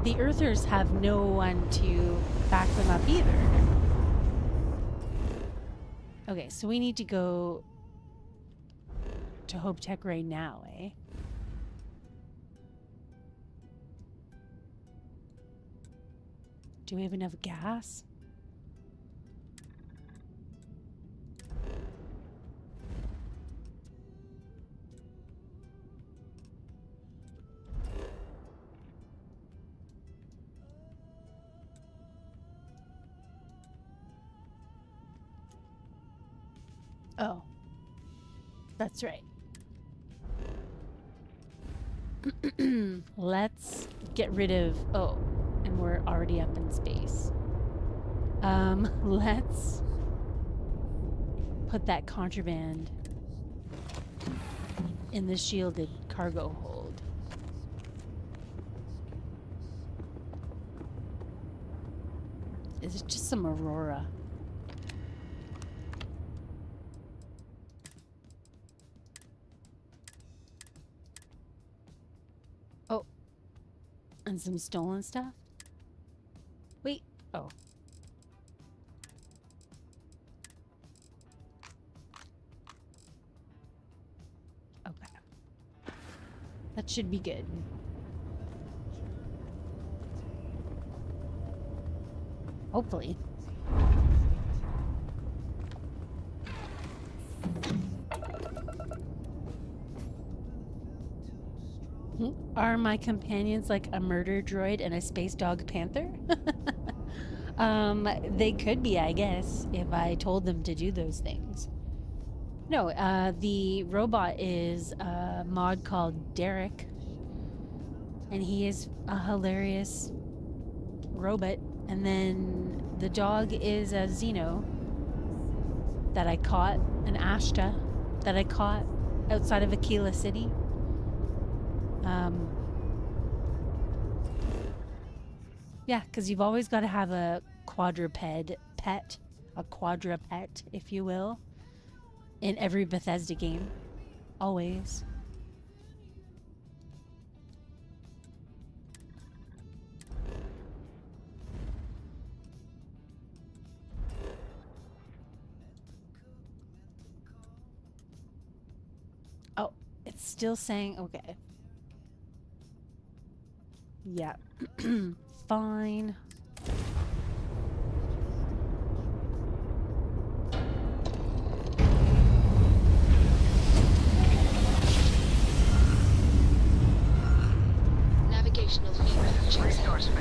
the Earthers have no one to back them up either. Okay, so we need to go to Hope Tech right now, eh? Do we have enough gas? Oh, that's right. Let's get rid of... Oh, and we're already up in space. Let's put that contraband in the shielded cargo hold. Is it just some Aurora? Oh, and some stolen stuff? Wait, oh. Okay. That should be good. Hopefully. Are my companions like a murder droid and a space dog panther? They could be, I guess, if I told them to do those things. No, the robot is a mod called Derek. And he is a hilarious robot, and then the dog is a Xeno that I caught, an Ashta that I caught outside of Aquila City. Yeah, because you've always got to have a quadruped pet, a quadruped, if you will, in every Bethesda game. Always. Oh, it's still saying, okay. Yeah. Fine. Navigational feedback. Restore space.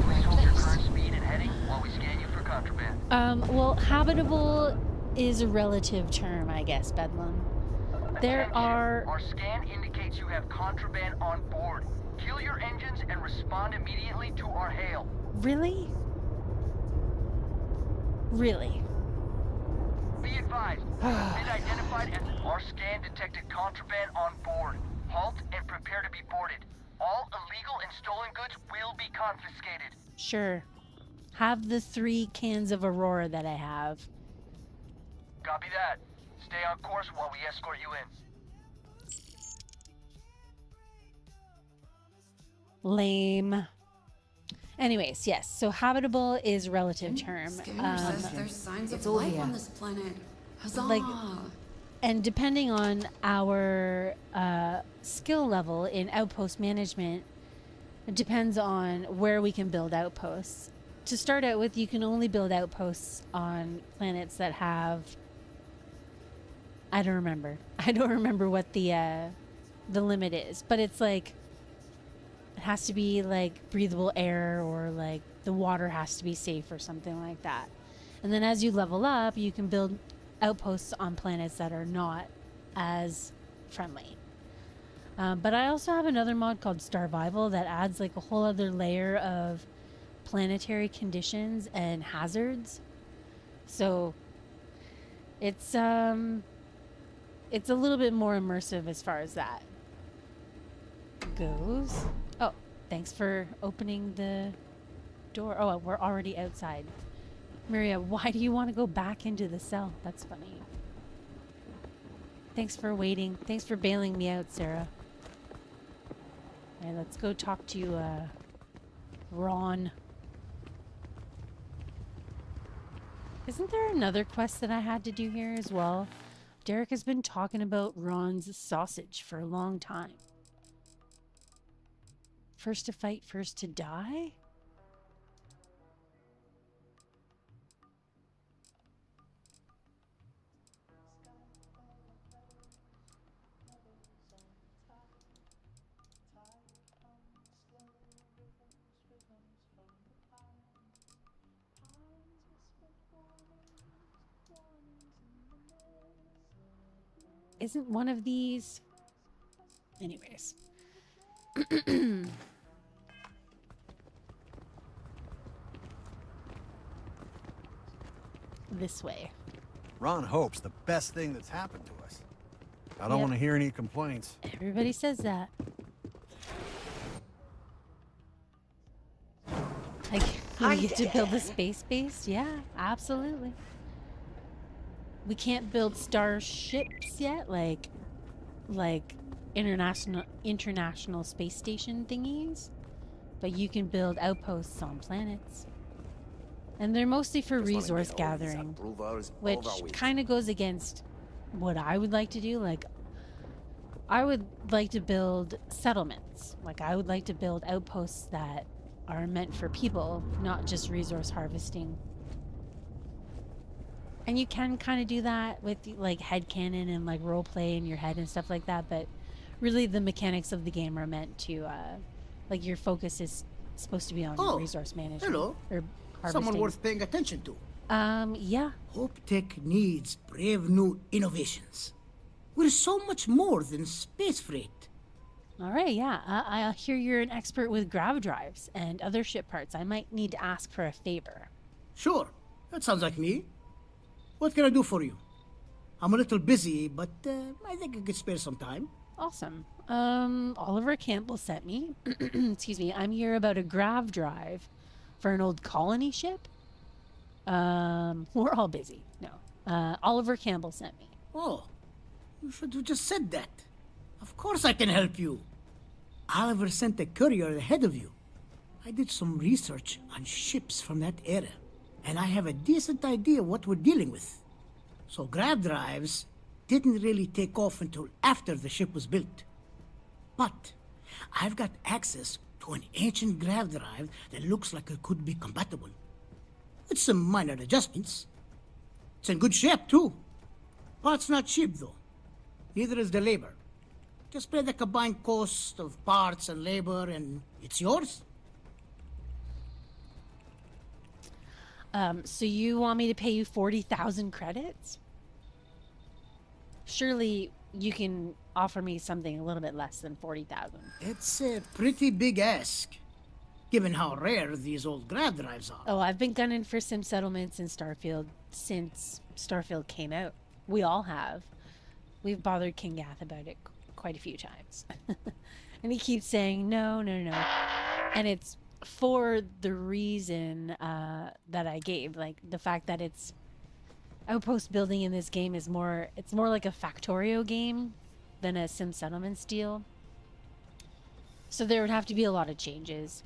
Please hold your current speed and heading while we scan you for contraband. Well, habitable is a relative term, I guess, Bedlam. There are... Our scan indicates you have contraband on board. Kill your engines and respond immediately to our hail. Really? Really? Be advised, you have been identified as our scan detected contraband on board. Halt and prepare to be boarded. All illegal and stolen goods will be confiscated. Sure. Have the 3 cans of Aurora that I have. Copy that. Stay on course while we escort you in. Lame. Anyways, yes. So habitable is relative term. There's signs of life on this planet. Huzzah! Like, and depending on our skill level in outpost management, it depends on where we can build outposts. To start out with, you can only build outposts on planets that have... I don't remember. I don't remember what the limit is, but it's like it has to be like breathable air, or like the water has to be safe or something like that. And then as you level up, you can build outposts on planets that are not as friendly. But I also have another mod called Starvival that adds like a whole other layer of planetary conditions and hazards. So it's a little bit more immersive as far as that goes. Oh, thanks for opening the door. Oh, we're already outside. Maria, why do you want to go back into the cell? That's funny. Thanks for waiting. Thanks for bailing me out, Sarah. All right, let's go talk to Ron. Isn't there another quest that I had to do here as well? Derek has been talking about Ron's sausage for a long time. First to fight, first to die? Isn't one of these... Anyways. This way. Ron hopes the best thing that's happened to us. I don't Yep. want to hear any complaints. Everybody says that. Like, we get to build a space base? Yeah, absolutely. We can't build starships yet, like international space station thingies, but you can build outposts on planets. And they're mostly for resource gathering, which kind of goes against what I would like to do. Like, I would like to build settlements. Like, I would like to build outposts that are meant for people, not just resource harvesting. And you can kind of do that with like headcanon and like roleplay in your head and stuff like that, but really the mechanics of the game are meant to like your focus is supposed to be on resource management. Hello. Or harvesting. Someone worth paying attention to. Yeah. Hope Tech needs brave new innovations. We're so much more than space freight. All right, yeah. I hear you're an expert with grav drives and other ship parts. I might need to ask for a favor. Sure. That sounds like me. What can I do for you? I'm a little busy, but I think I could spare some time. Awesome. Oliver Campbell sent me. Excuse me. I'm here about a grav drive for an old colony ship. We're all busy. No. Oliver Campbell sent me. Oh, you should have just said that. Of course I can help you. Oliver sent a courier ahead of you. I did some research on ships from that era, and I have a decent idea what we're dealing with. So grav drives didn't really take off until after the ship was built. But I've got access to an ancient grav drive that looks like it could be compatible. With some minor adjustments. It's in good shape, too. Parts not cheap, though. Neither is the labor. Just pay the combined cost of parts and labor, and it's yours. So you want me to pay you 40,000 credits? Surely you can offer me something a little bit less than 40,000. It's a pretty big ask, given how rare these old grav drives are. Oh, I've been gunning for sim settlements in Starfield since Starfield came out. We all have. We've bothered Kinggath about it quite a few times. And he keeps saying, no, no, no. And it's for the reason that I gave. Like, the fact that it's outpost building in this game is more, it's more like a Factorio game than a sim settlements deal. So there would have to be a lot of changes.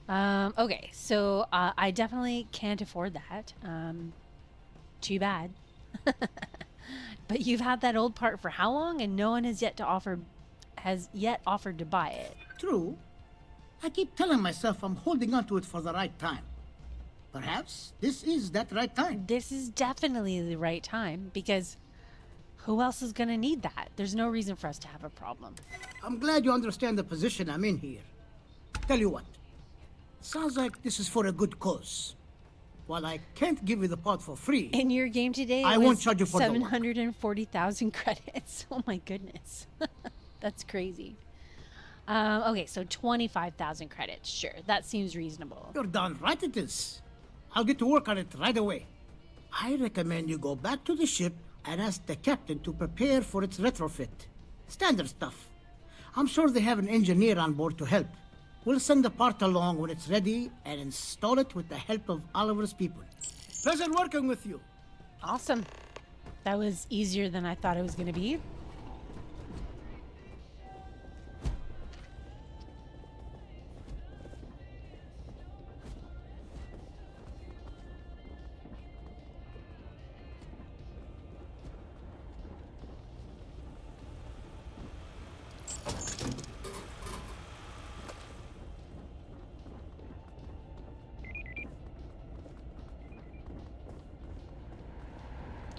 Okay, so I definitely can't afford that. Too bad. But you've had that old part for how long, and no one has yet offered to buy it. True. I keep telling myself I'm holding on to it for the right time. Perhaps this is that right time. This is definitely the right time, because who else is going to need that? There's no reason for us to have a problem. I'm glad you understand the position I'm in here. Tell you what. Sounds like this is for a good cause. While I can't give you the part for free... In your game today, I won't charge you for 740,000 credits. Oh my goodness. That's crazy. Okay, so 25,000 credits. Sure, that seems reasonable. You're done right it is. I'll get to work on it right away. I recommend you go back to the ship and ask the captain to prepare for its retrofit. Standard stuff. I'm sure they have an engineer on board to help. We'll send the part along when it's ready and install it with the help of Oliver's people. Pleasure working with you. Awesome. That was easier than I thought it was going to be.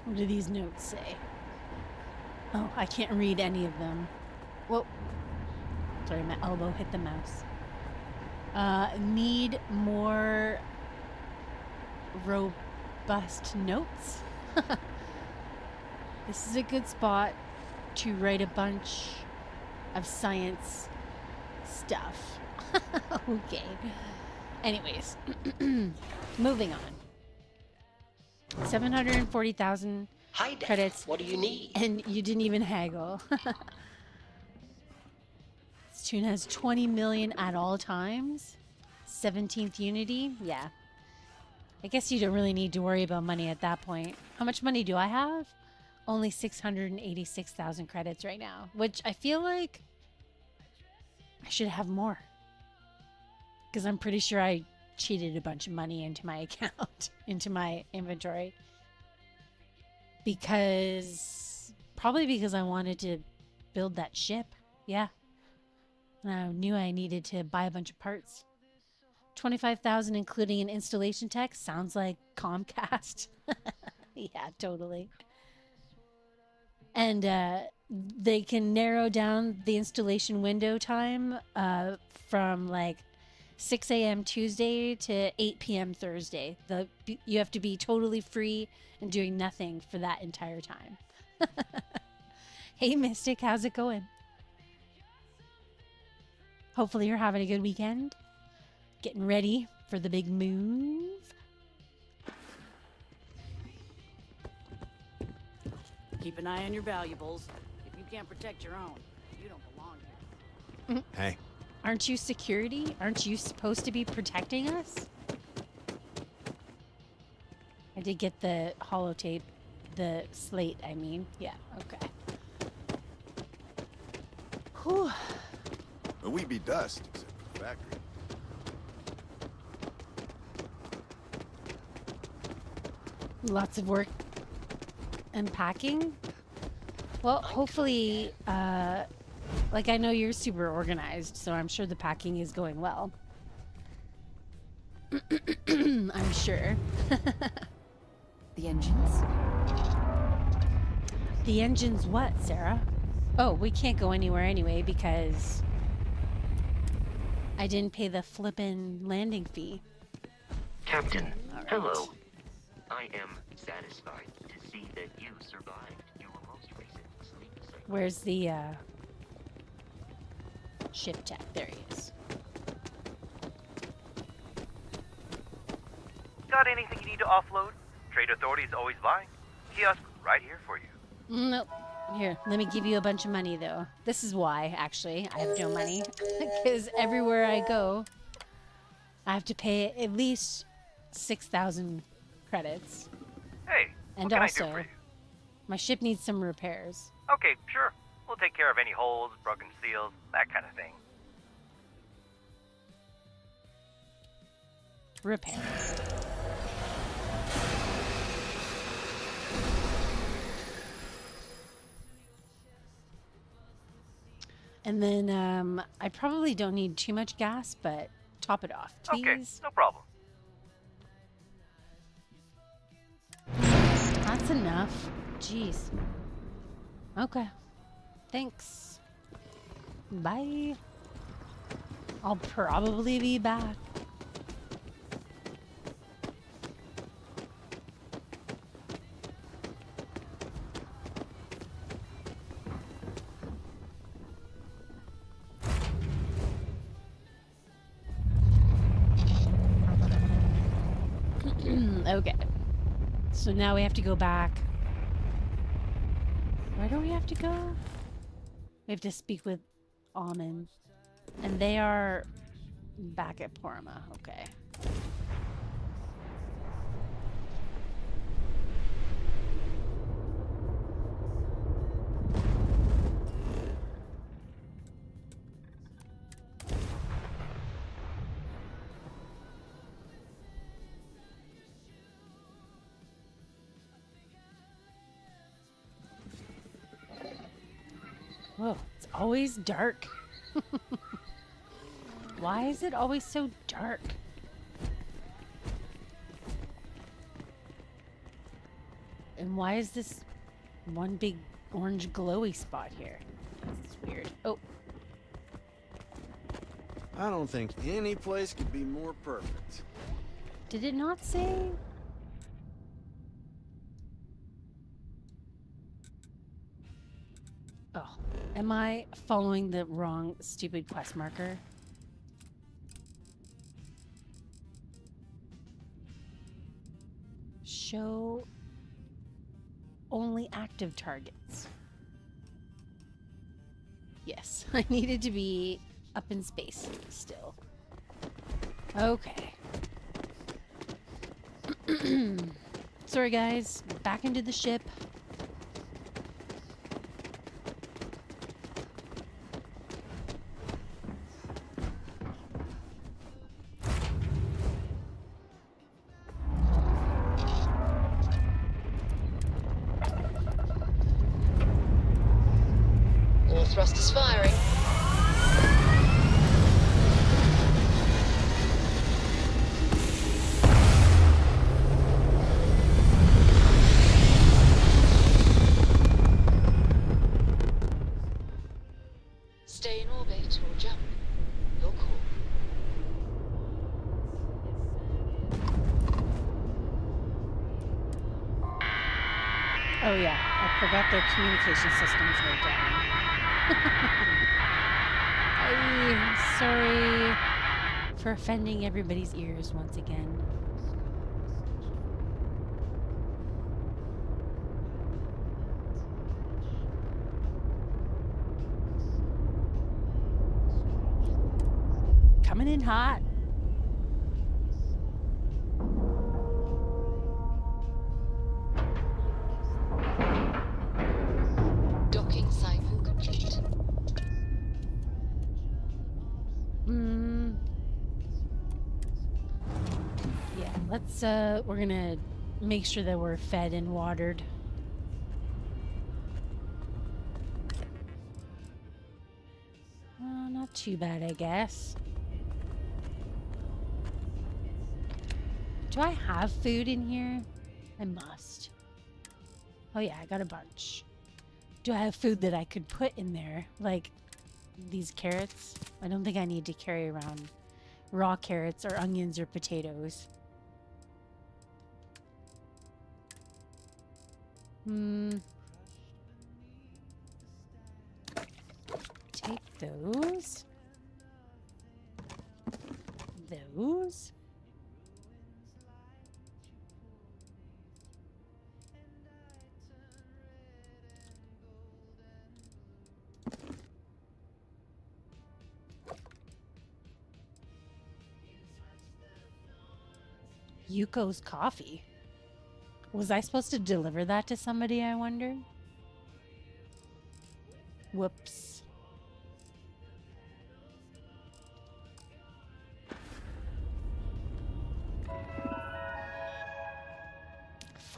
What do these notes say? Oh, I can't read any of them. Whoa. Sorry, my elbow hit the mouse. Need more robust notes? This is a good spot to write a bunch of science stuff. Okay. Anyways, moving on. 740,000 credits. What do you need? And you didn't even haggle. This tune has 20 million at all times. 17th Unity. Yeah. I guess you don't really need to worry about money at that point. How much money do I have? Only 686,000 credits right now, which I feel like I should have more. Because I'm pretty sure I cheated a bunch of money into my account, into my inventory. Probably because I wanted to build that ship. Yeah. And I knew I needed to buy a bunch of parts. 25,000 including an installation tech sounds like Comcast. Yeah, totally. And they can narrow down the installation window time from like 6 a.m. Tuesday to 8 p.m. Thursday. You have to be totally free and doing nothing for that entire time. Hey, Mystic, how's it going? Hopefully you're having a good weekend. Getting ready for the big move. Keep an eye on your valuables. If you can't protect your own, you don't belong here. Hey. Aren't you security? Aren't you supposed to be protecting us? I did get the holotape, the slate, I mean. Yeah, okay. Whew. But we'd be dust, except for the factory. Lots of work and packing. Well, hopefully, like I know you're super organized, so I'm sure the packing is going well. I'm sure. The engines? The engines what, Sarah? Oh, we can't go anywhere anyway because I didn't pay the flippin' landing fee. Captain, hello. I am satisfied to see that you survived your most recent sleep cycle. Where's the ship tech? There he is. Got anything you need to offload? Trade Authority is always buying. Kiosk right here for you. Nope. Here, let me give you a bunch of money, though. This is why, actually, I have no money. Because everywhere I go, I have to pay at least 6,000 credits. Hey, and what can also, I do for you? my ship needs some repairs. Okay, sure. We'll take care of any holes, broken seals, that kind of thing. Repairs. And then I probably don't need too much gas, but top it off, please. Okay, no problem. That's enough. Jeez. Okay. Thanks. Bye. I'll probably be back. Okay. So now we have to go back. Where do we have to go? We have to speak with Almond. And they are back at Porma. Okay. Whoa, it's always dark. Why is it always so dark? And why is this one big orange glowy spot here? It's weird. Oh. I don't think any place could be more perfect. Did it not say? Oh, am I following the wrong stupid quest marker? Show only active targets. Yes, I needed to be up in space still. Okay. Sorry guys, back into the ship. All thrusters firing. Stay in orbit or jump. Your call. Oh yeah, I forgot their communication systems were down. Sorry for offending everybody's ears once again. Coming in hot. Docking cycle complete. Yeah, let's we're gonna make sure that we're fed and watered. Not too bad, I guess. Do I have food in here? I must. Oh yeah, I got a bunch. Do I have food that I could put in there? Like these carrots? I don't think I need to carry around raw carrots or onions or potatoes. Take those. Those. Yuko's coffee. Was I supposed to deliver that to somebody, I wonder? Whoops.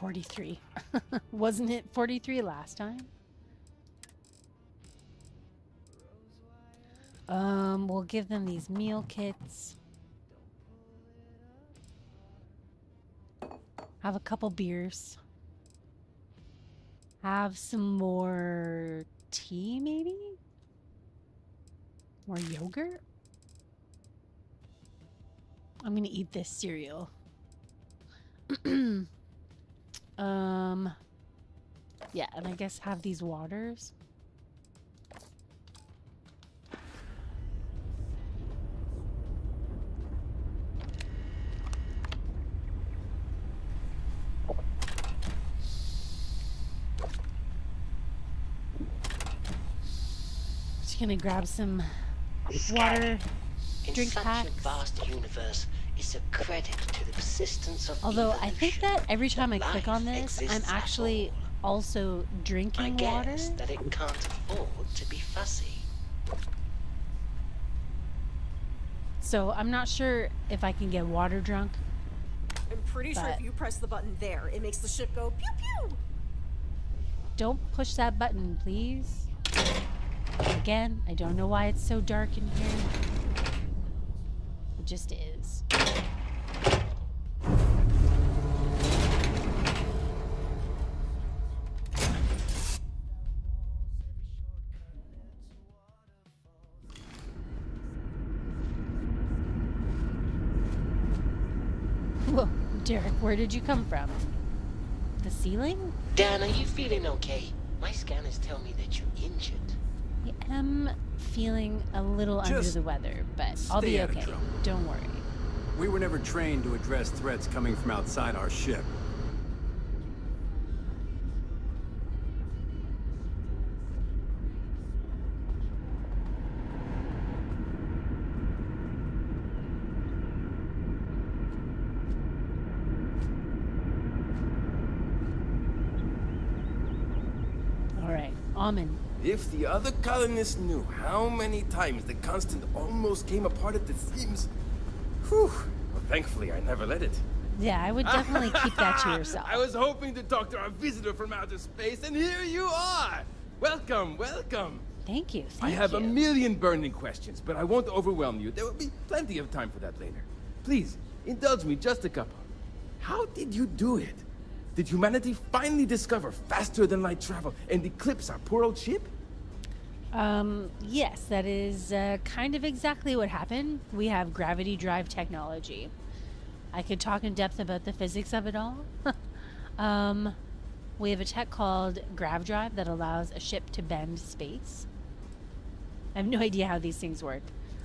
$43. Wasn't it 43 last time? We'll give them these meal kits. Have a couple beers. Have some more tea, maybe? More yogurt? I'm gonna eat this cereal. Yeah, and I guess have these waters. Just gonna grab some water, drink packs. In such a vast universe, it's a credit to the persistence of Although evolution. I think that every time I click on Life this, I'm exists at actually also drinking I water. guess that it can't afford to be fussy. So I'm not sure if I can get water drunk. I'm pretty sure But- if you press the button there, it makes the ship go pew pew. Don't push that button, please. Again, I don't know why it's so dark in here. It just is. Whoa, Derek, where did you come from? The ceiling? Dan, are you feeling okay? My scanners tell me that you're injured. I am feeling a little under Just the weather, but I'll be stay out of okay. trouble. Don't worry. We were never trained to address threats coming from outside our ship. All right, Almond. If the other colonists knew how many times the Constant almost came apart at the seams. Whew. Well, thankfully, I never let it. Yeah, I would definitely keep that to yourself. I was hoping to talk to our visitor from outer space, and here you are! Welcome, welcome! Thank you, I have a million burning questions, but I won't overwhelm you. There will be plenty of time for that later. Please, indulge me just a couple. How did you do it? Did humanity finally discover faster than light travel and eclipse our poor old ship? Yes, that is kind of exactly what happened. We have gravity drive technology. I could talk in depth about the physics of it all. We have a tech called grav drive that allows a ship to bend space. I have no idea how these things work.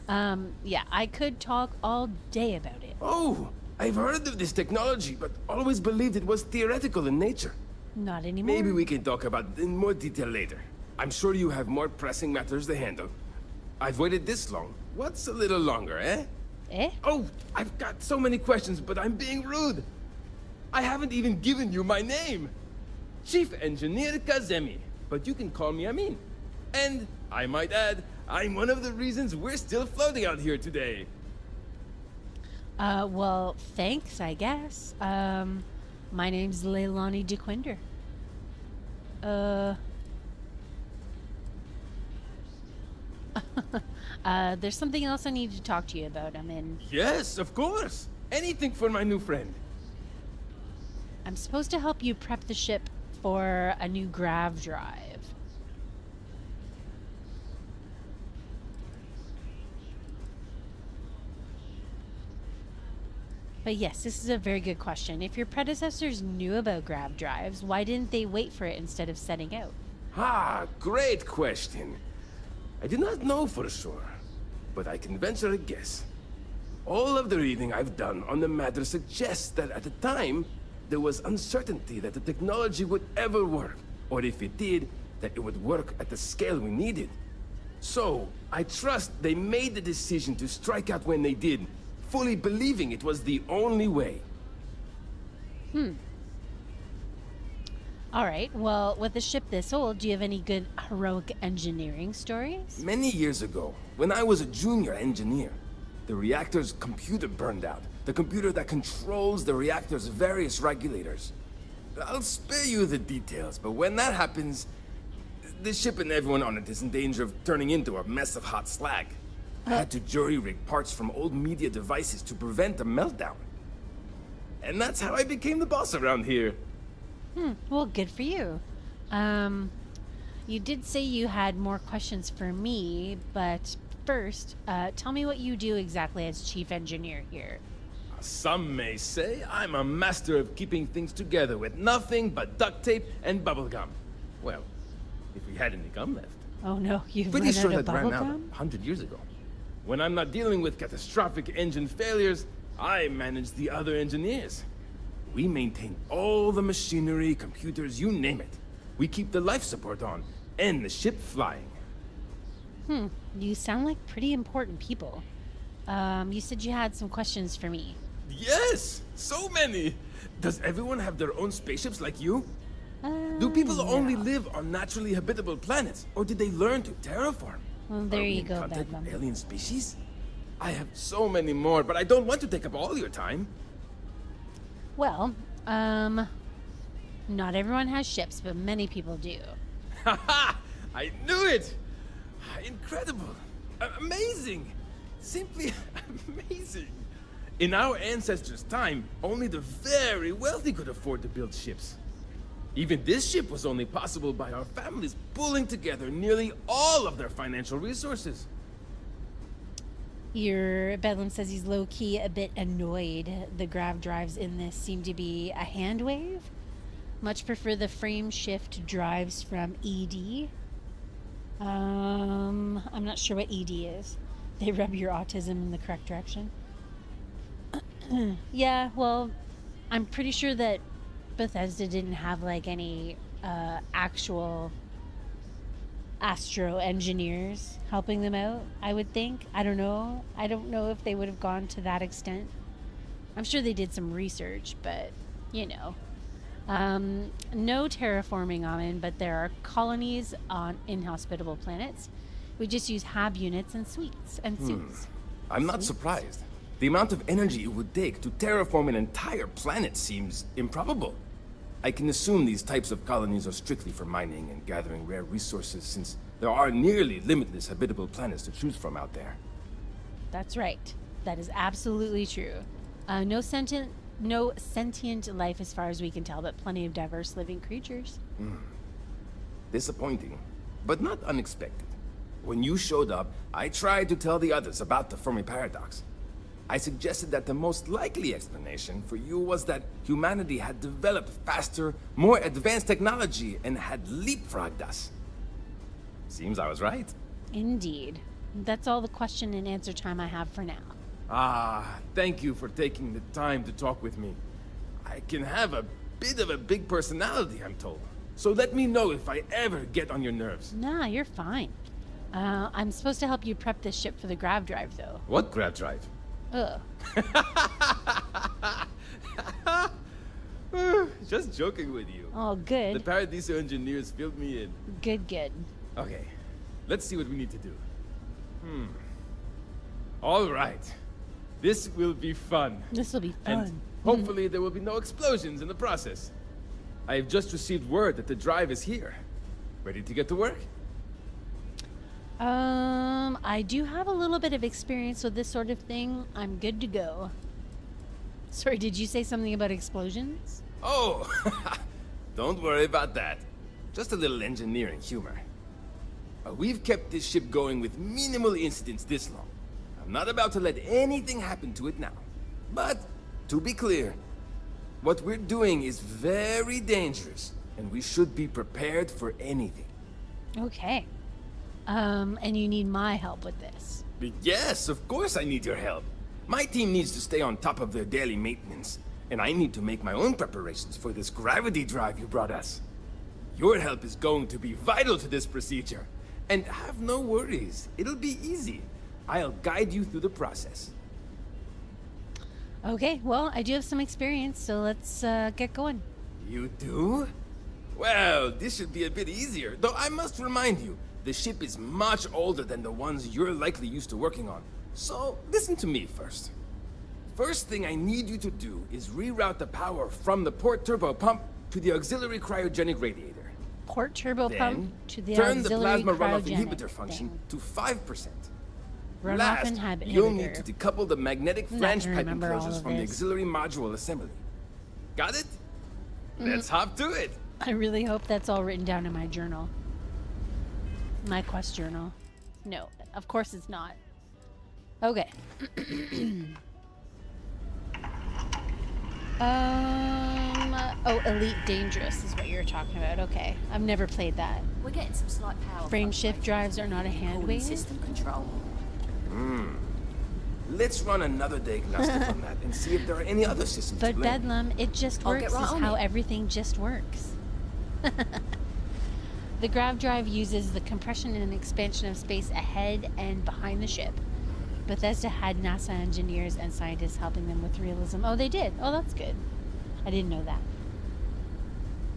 Yeah, I could talk all day about it. Oh, I've heard of this technology, but always believed it was theoretical in nature. Not anymore. Maybe we can talk about it in more detail later. I'm sure you have more pressing matters to handle. I've waited this long. What's a little longer, eh? Eh? Oh, I've got so many questions, but I'm being rude. I haven't even given you my name. Chief Engineer Kazemi, but you can call me Amin. And, I might add, I'm one of the reasons we're still floating out here today. Well, thanks, I guess. My name's Leilani DeQuinder. There's something else I need to talk to you about. Yes, of course. Anything for my new friend. I'm supposed to help you prep the ship for a new grav drive. But yes, this is a very good question. If your predecessors knew about grav drives, why didn't they wait for it instead of setting out? Ah, great question. I do not know for sure, but I can venture a guess. All of the reading I've done on the matter suggests that at the time, there was uncertainty that the technology would ever work, or if it did, that it would work at the scale we needed. So, I trust they made the decision to strike out when they did, fully believing it was the only way. Alright, well, with a ship this old, do you have any good heroic engineering stories? Many years ago, when I was a junior engineer, the reactor's computer burned out. The computer that controls the reactor's various regulators. I'll spare you the details, but when that happens, the ship and everyone on it is in danger of turning into a mess of hot slag. I had to jury-rig parts from old media devices to prevent a meltdown. And that's how I became the boss around here. Well, good for you. You did say you had more questions for me, but first, tell me what you do exactly as chief engineer here. Some may say I'm a master of keeping things together with nothing but duct tape and bubblegum. Well, if we had any gum left. Oh no, you've Pretty run sure out of that ran out bubblegum? 100 years ago. When I'm not dealing with catastrophic engine failures, I manage the other engineers. We maintain all the machinery, computers, you name it. We keep the life support on, and the ship flying. You sound like pretty important people. You said you had some questions for me. Yes! So many! Does everyone have their own spaceships like you? Do people only live on naturally habitable planets, or did they learn to terraform? Well, there Are we you in go, contact with Bedlam. alien species? I have so many more, but I don't want to take up all your time. Well, not everyone has ships, but many people do. Haha! I knew it! Incredible! Amazing! Simply amazing! In our ancestors' time, only the very wealthy could afford to build ships. Even this ship was only possible by our families pulling together nearly all of their financial resources. Your Bedlam says he's low-key a bit annoyed. The grav drives in this seem to be a hand wave. Much prefer the frame shift drives from ED. I'm not sure what ED is. They rub your autism in the correct direction. Yeah, well, I'm pretty sure that Bethesda didn't have like any actual astro engineers helping them out, I would think. I don't know if they would have gone to that extent. I'm sure they did some research, but you know. No terraforming Amin, but there are colonies on inhospitable planets. We just use hab units and suites and suits. I'm not surprised. The amount of energy it would take to terraform an entire planet seems improbable. I can assume these types of colonies are strictly for mining and gathering rare resources, since there are nearly limitless habitable planets to choose from out there. That's right. That is absolutely true. No sentient life as far as we can tell, but plenty of diverse living creatures. Disappointing, but not unexpected. When you showed up, I tried to tell the others about the Fermi paradox. I suggested that the most likely explanation for you was that humanity had developed faster, more advanced technology and had leapfrogged us. Seems I was right. Indeed. That's all the question and answer time I have for now. Ah, thank you for taking the time to talk with me. I can have a bit of a big personality, I'm told. So let me know if I ever get on your nerves. Nah, you're fine. I'm supposed to help you prep this ship for the grav drive, though. What grav drive? Ugh. Just joking with you. Oh, good. The Paradiso engineers filled me in. Good. Okay, let's see what we need to do. All right. This will be fun. This will be fun. And hopefully there will be no explosions in the process. I have just received word that the drive is here. Ready to get to work? I do have a little bit of experience with this sort of thing. I'm good to go. Sorry, did you say something about explosions? Oh, don't worry about that. Just a little engineering humor. We've kept this ship going with minimal incidents this long. I'm not about to let anything happen to it now. But, to be clear, what we're doing is very dangerous, and we should be prepared for anything. Okay. And you need my help with this. Yes, of course I need your help. My team needs to stay on top of their daily maintenance, and I need to make my own preparations for this gravity drive you brought us. Your help is going to be vital to this procedure. And have no worries, it'll be easy. I'll guide you through the process. Okay, well, I do have some experience, so let's get going. You do? Well, this should be a bit easier, though I must remind you, the ship is much older than the ones you're likely used to working on. So, listen to me first. First thing I need you to do is reroute the power from the port turbo pump to the auxiliary cryogenic radiator. Port turbo pump to the turn the auxiliary plasma runoff cryogenic inhibitor function thing. to 5%. Runoff Last, inhibitor. you'll need to decouple the magnetic I'm not flange gonna pipe remember all enclosures of from the this. auxiliary module assembly. Got it? Let's hop to it. I really hope that's all written down in my journal. My quest journal. No, of course it's not. Okay. Oh, Elite Dangerous is what you're talking about. Okay, I've never played that. We're getting some slight power. Frame shift drives are not a hand wave. System control. Let's run another diagnostic on that and see if there are any other systems to But blame. Bedlam, it just I'll works get right is on how it. everything just works. The grav drive uses the compression and expansion of space ahead and behind the ship. Bethesda had NASA engineers and scientists helping them with realism. Oh, they did. Oh, that's good. I didn't know that.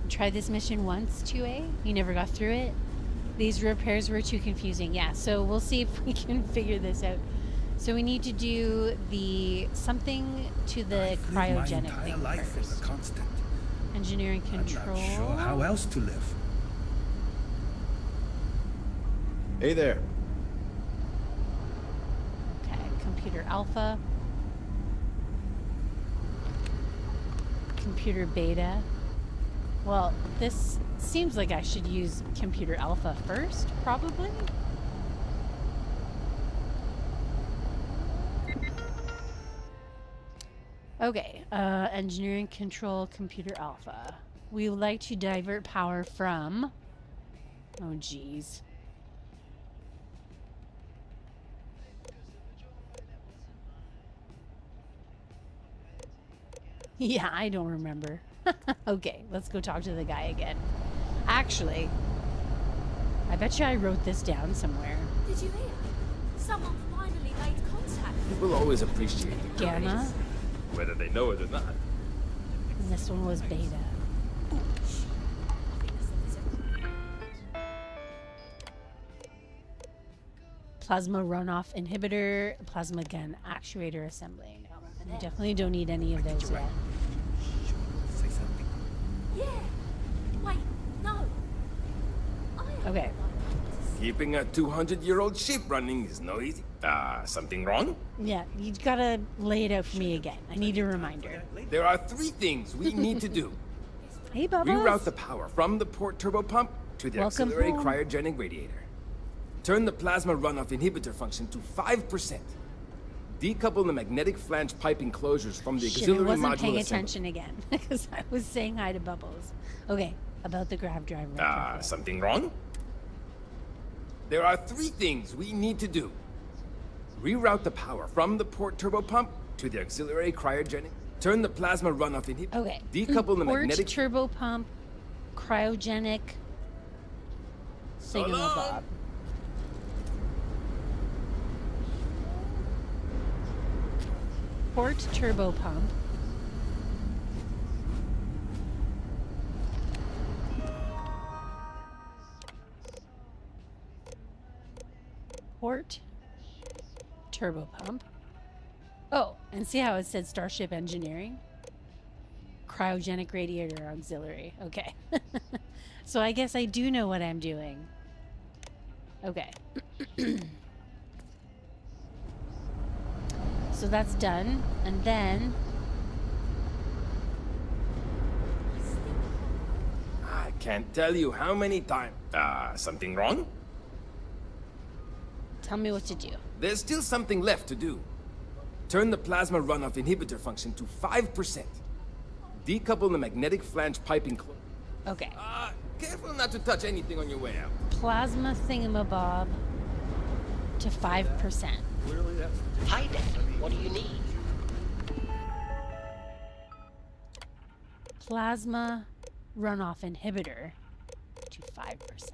Tried this mission once, 2A. You never got through it. These repairs were too confusing. Yeah, so we'll see if we can figure this out. So we need to do the something to the cryogenic my thing entire life first. is a constant. Engineering control. I'm not sure how else to live. Hey there. Okay, computer alpha. Computer beta. Well, this seems like I should use computer alpha first, probably. Okay, engineering control computer alpha. We would like to divert power from... Oh, geez. Yeah, I don't remember. Okay, let's go talk to the guy again. Actually, I bet you I wrote this down somewhere. Did you hear? Someone finally made contact. People always appreciate it. Gamma. Whether they know it or not. And this one was beta. Plasma runoff inhibitor, plasma gun actuator assembly. We definitely don't need any of those yet. Say something. Yeah. Wait, no. Okay. Keeping a 200-year-old ship running is no easy. Something wrong? Yeah, you gotta lay it out for me again. I need a reminder. There are 3 things we need to do. Hey, Bubba. Reroute the power from the port turbo pump to the Welcome auxiliary home. cryogenic radiator. Turn the plasma runoff inhibitor function to 5%. Decouple the magnetic flange pipe enclosures from the Shit, I auxiliary wasn't module paying assembly. attention again because I was saying hi to Bubbles. Okay, about the grav drive. Something wrong? There are 3 things we need to do. Reroute the power from the port turbo pump to the auxiliary cryogenic. Turn the plasma runoff inhibitor. Okay. Decouple the Port magnetic turbo pump, cryogenic thingamabob. Port turbo pump. Port turbo pump. Oh, and see how it said Starship Engineering? Cryogenic radiator auxiliary. Okay. So I guess I do know what I'm doing. Okay. So that's done. And then... I can't tell you how many times. Something wrong? Tell me what to do. There's still something left to do. Turn the plasma runoff inhibitor function to 5%. Decouple the magnetic flange piping close. Okay. Careful not to touch anything on your way out. Plasma thingamabob to 5%. Hi there. What do you need? Plasma runoff inhibitor to 5%.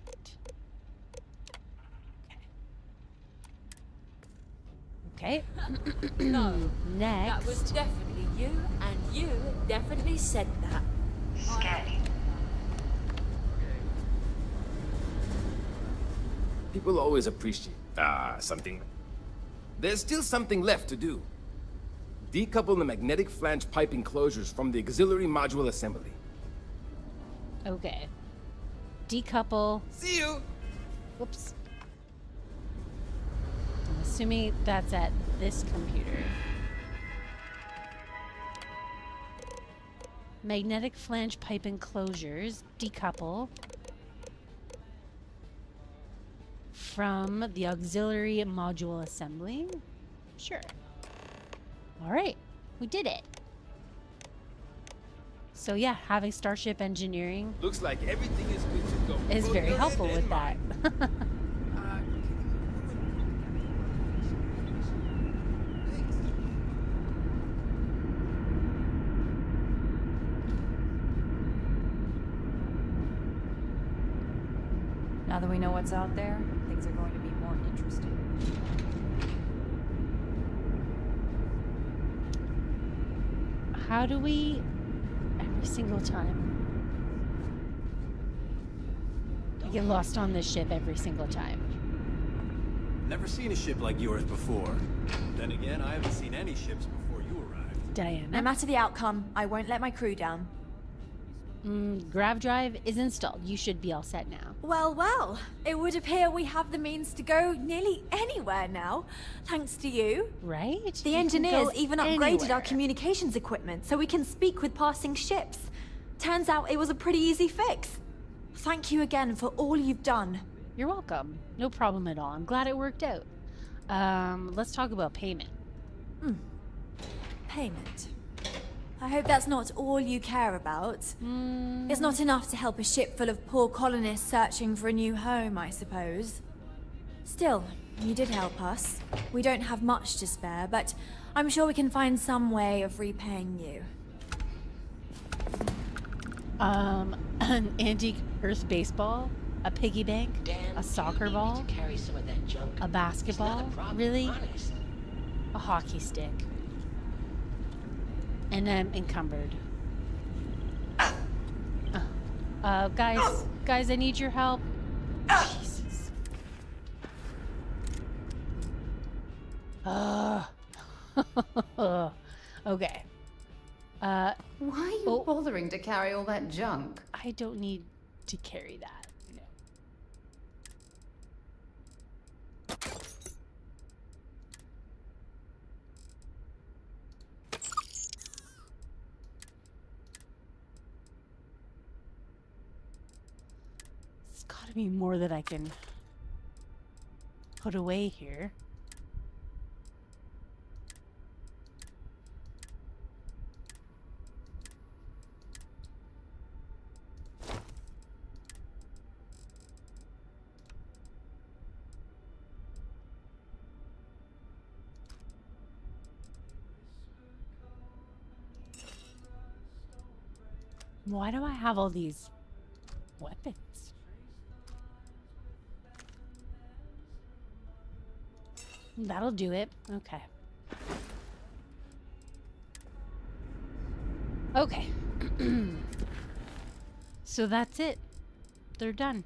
Okay. No. Next. That was definitely you, and you definitely said that. Scanning. People always appreciate something. There's still something left to do. Decouple the magnetic flange pipe enclosures from the auxiliary module assembly. Okay. Decouple. See you! Whoops. I'm assuming that's at this computer. Magnetic flange pipe enclosures. Decouple from the auxiliary module assembly. Sure. All right, we did it. So yeah, having Starship Engineering Looks like everything is good to go. is very helpful with that. Now that we know what's out there, things are going to be more interesting. How do we every single time? I get lost on this ship every single time. Never seen a ship like yours before. Then again, I haven't seen any ships before you arrived. Diana. No matter the outcome, I won't let my crew down. Grav drive is installed. You should be all set now. Well, well, it would appear we have the means to go nearly anywhere now, thanks to you. Right? The You can engineers go even upgraded anywhere. our communications equipment so we can speak with passing ships. Turns out it was a pretty easy fix. Thank you again for all you've done. You're welcome. No problem at all. I'm glad it worked out. Let's talk about payment. Payment. I hope that's not all you care about. It's not enough to help a ship full of poor colonists searching for a new home, I suppose. Still, you did help us. We don't have much to spare, but I'm sure we can find some way of repaying you. An antique Earth baseball, a piggy bank, a soccer ball, Carry some of that junk. a basketball, It's not a problem, really? honest. A hockey stick. And I'm encumbered. Guys, I need your help. Jesus. Okay. Why are you bothering to carry all that junk? I don't need to carry that. No. It's gotta be more that I can put away here. Why do I have all these weapons? That'll do it. Okay. Okay. So that's it. They're done.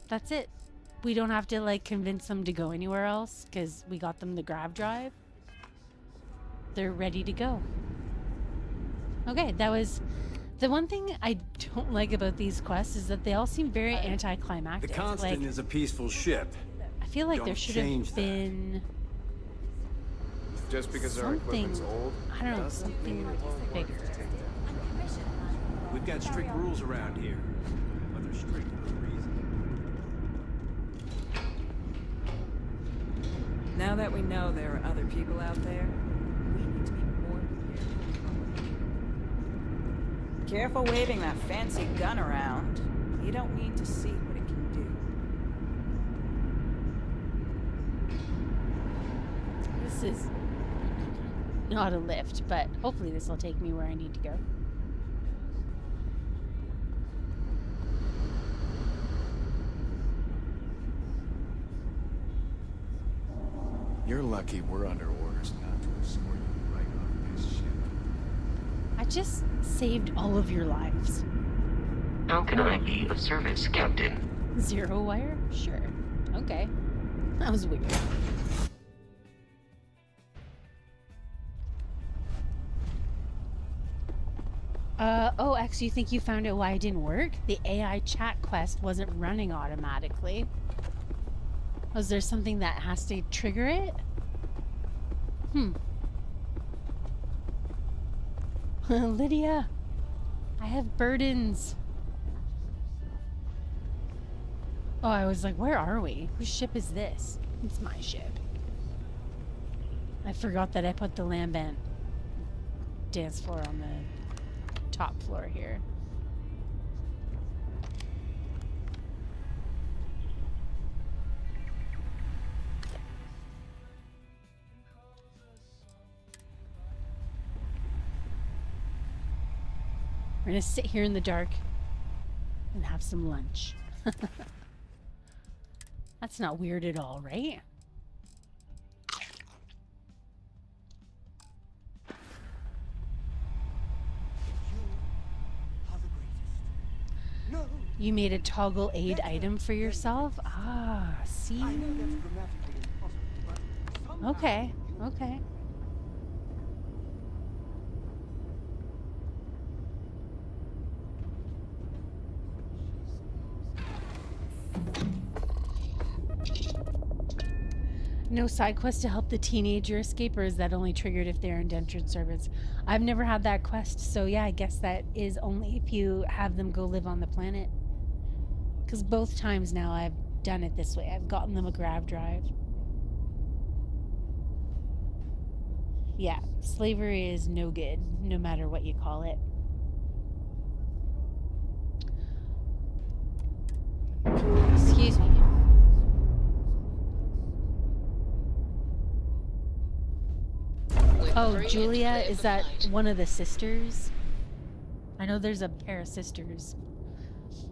That's it. We don't have to like convince them to go anywhere else because we got them the grav drive. They're ready to go. Okay, that was the one thing I don't like about these quests is that they all seem very anticlimactic. The Constant like, is a peaceful ship. I feel like there Don't should have change been Just because our something, equipment's old, I don't know, doesn't something mean it won't bigger. We've got strict rules around here, but they're strict for a reason. Now that we know there are other people out there, we need to be more prepared. Careful waving that fancy gun around. You don't need to see what it can do. This is not a lift, but hopefully this will take me where I need to go. You're lucky we're under orders not to escort you right off this ship. I just saved all of your lives. How can I be of service, Captain? Zero wire? Sure. Okay. That was weird. Oh, X, you think you found out why it didn't work? The AI chat quest wasn't running automatically. Was there something that has to trigger it? Lydia, I have burdens. Oh, I was like, where are we? Whose ship is this? It's my ship. I forgot that I put the lambent dance floor on the top floor here. We're gonna sit here in the dark and have some lunch. That's not weird at all, right? You made a toggle aid item for yourself? Ah, see? Okay, okay. No side quest to help the teenager escape, or is that only triggered if they're indentured servants? I've never had that quest, so yeah, I guess that is only if you have them go live on the planet. Because both times now I've done it this way. I've gotten them a grav drive. Yeah, slavery is no good, no matter what you call it. Excuse me. Oh, Julia, is that one of the sisters? I know there's a pair of sisters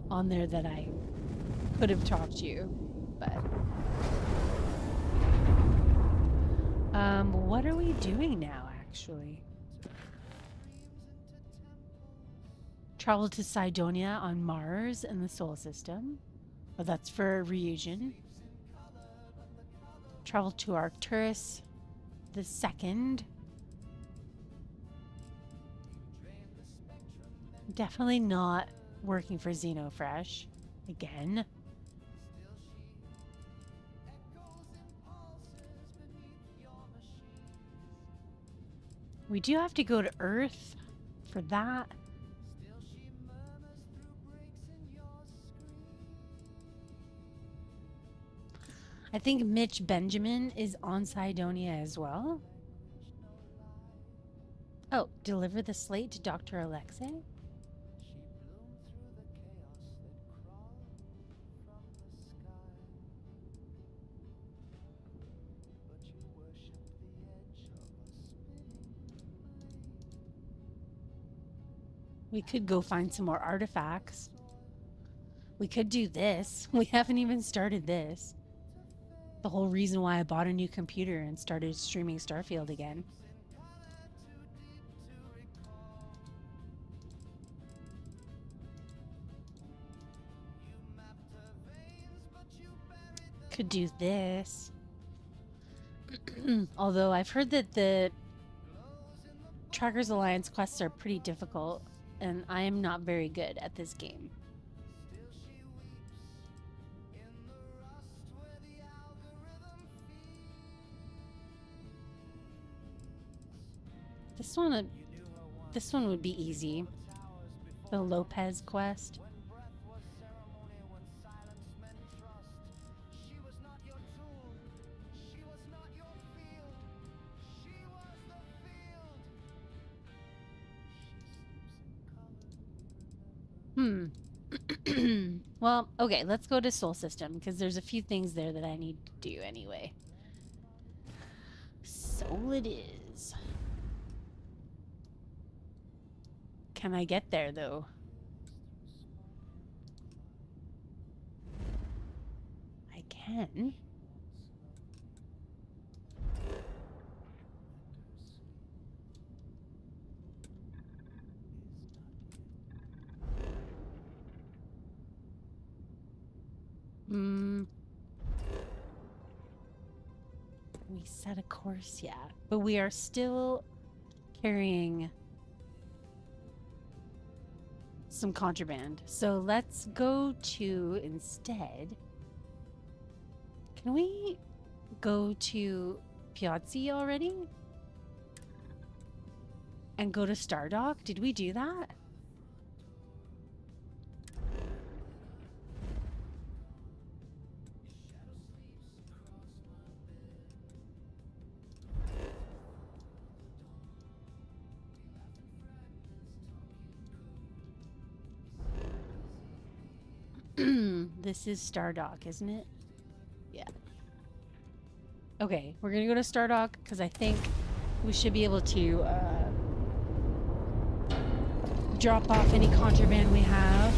on there that I could have talked to you, but... what are we doing now, actually? Travel to Cydonia on Mars in the Sol system. Oh, that's for Ryujin. Travel to Arcturus the 2nd. Definitely not working for Xeno Fresh again. We do have to go to Earth for that. I think Mitch Benjamin is on Cydonia as well. Oh, deliver the slate to Dr. Alexei? We could go find some more artifacts. We could do this. We haven't even started this. The whole reason why I bought a new computer and started streaming Starfield again. Could do this. Although I've heard that the Trackers Alliance quests are pretty difficult, and I am not very good at this game. This one would be easy. The Lopez quest. Well, okay, let's go to Soul System, because there's a few things there that I need to do anyway. Soul it is. Can I get there, though? I can. We set a course, yeah. But we are still carrying some contraband. So let's go to, instead, can we go to Piazzi already? And go to Stardock? Did we do that? This is Stardock, isn't it? Yeah. Okay, we're gonna go to Stardock because I think we should be able to drop off any contraband we have.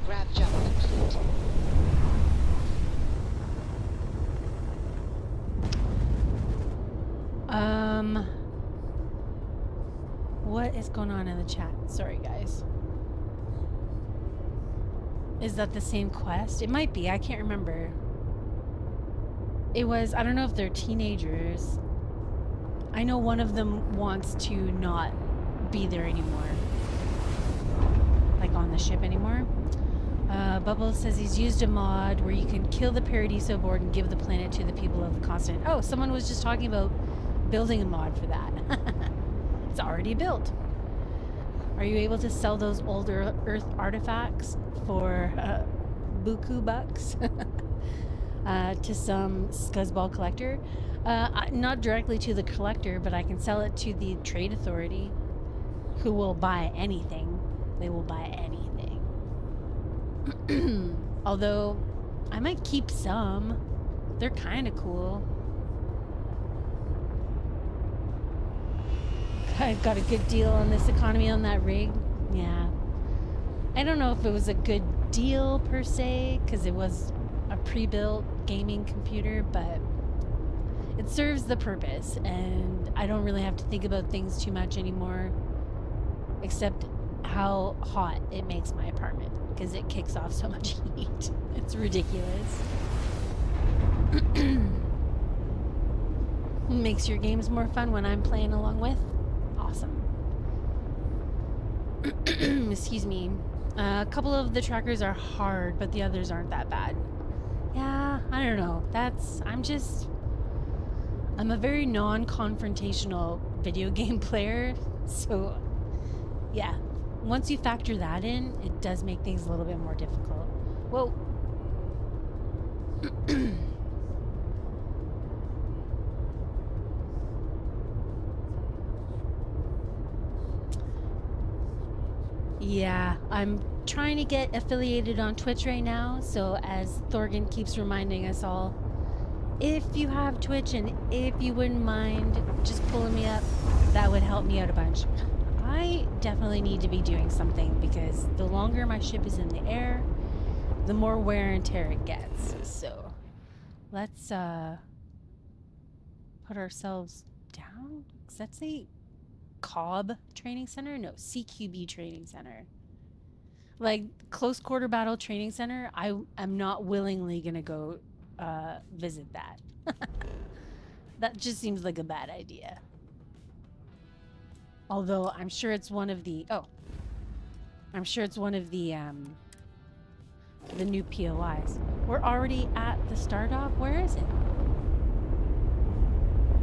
Grab jump complete. What is going on in the chat? Sorry, guys. Is that the same quest? It might be. I can't remember. It was, I don't know if they're teenagers. I know one of them wants to not be there anymore. Like on the ship anymore. Bubbles says he's used a mod where you can kill the Paradiso board and give the planet to the people of the continent. Oh, someone was just talking about building a mod for that. It's already built. Are you able to sell those older Earth artifacts for buku bucks to some scuzzball collector? Not directly to the collector, but I can sell it to the trade authority, who will buy anything. They will buy anything. Although I might keep some. They're kind of cool. I've got a good deal on this economy on that rig. Yeah. I don't know if it was a good deal per se, because it was a pre-built gaming computer, but it serves the purpose, and I don't really have to think about things too much anymore, except how hot it makes my apartment, because it kicks off so much heat. It's ridiculous. Makes your games more fun when I'm playing along with. Awesome. Excuse me. A couple of the trackers are hard, but the others aren't that bad. Yeah, I don't know. I'm a very non-confrontational video game player, so yeah. Once you factor that in, it does make things a little bit more difficult. Whoa. Yeah, I'm trying to get affiliated on Twitch right now, so as Thorgan keeps reminding us all, if you have Twitch and if you wouldn't mind just pulling me up, that would help me out a bunch. I definitely need to be doing something because the longer my ship is in the air, the more wear and tear it gets. So let's put ourselves down. Does that say Cobb Training Center? No, CQB Training Center. Like close quarter battle training center, I am not willingly gonna go visit that. That just seems like a bad idea. Although I'm sure it's one of the I'm sure it's one of the new POIs. We're already at the Star Dock. Where is it?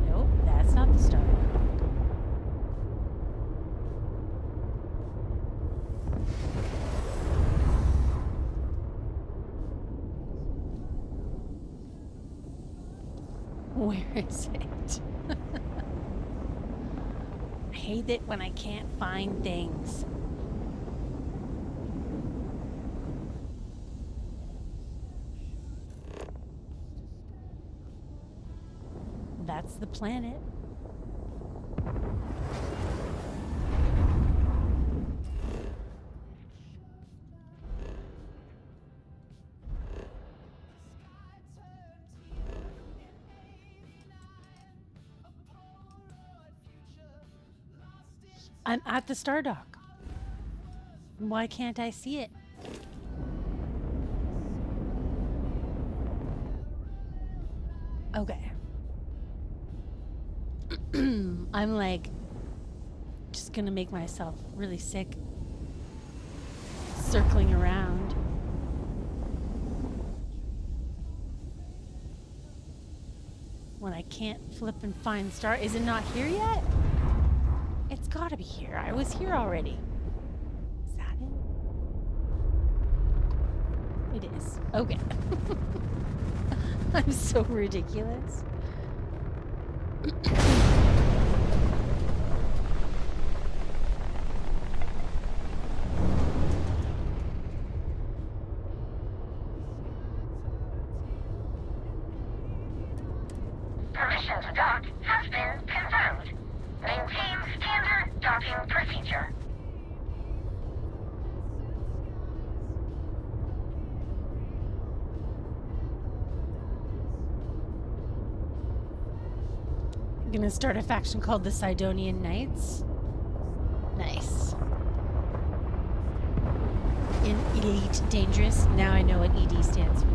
Nope, that's not the Star Dock. Where is it? I hate it when I can't find things. That's the planet. I'm at the Star Dock. Why can't I see it? Okay. I'm like just gonna make myself really sick circling around. When I can't flip and find Star. Is it not here yet? It's gotta be here. I was here already. Is that it? It is. Okay. I'm so ridiculous. Permission to dock has been confirmed. Maintain standard docking procedure. I'm gonna start a faction called the Sidonian Knights. Nice. In Elite Dangerous. Now I know what ED stands for.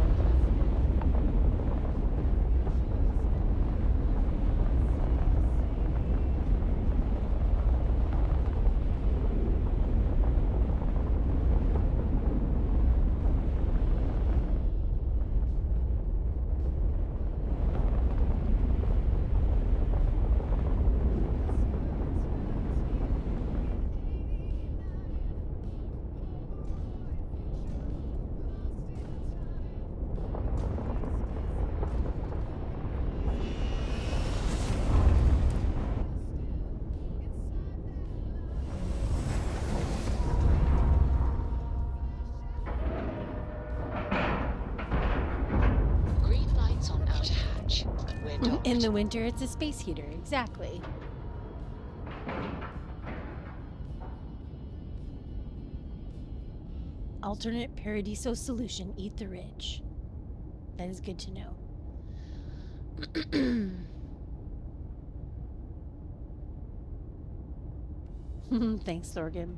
In the winter, it's a space heater. Exactly. Alternate Paradiso solution. Eat the rich. That is good to know. Thanks, Thorgan.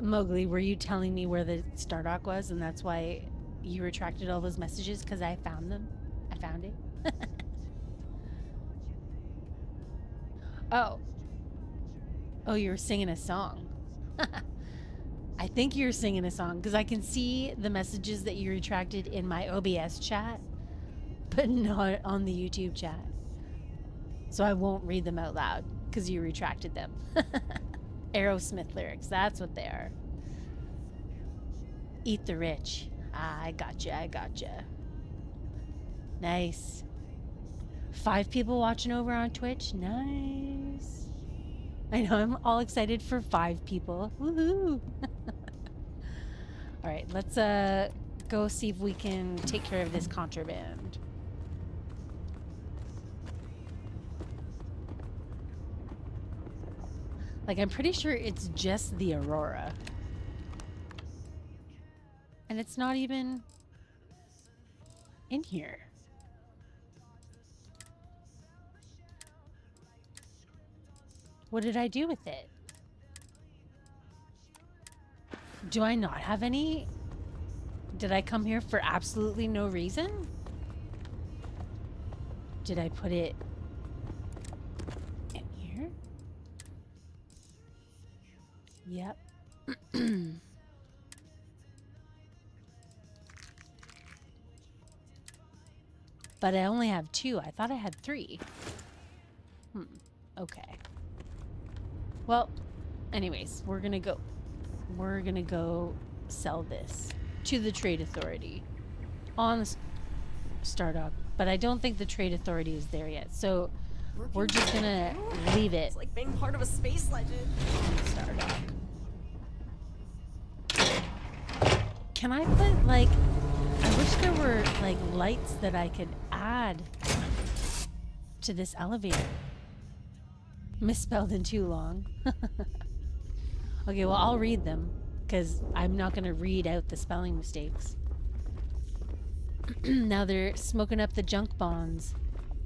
Mowgli, were you telling me where the Stardock was and that's why you retracted all those messages? Because I found them. I found it. Oh. Oh, you were singing a song. I think you're singing a song because I can see the messages that you retracted in my OBS chat, but not on the YouTube chat. So I won't read them out loud because you retracted them. Aerosmith lyrics, that's what they are. Eat the rich. Ah, I gotcha, I gotcha. Nice. 5 people watching over on Twitch. Nice. I know, I'm all excited for 5 people. Woohoo! All right, let's go see if we can take care of this contraband. Like, I'm pretty sure it's just the Aurora. And it's not even in here. What did I do with it? Do I not have any? Did I come here for absolutely no reason? Did I put it in here? Yep. But I only have 2. I thought I had 3. Okay. Well, anyways, we're gonna go sell this to the Trade Authority on the Stardock, but I don't think the Trade Authority is there yet, so we're just gonna leave it. It's like being part of a space legend. Stardock. Can I put, like, I wish there were, like, lights that I could add to this elevator. Misspelled in too long. Okay, well, I'll read them, because I'm not going to read out the spelling mistakes. Now they're smoking up the junk bonds,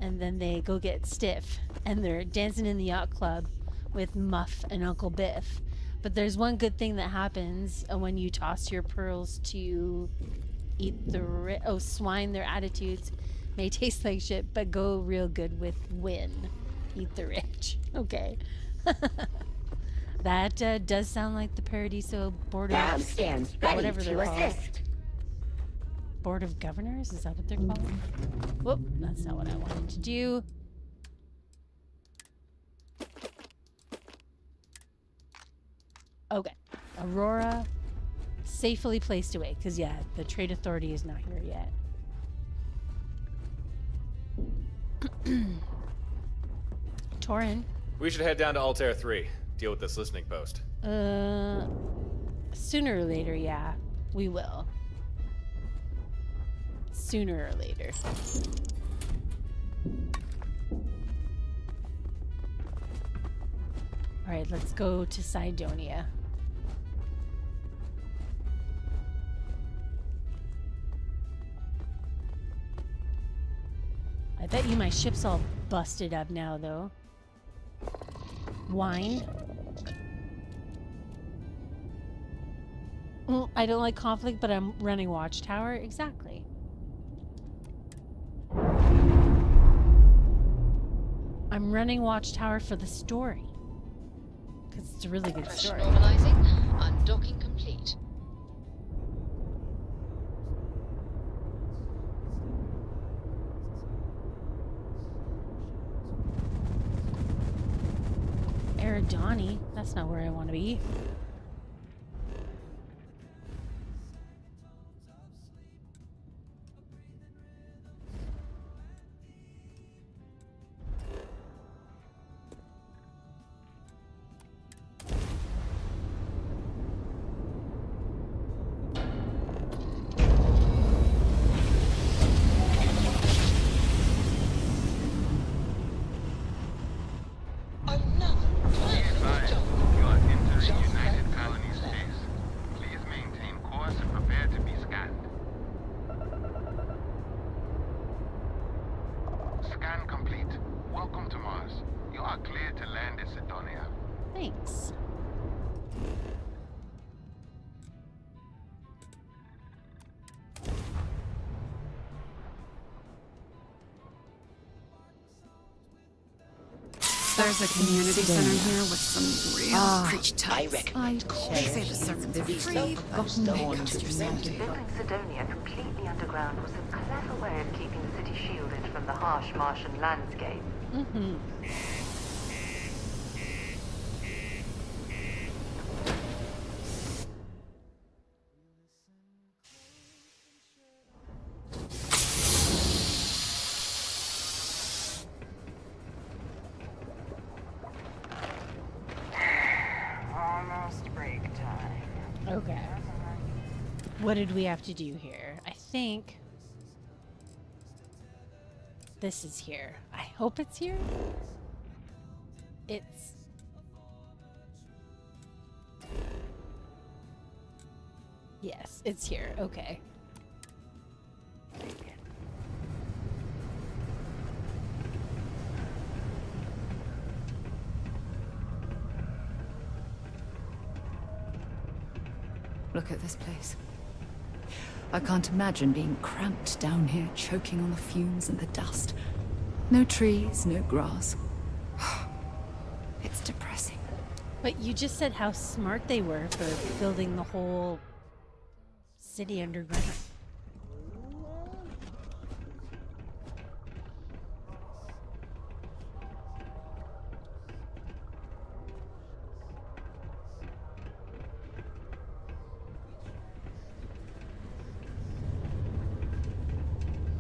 and then they go get stiff, and they're dancing in the yacht club with Muff and Uncle Biff. But there's one good thing that happens when you toss your pearls to eat the swine. Their attitudes may taste like shit, but go real good with win. Eat the rich. Okay. That does sound like the Paradiso Board of stands ready whatever they're to called. assist. Board of Governors? Is that what they're called? Whoop, that's not what I wanted to do. Okay. Aurora safely placed away, because yeah, the Trade Authority is not here yet. Torin. We should head down to Altair 3. Deal with this listening post. Sooner or later, yeah. We will. Sooner or later. Alright, let's go to Cydonia. I bet you my ship's all busted up now, though. Wine. I don't like conflict, but I'm running Watchtower. Exactly. I'm running Watchtower for the story. Because it's a really good story. Normalizing. Undocking complete. Eridani? That's not where I want to be. Thanks. There's a community center here with some real preach types. I recommend They say the servants are free, but they cost your sanity. Building Cydonia completely underground was a clever way of keeping the city shielded from the harsh Martian landscape. Mm-hmm. What did we have to do here? I think this is here. I hope it's here. It's... Yes, it's here. Okay. Look at this place. I can't imagine being cramped down here, choking on the fumes and the dust. No trees, no grass. It's depressing. But you just said how smart they were for building the whole city underground.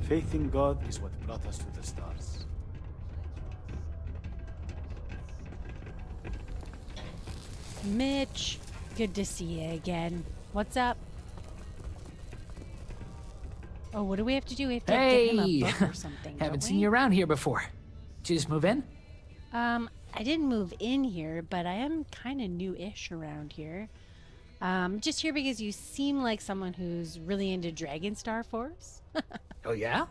Faith in God is what brought us to the stars. Mitch, good to see you again. What's up? Oh, what do we have to do? We have to get him a book or something. Haven't seen you around here before. Did you just move in? I didn't move in here, but I am kind of new-ish around here. Just here because you seem like someone who's really into Dragonstar Force. Oh, yeah?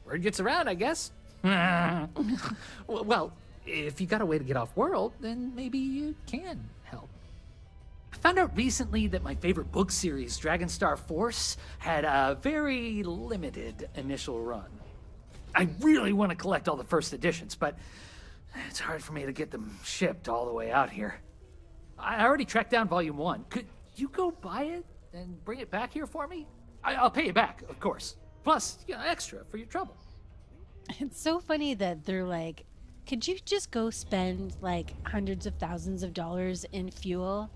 Word gets around, I guess. Well, if you got a way to get off-world, then maybe you can help. I found out recently that my favorite book series, Dragonstar Force, had a very limited initial run. I really want to collect all the first editions, but it's hard for me to get them shipped all the way out here. I already tracked down Volume 1. Could you go buy it and bring it back here for me? I'll pay you back, of course. Plus, extra for your trouble. It's so funny that they're like, could you just go spend like hundreds of thousands of dollars in fuel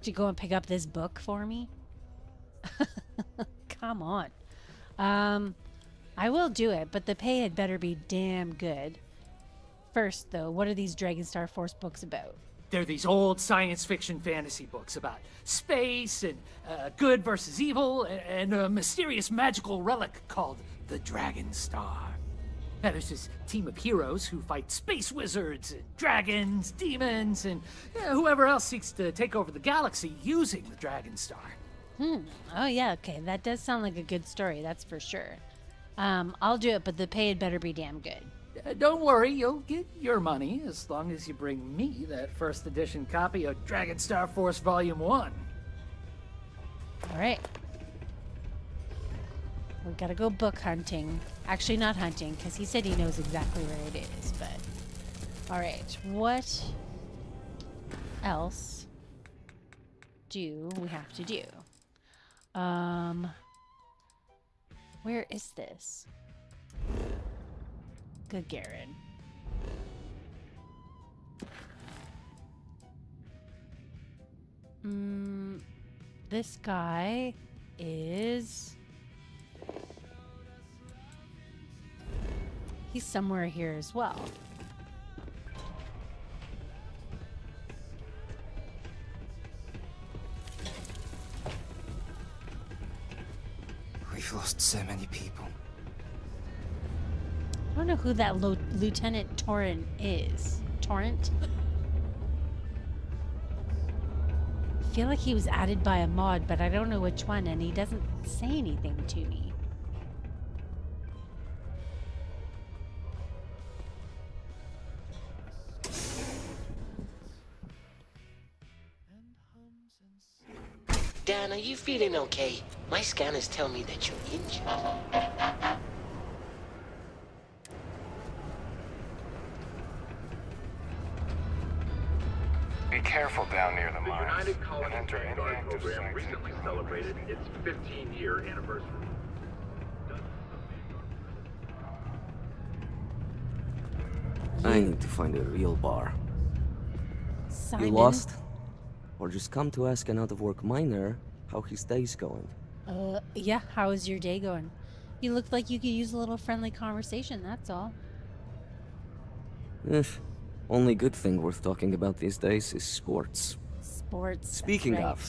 to go and pick up this book for me? Come on. I will do it, but the pay had better be damn good. First, though, what are these Dragonstar Force books about? They're these old science fiction fantasy books about space and good versus evil and a mysterious magical relic called the Dragonstar. Now, there's this team of heroes who fight space wizards and dragons, demons, and whoever else seeks to take over the galaxy using the Dragonstar. Oh, yeah, okay. That does sound like a good story, that's for sure. I'll do it, but the pay had better be damn good. Don't worry, you'll get your money as long as you bring me that first edition copy of Dragonstar Force Volume 1. All right. We gotta go book hunting. Actually, not hunting, because he said he knows exactly where it is, but... All right, what else do we have to do? Where is this? Good, Garen. This guy is... He's somewhere here as well. We've lost so many people. I don't know who that Lieutenant Torrent is. Torrent? I feel like he was added by a mod, but I don't know which one, and he doesn't say anything to me. Dan, are you feeling okay? My scanners tell me that you're injured. Be careful down near the The mines. United Colony and enter any Vanguard active program sites recently in celebrated its 15-year anniversary. I need to find a real bar. Simon? You lost? Or just come to ask an out-of-work miner how his day's going? Yeah, how is your day going? You look like you could use a little friendly conversation, that's all. Only good thing worth talking about these days is sports. Sports. Speaking of,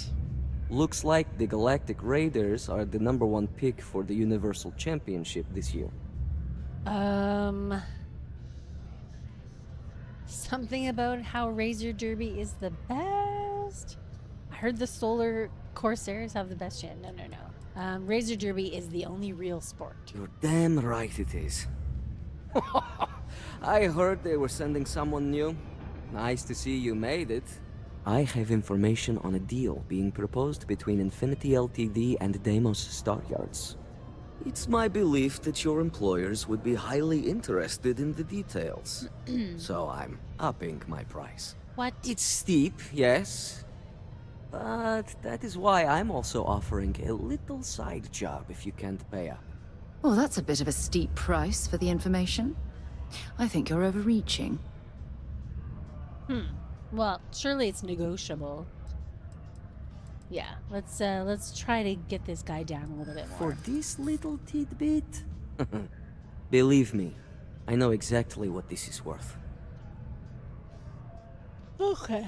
Looks like the Galactic Raiders are the #1 pick for the Universal Championship this year. Something about how Razor Derby is the best. I heard the Solar Corsairs have the best chance. No. Razor Derby is the only real sport. You're damn right it is. I heard they were sending someone new. Nice to see you made it. I have information on a deal being proposed between Infinity Ltd and Deimos Staryards. It's my belief that your employers would be highly interested in the details. So I'm upping my price. What? It's steep, yes. But that is why I'm also offering a little side job if you can't pay up. Oh, that's a bit of a steep price for the information. I think you're overreaching. Well, surely it's negotiable. Yeah, let's try to get this guy down a little bit more. For this little tidbit? Believe me, I know exactly what this is worth. Okay.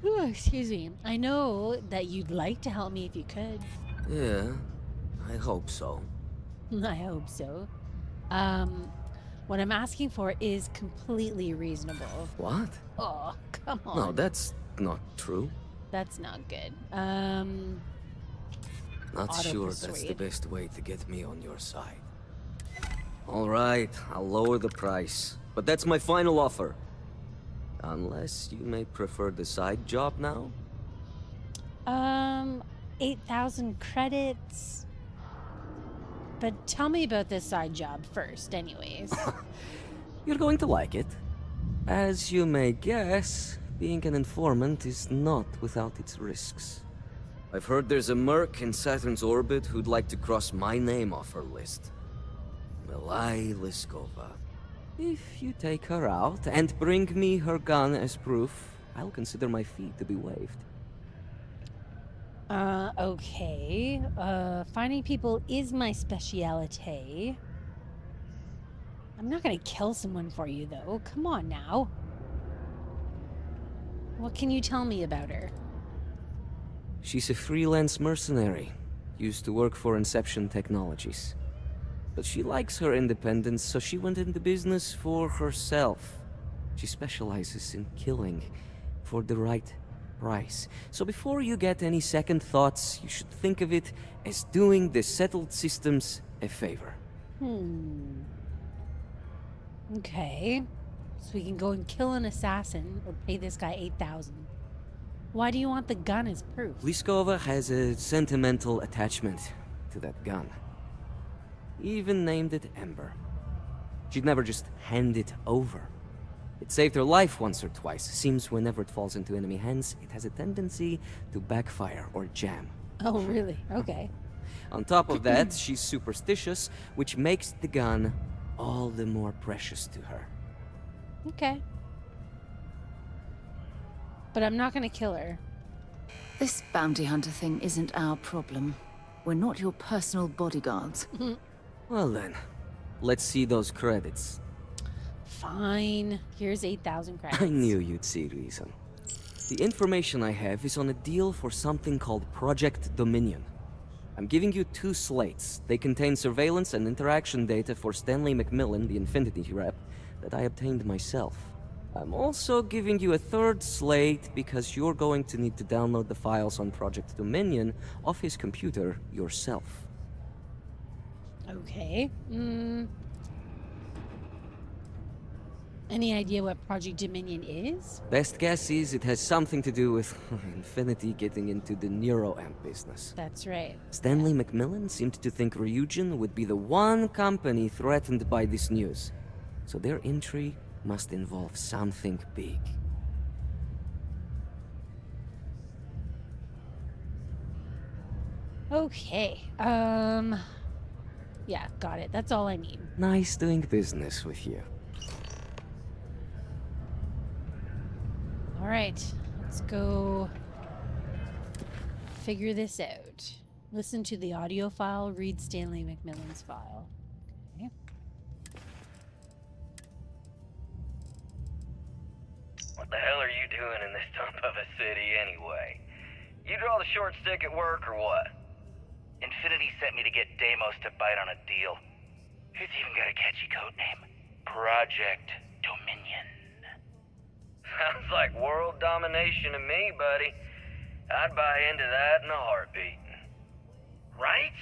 Ooh, excuse me. I know that you'd like to help me if you could. Yeah, I hope so. I hope so. What I'm asking for is completely reasonable. What? Oh, come on. No, that's not true. That's not good. Not sure that's the best way to get me on your side. All right, I'll lower the price. But that's my final offer. Unless you may prefer the side job now? 8,000 credits. But tell me about this side job first, anyways. You're going to like it. As you may guess, being an informant is not without its risks. I've heard there's a merc in Saturn's orbit who'd like to cross my name off her list. Melai Liskova. If you take her out and bring me her gun as proof, I'll consider my fee to be waived. Okay. Finding people is my speciality. I'm not gonna kill someone for you, though. Come on now. What can you tell me about her? She's a freelance mercenary, used to work for Inception Technologies. But she likes her independence, so she went into business for herself. She specializes in killing for the right price. So before you get any second thoughts, you should think of it as doing the settled systems a favor. Okay. So we can go and kill an assassin or pay this guy 8,000. Why do you want the gun as proof? Liskova has a sentimental attachment to that gun. Even named it Ember. She'd never just hand it over. It saved her life once or twice. Seems whenever it falls into enemy hands, it has a tendency to backfire or jam. Oh, really? Okay. On top of that, she's superstitious, which makes the gun all the more precious to her. Okay. But I'm not gonna kill her. This bounty hunter thing isn't our problem. We're not your personal bodyguards. Well then, let's see those credits. Fine. Here's 8,000 credits. I knew you'd see reason. The information I have is on a deal for something called Project Dominion. I'm giving you 2 slates. They contain surveillance and interaction data for Stanley McMillan, the Infinity rep, that I obtained myself. I'm also giving you a 3rd slate because you're going to need to download the files on Project Dominion off his computer yourself. Okay. Any idea what Project Dominion is? Best guess is it has something to do with Infinity getting into the neuroamp business. That's right. Stanley McMillan seemed to think Ryujin would be the one company threatened by this news. So their entry must involve something big. Okay. Yeah, got it. That's all I need. Nice doing business with you. All right, let's go figure this out. Listen to the audio file, read Stanley McMillan's file. Okay. What the hell are you doing in this dump of a city anyway? You draw the short stick at work or what? Infinity sent me to get Deimos to bite on a deal. It's even got a catchy code name. Project Dominion. Sounds like world domination to me, buddy. I'd buy into that in a heartbeat. Right?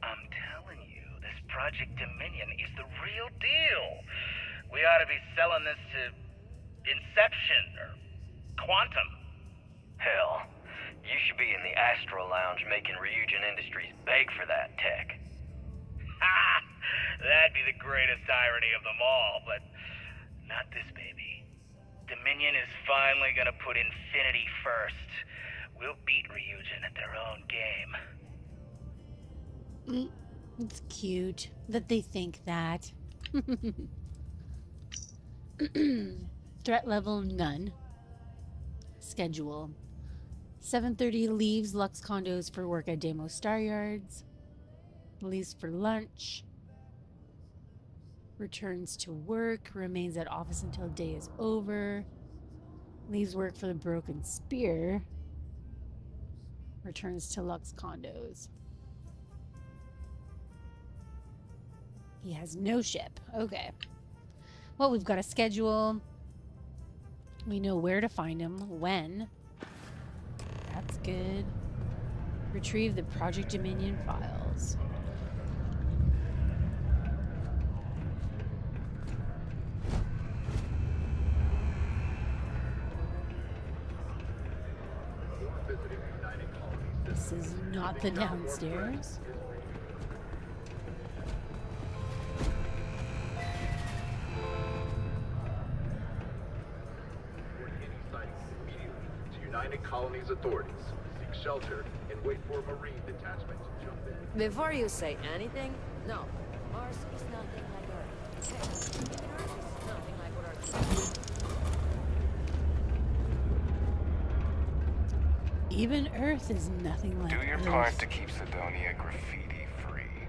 I'm telling you, this Project Dominion is the real deal. We ought to be selling this to Inception or Quantum. Hell, you should be in the Astro Lounge making Ryujin Industries beg for that tech. Ha! That'd be the greatest irony of them all, but not this baby. Dominion is finally gonna put Infinity first. We'll beat Ryujin at their own game. It's cute that they think that. Threat level none. Schedule. 7:30 leaves Lux Condos for work at Deimos Star Yards. Leaves for lunch. Returns to work. Remains at office until day is over. Leaves work for the Broken Spear. Returns to Lux Condos. He has no ship. Okay. Well, we've got a schedule. We know where to find him, when. That's good. Retrieve the Project Dominion files. This is not the downstairs. United Colonies authorities. Seek shelter and wait for a Marine detachment to jump in. Before you say anything, no. Mars is nothing like Earth. Heck, even Earth is nothing like what Earth is. Even Earth is nothing like Do your Earth. part to keep Sidonia graffiti free.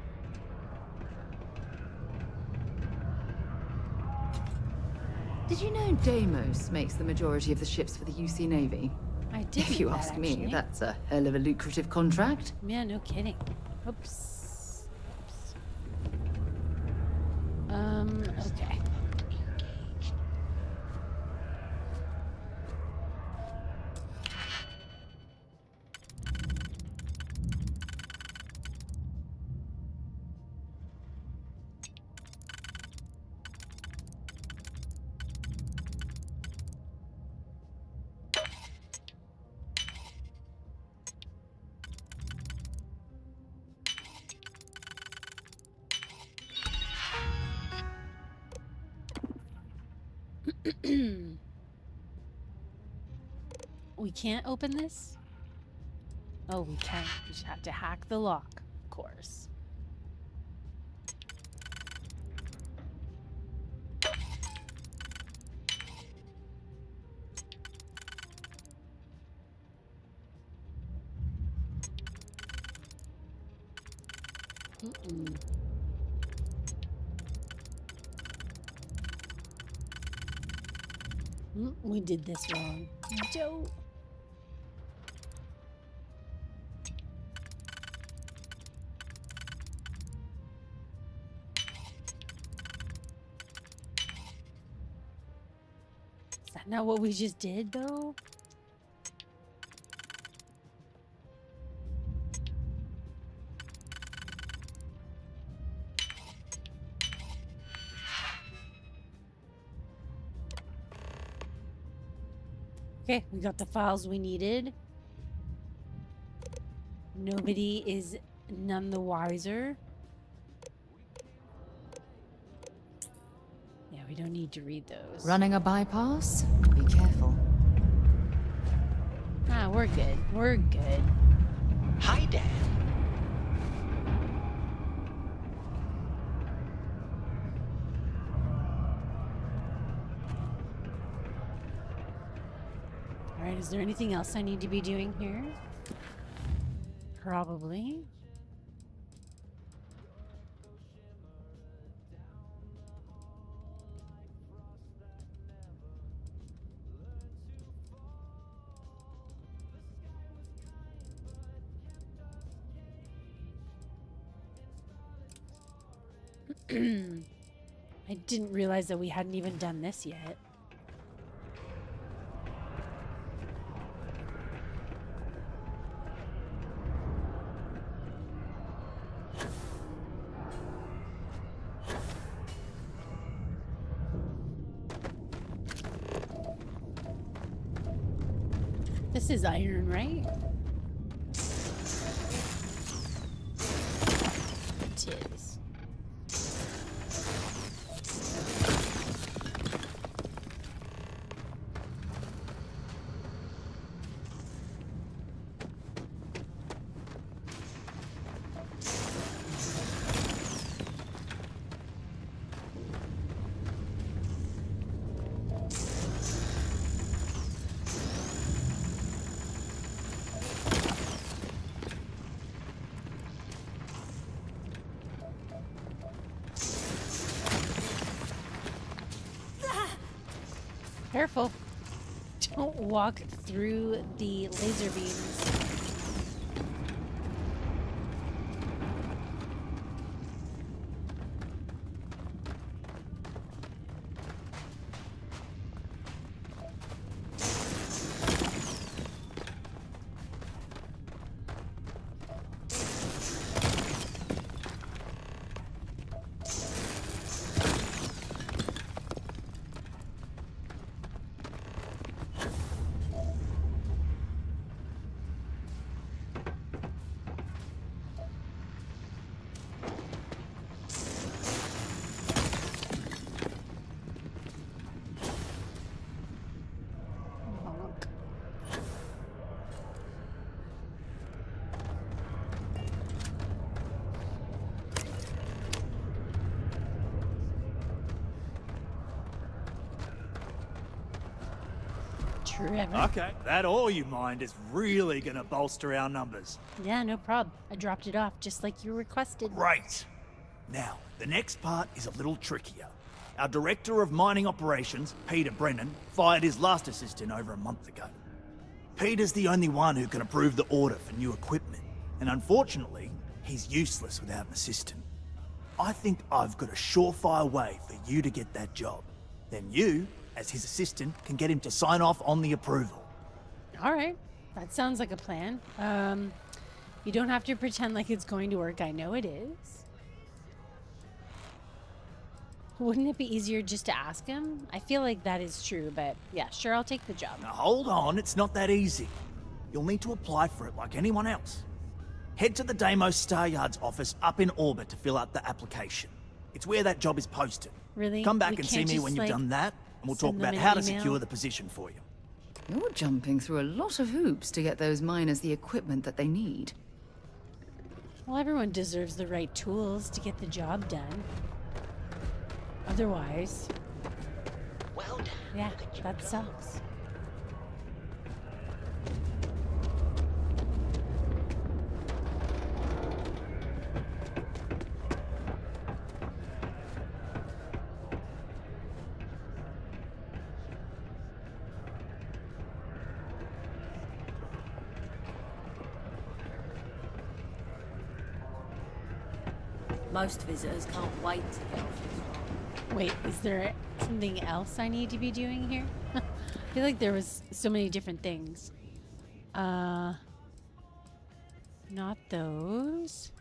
Did you know Deimos makes the majority of the ships for the UC Navy? I did. If you ask me, that's a hell of a lucrative contract. Yeah, no kidding. Oops. Okay. We can't open this? Oh, we can. We just have to hack the lock, of course. We did this wrong. Dope. Is that not what we just did, though? Okay, we got the files we needed. Nobody is none the wiser. Yeah, we don't need to read those. Running a bypass? Be careful. Ah, we're good. We're good. Hi, Dad. Alright, is there anything else I need to be doing here? Probably. I didn't realize that we hadn't even done this yet. This is iron, right? It is. Careful. Don't walk through the laser beams. Okay, that ore you mined is really gonna bolster our numbers. Yeah, no prob. I dropped it off just like you requested. Great. Now, the next part is a little trickier. Our director of mining operations, Peter Brennan, fired his last assistant over a month ago. Peter's the only one who can approve the order for new equipment, and unfortunately, he's useless without an assistant. I think I've got a surefire way for you to get that job. Then you, as his assistant, can get him to sign off on the approval. All right. That sounds like a plan. You don't have to pretend like it's going to work. I know it is. Wouldn't it be easier just to ask him? I feel like that is true, but yeah, sure, I'll take the job. Now hold on, it's not that easy. You'll need to apply for it like anyone else. Head to the Deimos Star Yard's office up in orbit to fill out the application. It's where that job is posted. Really? Come back We and see can't me just, when you've like, done that, and we'll talk send them about an how to email? secure the position for you. You're jumping through a lot of hoops to get those miners the equipment that they need. Well, everyone deserves the right tools to get the job done. Otherwise... Well done. Yeah, that sucks. Most visitors can't wait to get off this road. Wait, is there something else I need to be doing here? I feel like there was so many different things. Not those.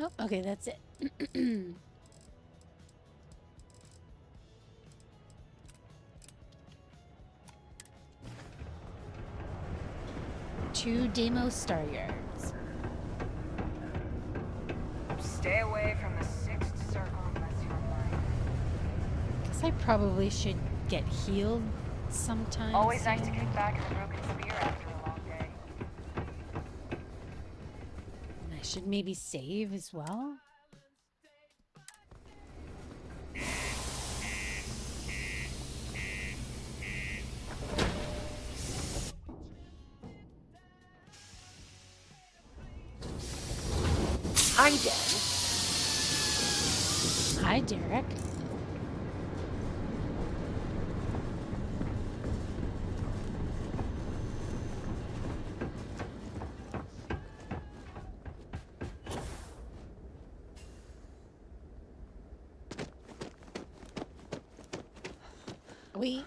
Oh, okay, that's it. 2 Deimos Star Yards. Stay away from the sixth circle unless you're mine. Guess I probably should get healed sometime. Always nice to soon. kick back at a broken spear after a long day. And I should maybe save as well. Hi, Dan. Hi, Derek. Wait.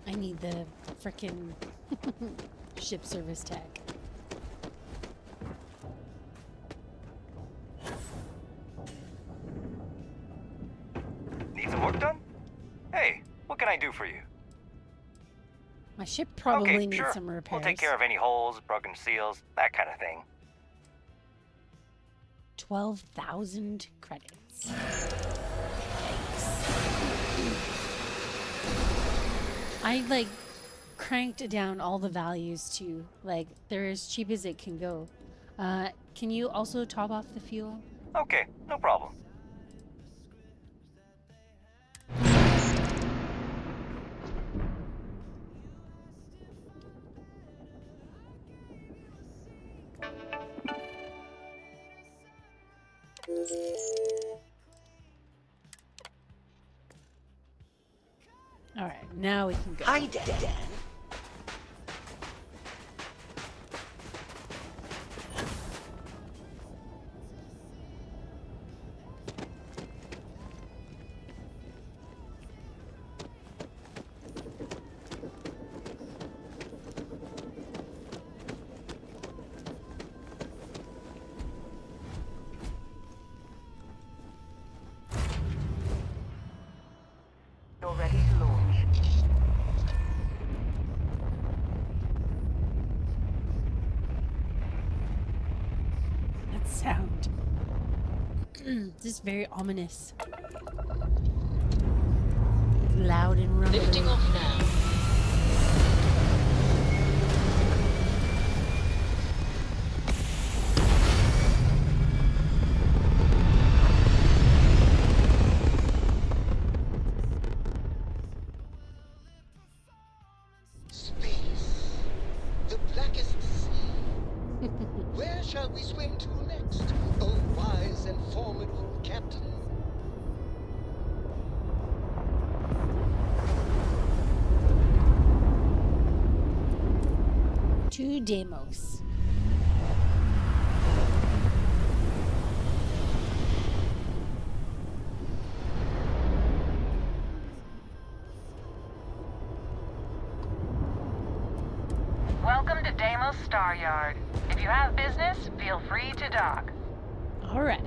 I need the frickin' ship service tech. Need some work done? Hey, what can I do for you? My ship probably okay, needs sure. some repairs. We'll take care of any holes, broken seals, that kind of thing. 12,000 credits. I like cranked down all the values to like they're as cheap as it can go. Can you also top off the fuel? Okay, no problem. All right, now we can go. Hi, Dan. You're ready to launch. That sound. This is very ominous. Loud and rumbling. Lifting off now. Space. The blackest sea. Where shall we swim to next, oh wise and formidable captain? To Deimos. Welcome to Deimos Star Yard. If you have business, feel free to dock. All right.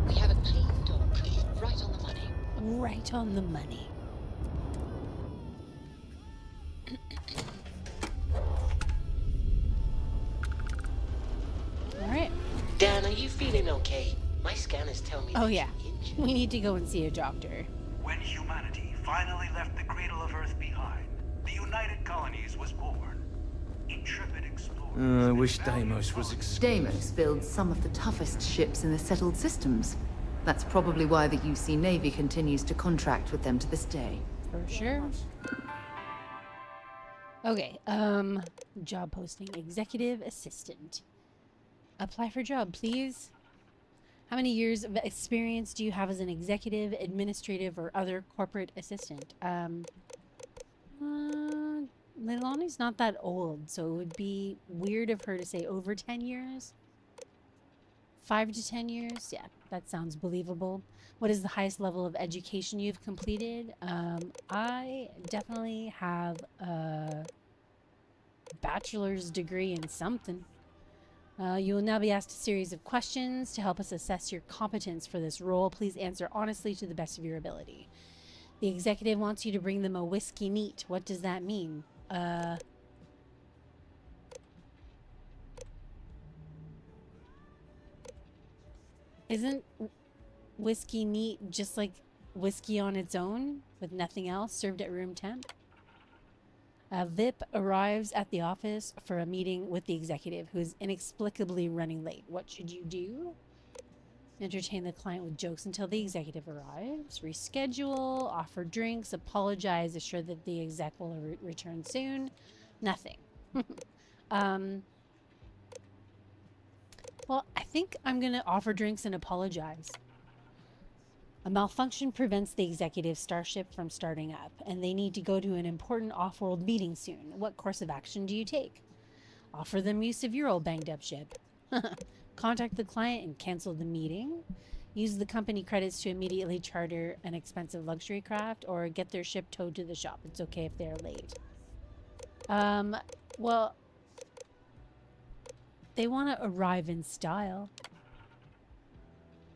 We have a clean dock, right on the money. Right on the money. All right. Dan, are you feeling okay? My scanners tell me. Oh yeah. We need to go and see a doctor. When humanity finally left the cradle of Earth behind, the United Colonies was born. Intrepid explorers. I wish Deimos was Deimos builds some of the toughest ships in the settled systems. That's probably why the UC Navy continues to contract with them to this day. For sure. Okay, job posting, executive assistant. Apply for job, please. How many years of experience do you have as an executive, administrative, or other corporate assistant? Leilani's not that old, so it would be weird of her to say over 10 years. 5 to 10 years? Yeah, that sounds believable. What is the highest level of education you've completed? I definitely have a bachelor's degree in something. You will now be asked a series of questions to help us assess your competence for this role. Please answer honestly to the best of your ability. The executive wants you to bring them a whiskey neat. What does that mean? Isn't whiskey neat just like whiskey on its own with nothing else served at room temp? A VIP arrives at the office for a meeting with the executive who is inexplicably running late. What should you do? Entertain the client with jokes until the executive arrives. Reschedule, offer drinks, apologize, assure that the exec will return soon. Nothing. Well, I think I'm going to offer drinks and apologize. A malfunction prevents the executive starship from starting up, and they need to go to an important off-world meeting soon. What course of action do you take? Offer them use of your old banged-up ship. Contact the client and cancel the meeting. Use the company credits to immediately charter an expensive luxury craft, or get their ship towed to the shop. It's okay if they're late. Well, they want to arrive in style.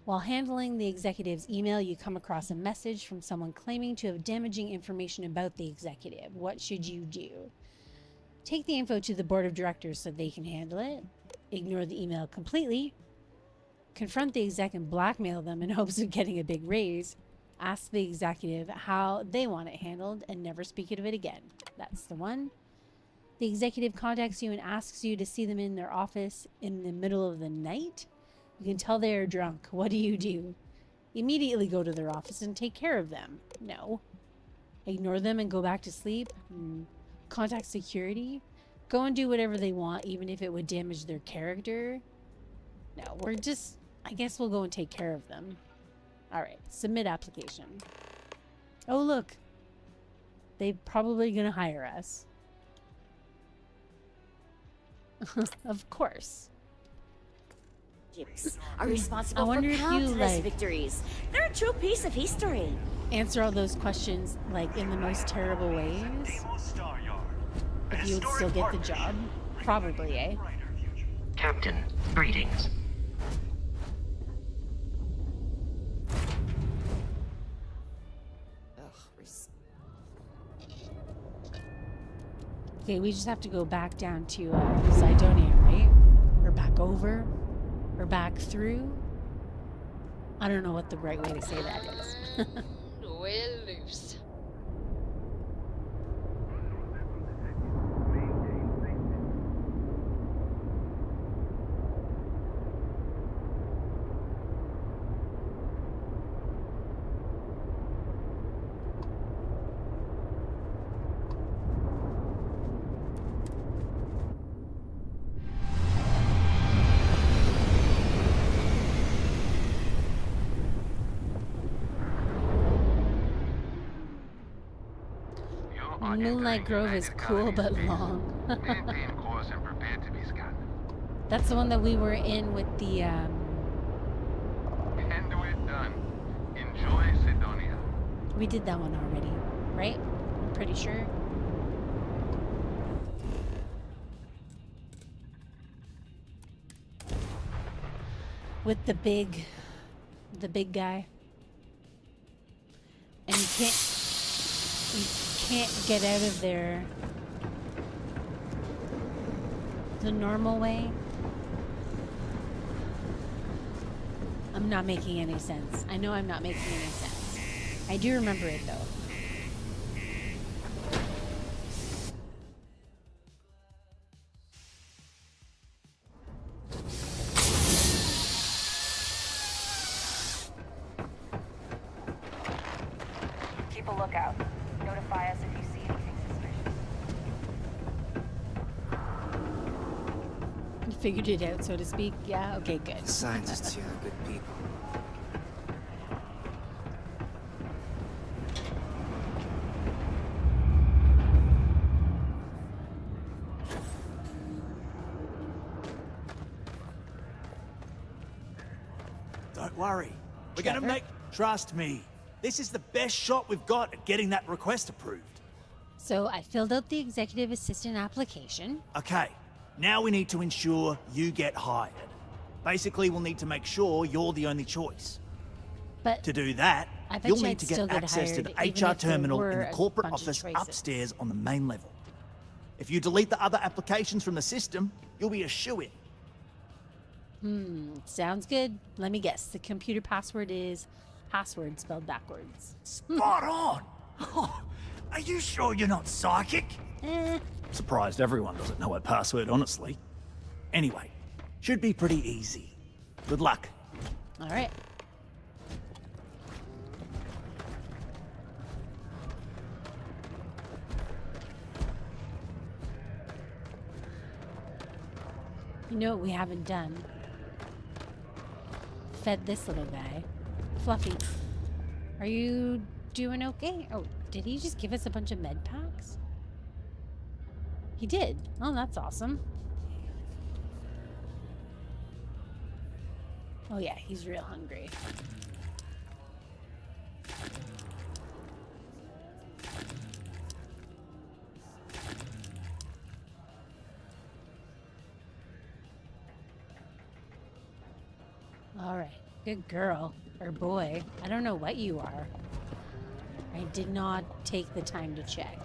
While handling the executive's email, you come across a message from someone claiming to have damaging information about the executive. What should you do? Take the info to the board of directors so they can handle it. Ignore the email completely. Confront the exec and blackmail them in hopes of getting a big raise. Ask the executive how they want it handled and never speak of it again. That's the one. The executive contacts you and asks you to see them in their office in the middle of the night. You can tell they are drunk. What do? Immediately go to their office and take care of them. No. Ignore them and go back to sleep. Contact security. Go and do whatever they want, even if it would damage their character. No, I guess we'll go and take care of them. Alright, submit application. Oh, look. They're probably gonna hire us. Of course. Are responsible I wonder for if you, countless like, victories. They're a true piece of history. Answer all those questions, like, in the most terrible ways. If you would still get the job. Probably, eh? Captain, greetings. Okay, we just have to go back down to Cydonia, right? Or back over? Or back through? I don't know what the right way to say that is. We're loose. Moonlight Grove is cool but long. That's the one that we were in with the Enjoy Cydonia. we did that one already, right? I'm pretty sure. With the big guy. And you can't get out of there the normal way. I'm not making any sense. I know I'm not making any sense. I do remember it though. Keep a lookout. Notify us if you see anything suspicious. You figured it out, so to speak. Yeah, okay, good. The scientists here are good people. Don't worry. We're gonna make... Trust me. This is the best shot we've got at getting that request approved. So I filled out the executive assistant application. Okay, now we need to ensure you get hired. Basically, we'll need to make sure you're the only choice. But to do that, I bet you'll you need I'd to still get get access to the hired, even HR if there terminal in were the a corporate bunch of office choices. upstairs on the main level. If you delete the other applications from the system, you'll be a shoo-in. Sounds good. Let me guess. The computer password is password spelled backwards. Spot on! Oh, are you sure you're not psychic? Surprised everyone doesn't know her password, honestly. Anyway, should be pretty easy. Good luck. All right. You know what we haven't done? Fed this little guy. Fluffy, are you doing okay? Oh, did he just give us a bunch of med packs? He did. Oh, that's awesome. Oh yeah, he's real hungry. All right, good girl, or boy. I don't know what you are. I did not take the time to check.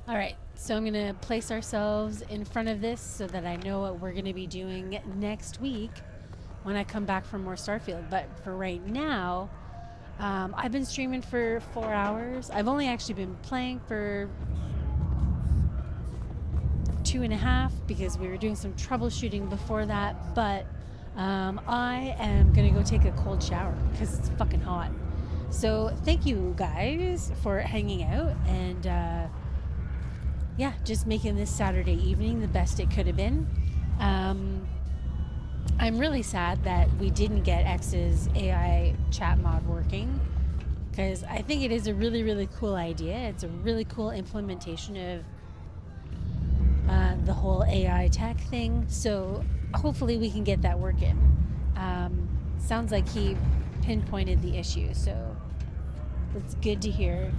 Alright, so I'm going to place ourselves in front of this so that I know what we're going to be doing next week when I come back from more Starfield. But for right now, I've been streaming for 4 hours. I've only actually been playing for 2.5 because we were doing some troubleshooting before that. But I am going to go take a cold shower because it's fucking hot. So thank you guys for hanging out and yeah, just making this Saturday evening the best it could have been. I'm really sad that we didn't get X's AI chat mod working because I think it is a really, really cool idea. It's a really cool implementation of the whole AI tech thing. So hopefully we can get that working. Sounds like he pinpointed the issue, so it's good to hear.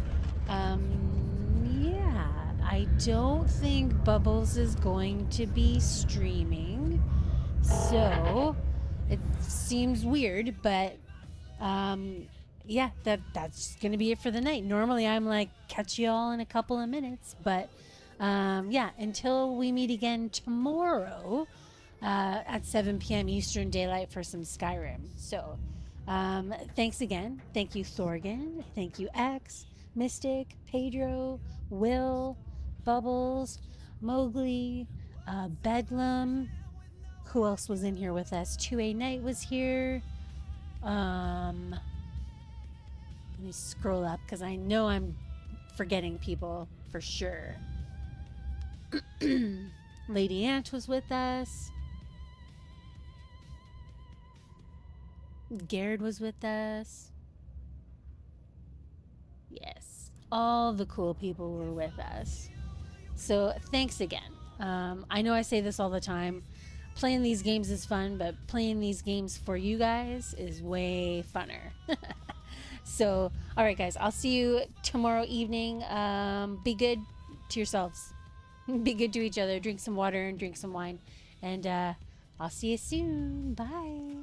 Yeah, I don't think Bubbles is going to be streaming, so it seems weird, but yeah, that's gonna be it for the night. Normally I'm like, catch you all in a couple of minutes, but yeah, until we meet again tomorrow at 7 p.m. Eastern Daylight for some Skyrim. So thanks again. Thank you, Thorgan. Thank you, X, Mystic, Pedro, Will, Bubbles, Mowgli, Bedlam. Who else was in here with us? 2A Knight was here. Let me scroll up because I know I'm forgetting people for sure. Lady Ant was with us. Garrett was with us. Yes, all the cool people were with us. So thanks again. I know I say this all the time. Playing these games is fun, but playing these games for you guys is way funner. So, all right, guys, I'll see you tomorrow evening. Be good to yourselves. Be good to each other. Drink some water and drink some wine. And I'll see you soon. Bye.